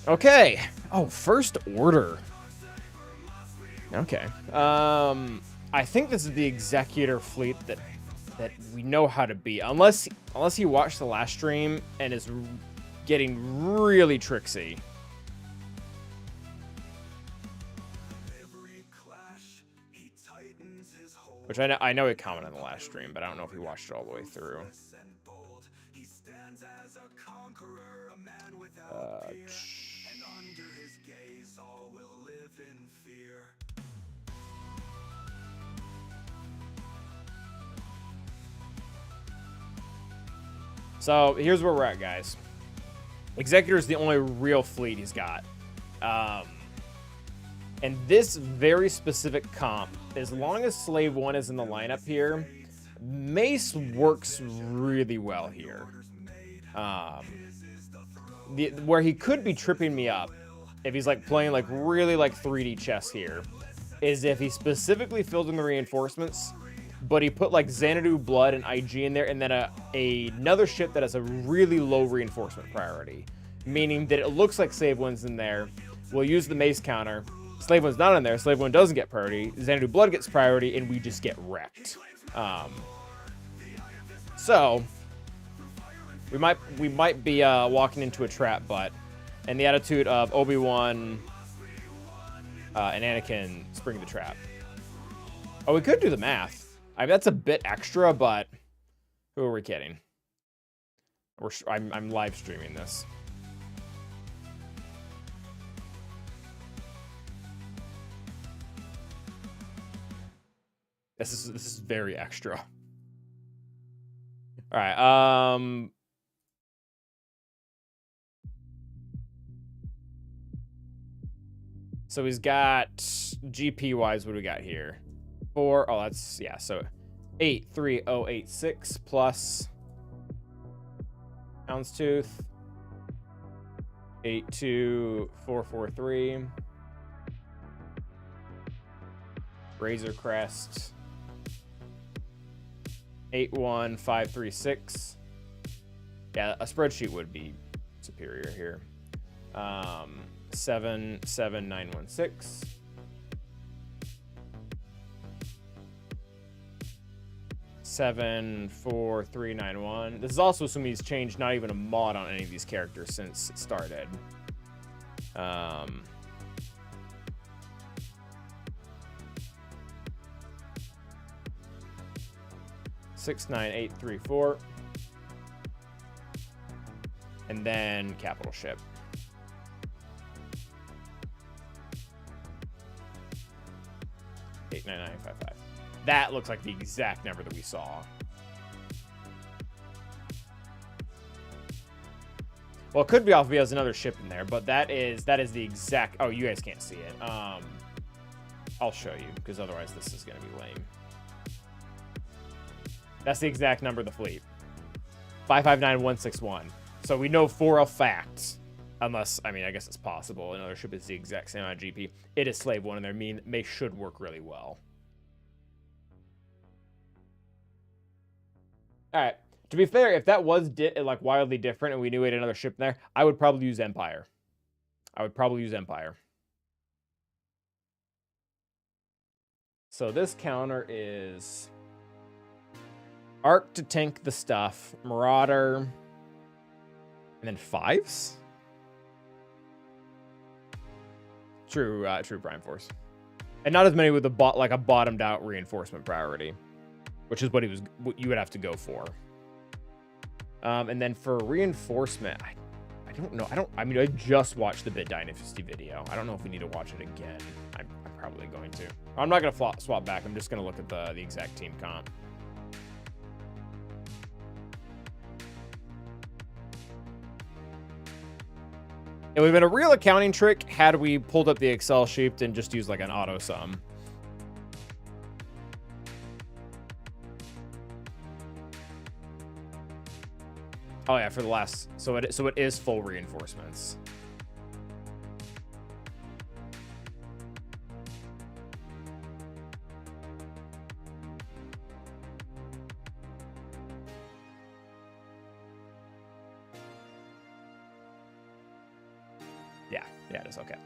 Okay. Oh, first order. Okay. I think this is the Executor fleet that we know how to beat. Unless he watched the last stream and is getting really tricksy. Which I know he commented on the last stream, but I don't know if he watched it all the way through. So here's where we're at, guys. Executor is the only real fleet he's got. And this very specific comp, as long as Slave 1 is in the lineup here, Mace works really well here. Where he could be tripping me up, if he's like playing like really like 3D chess here, is if he specifically filled in the reinforcements, but he put like Xanadu Blood and IG in there, and then another ship that has a really low reinforcement priority. Meaning that it looks like Slave 1's in there, we'll use the Mace counter, Slave 1's not in there, Slave 1 doesn't get priority, Xanadu Blood gets priority, and we just get wrecked. So we might be walking into a trap, but and the attitude of Obi-Wan and Anakin spring the trap. Oh, we could do the math. I mean, that's a bit extra, but who are we kidding? I'm live streaming this. This is very extra. All right. So he's got GP wise. What do we got here? 4. Oh, that's yeah. So 83086 plus Houndstooth 82443 Razor Crest 81536. Yeah, a spreadsheet would be superior here. 77916 74391. This is also assuming he's changed not even a mod on any of these characters since it started. 69834. And then capital ship. 89955. That looks like the exact number that we saw. Well, it could be off if he has another ship in there, but that is the exact. Oh, you guys can't see it. I'll show you because otherwise this is gonna be lame. That's the exact number of the fleet. 559161. So we know for a fact, unless, I mean, I guess it's possible another ship is the exact same amount of GP. It is Slave 1 in there. They should work really well. All right. To be fair, if that was like wildly different and we knew we had another ship in there, I would probably use Empire. So this counter is Arc to tank the stuff, Marauder, and then 5s. True Prime Force, and not as many with a bottomed out reinforcement priority, which is what you would have to go for. And then for reinforcement, I don't know. I mean, I just watched the Bit Dynasty video. I don't know if we need to watch it again. I'm probably going to. I'm not gonna swap back. I'm just gonna look at the exact team comp. It would have been a real accounting trick had we pulled up the Excel sheet and just used like an auto sum. Oh yeah, for the last, so it is full reinforcements. Yeah, it is okay.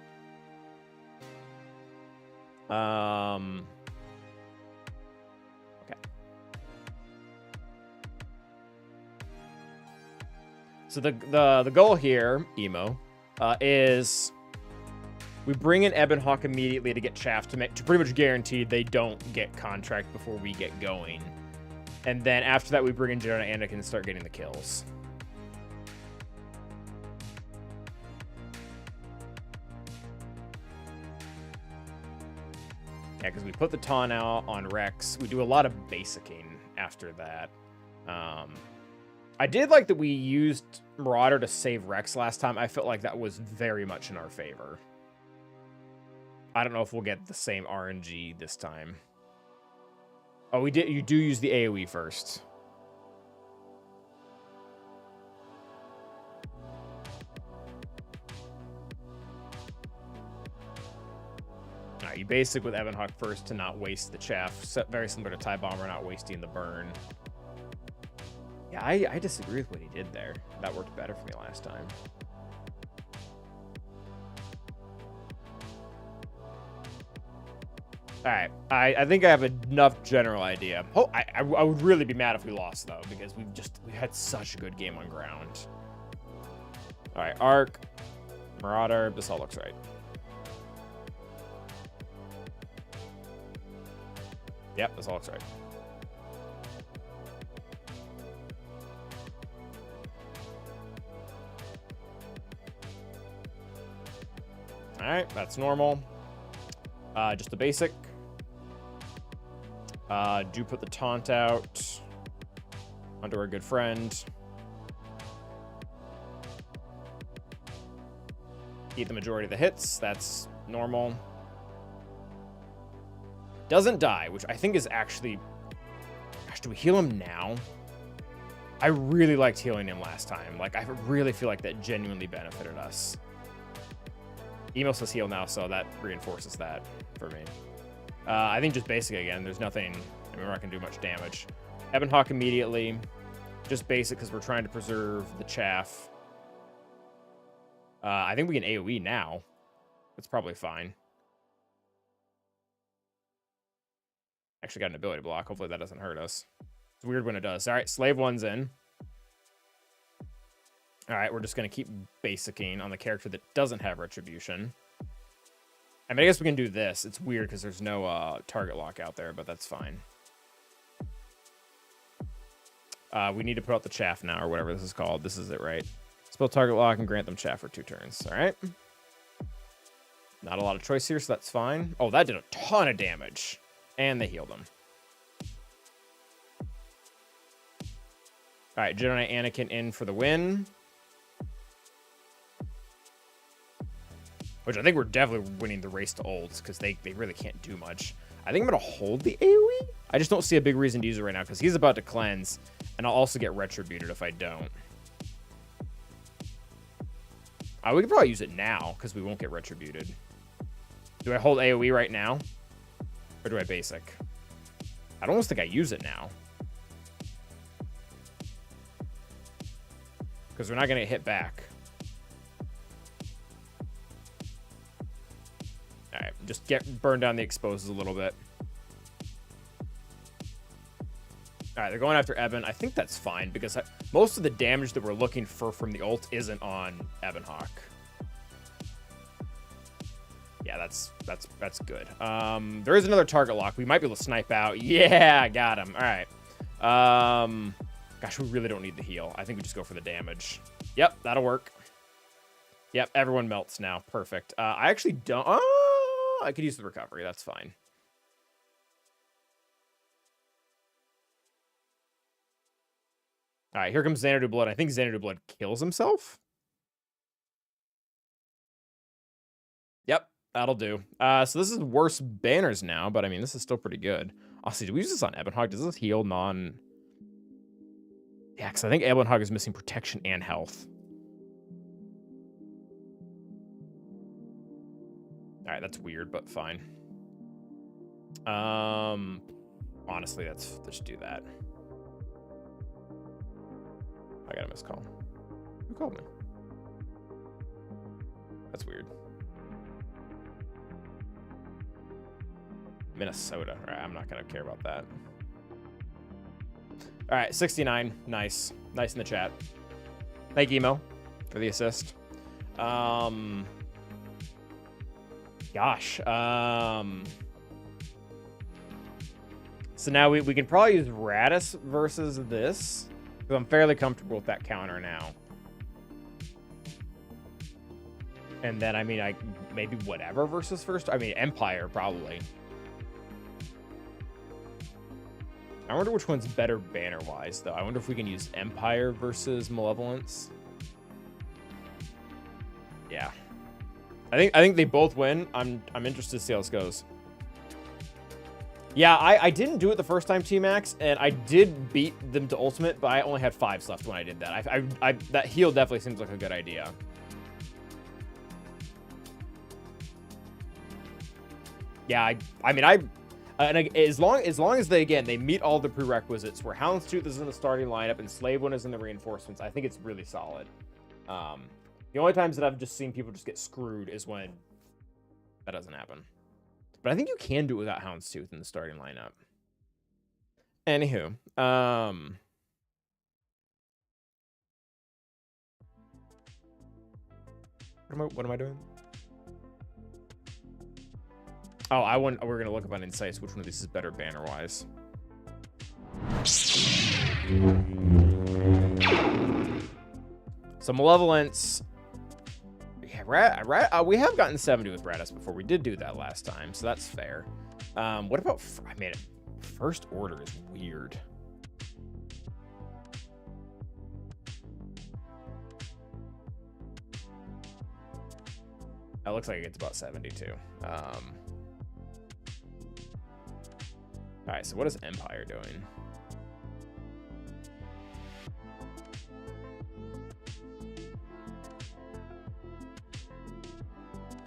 Okay. So the goal here, Emo, is we bring in Ebon Hawk immediately to get Chaff to pretty much guarantee they don't get contract before we get going, and then after that we bring in Jedi and Anakin and start getting the kills. Yeah, because we put the Taunt out on Rex. We do a lot of basicing after that. I did like that we used Marauder to save Rex last time. I felt like that was very much in our favor. I don't know if we'll get the same RNG this time. Oh, we did. You do use the AoE first. You basic with Ebon Hawk first to not waste the chaff. Very similar to TIE Bomber, not wasting the burn. Yeah, I disagree with what he did there. That worked better for me last time. All right, I think I have enough general idea. Oh, I would really be mad if we lost though, because we had such a good game on ground. All right, Arc, Marauder, this all looks right. Yep, this all looks right. All right, that's normal. Just the basic. Do put the taunt out onto our good friend. Eat the majority of the hits. That's normal. Doesn't die, which I think is actually... Gosh, do we heal him now? I really liked healing him last time. Like, I really feel like that genuinely benefited us. Emo says heal now, so that reinforces that for me. I think just basic again. There's nothing... I mean, we're not going to do much damage. Ebon Hawk immediately. Just basic because we're trying to preserve the chaff. I think we can AoE now. That's probably fine. Actually got an ability block. Hopefully that doesn't hurt us. It's weird when it does. All right, Slave 1's in. All right, we're just going to keep basicing on the character that doesn't have Retribution. I mean, I guess we can do this. It's weird because there's no target lock out there, but that's fine. We need to put out the chaff now, or whatever this is called. This is it, right? Spell target lock and grant them chaff for 2 turns. All right. Not a lot of choice here, so that's fine. Oh, that did a ton of damage. And they healed him. All right, Jedi Knight Anakin in for the win. Which I think we're definitely winning the race to ults, because they really can't do much. I think I'm going to hold the AoE. I just don't see a big reason to use it right now, because he's about to cleanse, and I'll also get retributed if I don't. We could probably use it now, because we won't get retributed. Do I hold AoE right now? Or do I basic? I almost think I use it now. Because we're not going to hit back. Alright, just burn down the exposes a little bit. Alright, they're going after Ebon. I think that's fine, because most of the damage that we're looking for from the ult isn't on Ebon Hawk. Yeah, that's good. There is another target lock. We might be able to snipe out. Yeah, got him. All right. Gosh, we really don't need the heal. I think we just go for the damage. Yep, that'll work. Yep, everyone melts now. Perfect. I actually don't... I could use the recovery. That's fine. All right, here comes Xanadu Blood. I think Xanadu Blood kills himself. Yep. That'll do. So this is worse banners now, but I mean, this is still pretty good. Honestly, do we use this on Ebon Hawk? Does this heal non... Yeah, because I think Ebon Hawk is missing protection and health. Alright, that's weird, but fine. Honestly, let's do that. I got a missed call. Who called me? That's weird. Minnesota. All right, I'm not going to care about that. All right, 69. Nice. Nice in the chat. Thank you, Emo, for the assist. Gosh. So now we can probably use Radis versus this, because I'm fairly comfortable with that counter now. And then, I mean, maybe whatever versus first. I mean, Empire, probably. I wonder which one's better banner-wise, though. I wonder if we can use Empire versus Malevolence. Yeah. I think they both win. I'm interested to see how this goes. Yeah, I didn't do it the first time, T-Max, and I did beat them to Ultimate, but I only had 5s left when I did that. That heal definitely seems like a good idea. Yeah, I mean, as long as they meet all the prerequisites, where Houndstooth is in the starting lineup and Slave 1 is in the reinforcements, I think it's really solid. The only times that I've just seen people just get screwed is when that doesn't happen. But I think you can do it without Houndstooth in the starting lineup. Anywho, what am I doing? Oh, we're gonna look up on Insights which one of these is better banner-wise. So Malevolence, yeah, we have gotten 70 with Radis before. We did do that last time, so that's fair. What about? I mean, First Order is weird. That looks like it gets about 72. Alright, so what is Empire doing?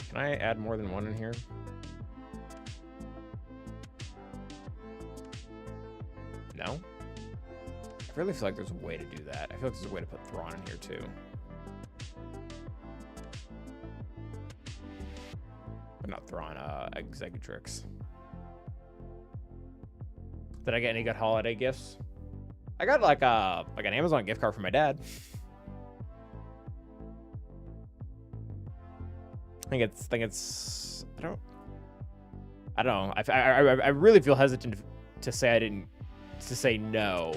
Can I add more than one in here? No? I really feel like there's a way to do that. I feel like there's a way to put Thrawn in here too. But not Thrawn, Executrix. Did I get any good holiday gifts? I got like an Amazon gift card from my dad. I think it's I don't know. I really feel hesitant to say no,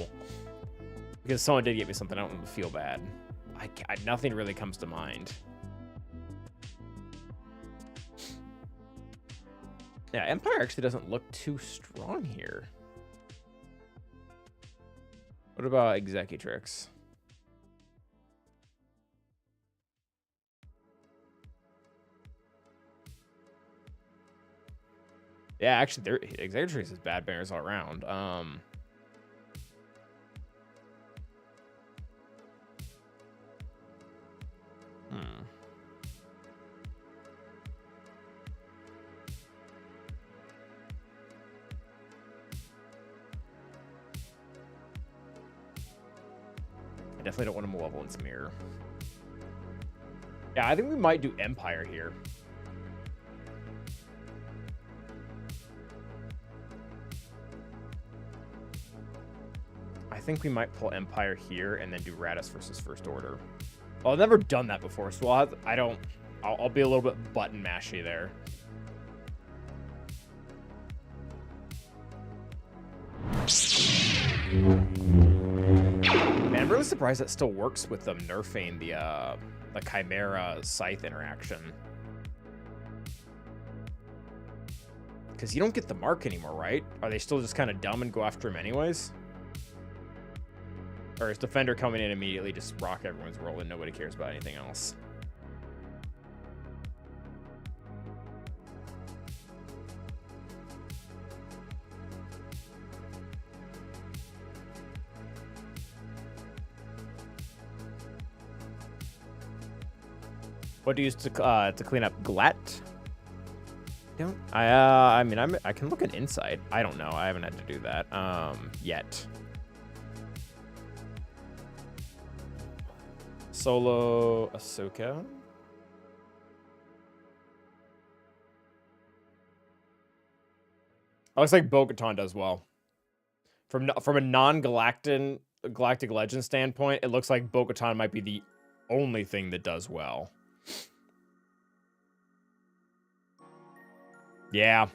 because someone did get me something. I don't feel bad. Nothing really comes to mind. Yeah, Empire actually doesn't look too strong here. What about Executrix? Yeah, actually, Executrix is bad banners all around. I definitely don't want to Malevolence Mirror. Yeah, I think we might do Empire here. I think we might pull Empire here and then do Radis versus First Order. Well, I've never done that before, so I'll be a little bit button mashy there. Man, I'm really surprised that still works with them nerfing the Chimera Scythe interaction. Because you don't get the mark anymore, right? Are they still just kind of dumb and go after him anyways? Or is Defender coming in immediately, just rock everyone's roll and nobody cares about anything else? What do you use to clean up Glat? I mean, I can look at Insight. I don't know. I haven't had to do that yet. Solo Ahsoka. Looks like Bo-Katan does well. From a non-Galactic Legend standpoint, it looks like Bo-Katan might be the only thing that does well. Yeah.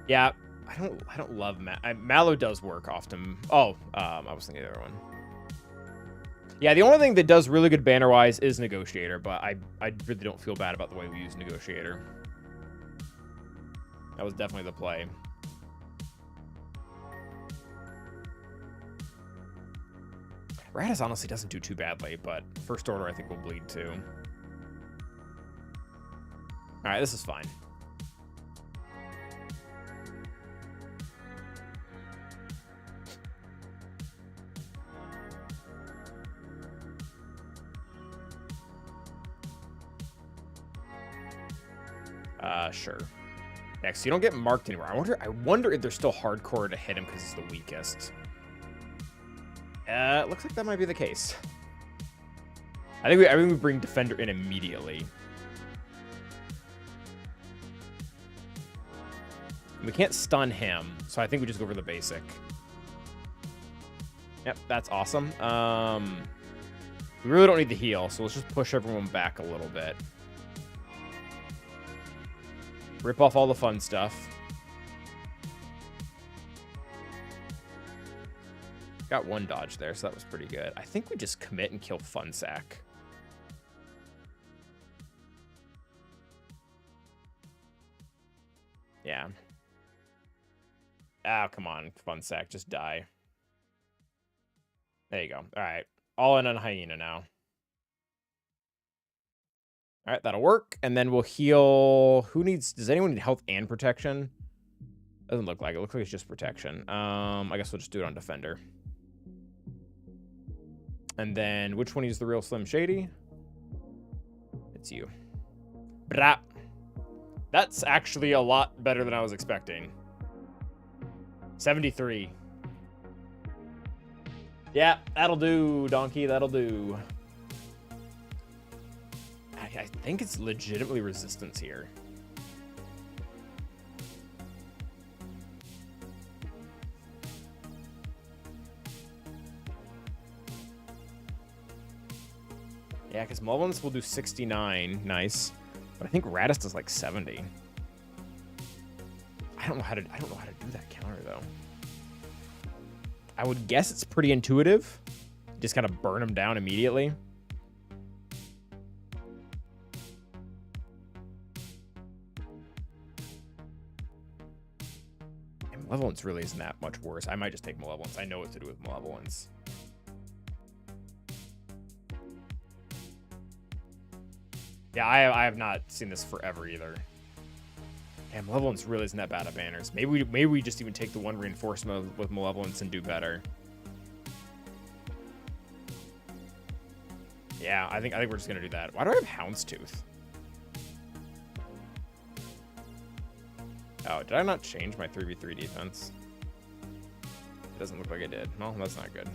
Yeah, I don't love Mallow does work often. Oh, I was thinking of the other one. Yeah, the only thing that does really good banner wise is Negotiator, but I really don't feel bad about the way we use Negotiator. That was definitely the play. Radis honestly doesn't do too badly, but First Order I think will bleed too. Alright, this is fine. Sure. Next, you don't get marked anymore. I wonder if they're still hardcore to hit him because he's the weakest. Looks like that might be the case. I think we bring Defender in immediately. We can't stun him, so I think we just go for the basic. Yep, that's awesome. We really don't need the heal, so let's just push everyone back a little bit. Rip off all the fun stuff. Got one dodge there, so that was pretty good. I think we just commit and kill Funsack. Yeah. Oh, come on, Funsack, just die. There you go. All right. All in on Hyena now. All right, that'll work. And then we'll heal... Does anyone need health and protection? Doesn't look like it. Looks like it's just protection. I guess we'll just do it on Defender. And then, which one is the real Slim Shady? It's you. Brah. That's actually a lot better than I was expecting. 73. Yeah, that'll do, Donkey. That'll do. I think it's legitimately resistance here. Yeah, because Malevolence will do 69. Nice. But I think Radis does like 70. I don't know how to do that counter though. I would guess it's pretty intuitive. Just kind of burn them down immediately. And Malevolence really isn't that much worse. I might just take Malevolence. I know what to do with Malevolence. Yeah, I have not seen this forever either. And Malevolence really isn't that bad at banners. Maybe we just even take the one reinforcement with Malevolence and do better. Yeah, I think we're just gonna do that. Why do I have Houndstooth? Oh, did I not change my 3v3 defense? It doesn't look like I did. Well, that's not good.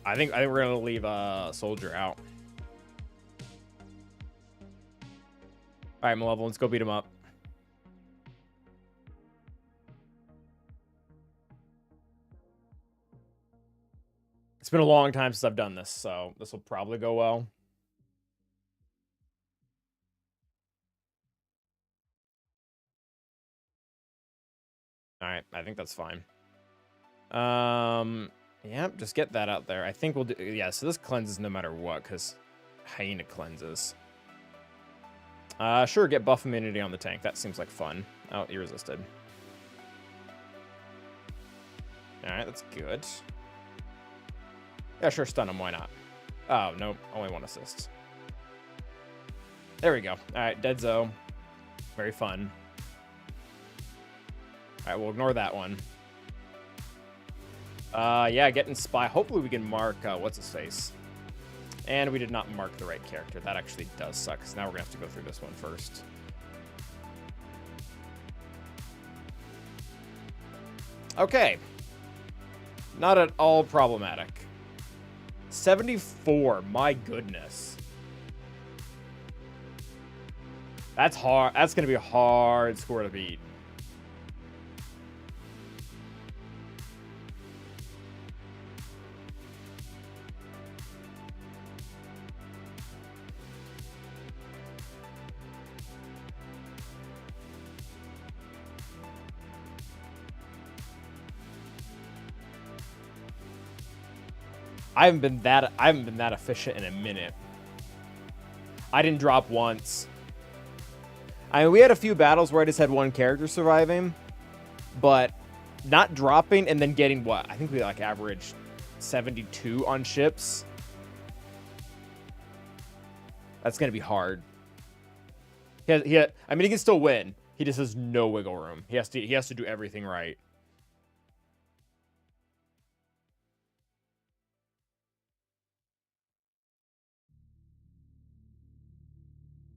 I think we're gonna leave Soldier out. All right, Malevolence, go beat him up. It's been a long time since I've done this, so this will probably go well. All right, I think that's fine. Yeah, just get that out there. I think we'll do... Yeah, so this cleanses no matter what, because Hyena cleanses. Sure, get buff immunity on the tank. That seems like fun. Oh, he resisted. Alright, that's good. Yeah, sure, stun him. Why not? Oh, nope. Only one assist. There we go. Alright, Dead Zoe. Very fun. Alright, we'll ignore that one. Yeah, getting Spy. Hopefully we can mark, what's-his-face. And we did not mark the right character. That actually does suck, because now we're going to have to go through this one first. Okay. Not at all problematic. 74. My goodness. That's hard. That's going to be a hard score to beat. I haven't been that efficient in a minute. I didn't drop once. I mean, we had a few battles where I just had one character surviving, but not dropping and then getting what? I think we like averaged 72 on ships. That's gonna be hard. I mean, he can still win. He just has no wiggle room. He has to do everything right.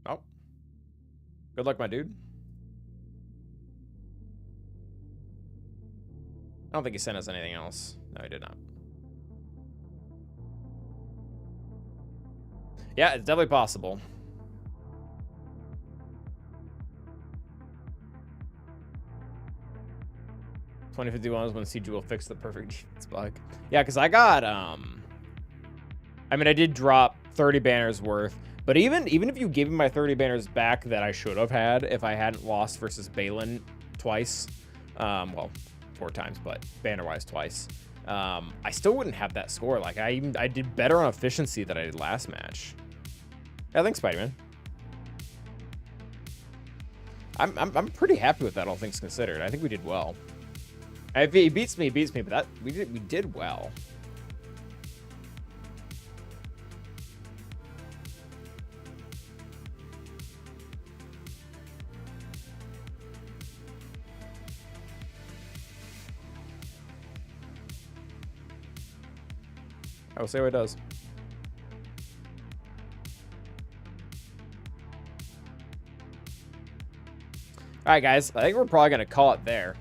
Oh. Good luck, my dude. I don't think he sent us anything else. No, he did not. Yeah, it's definitely possible. $20.51 is when CG will fix the perfect defense bug. Yeah, because I got, I mean, I did drop 30 banners worth. But even if you gave me my 30 banners back that I should have had if I hadn't lost versus Balin twice. Well, 4 times, but banner-wise twice. I still wouldn't have that score. Like, I did better on efficiency than I did last match. Yeah, thanks, Spider-Man. I'm pretty happy with that, all things considered. I think we did well. If he beats me, but that we did well. I will say what it does. All right, guys. I think we're probably gonna call it there.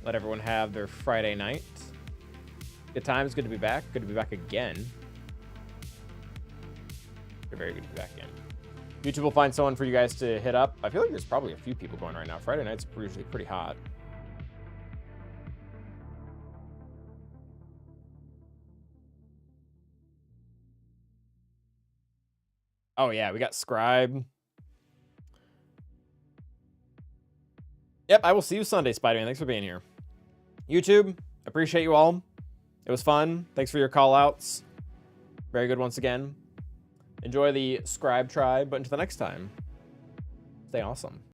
Let everyone have their Friday night. Good times. Good to be back. Good to be back again. You're very good to be back again. YouTube will find someone for you guys to hit up. I feel like there's probably a few people going right now. Friday nights are usually pretty hot. Oh, yeah, we got Scribe. Yep, I will see you Sunday, Spider-Man. Thanks for being here. YouTube, appreciate you all. It was fun. Thanks for your call-outs. Very good once again. Enjoy the Scribe tribe, but until the next time, stay awesome.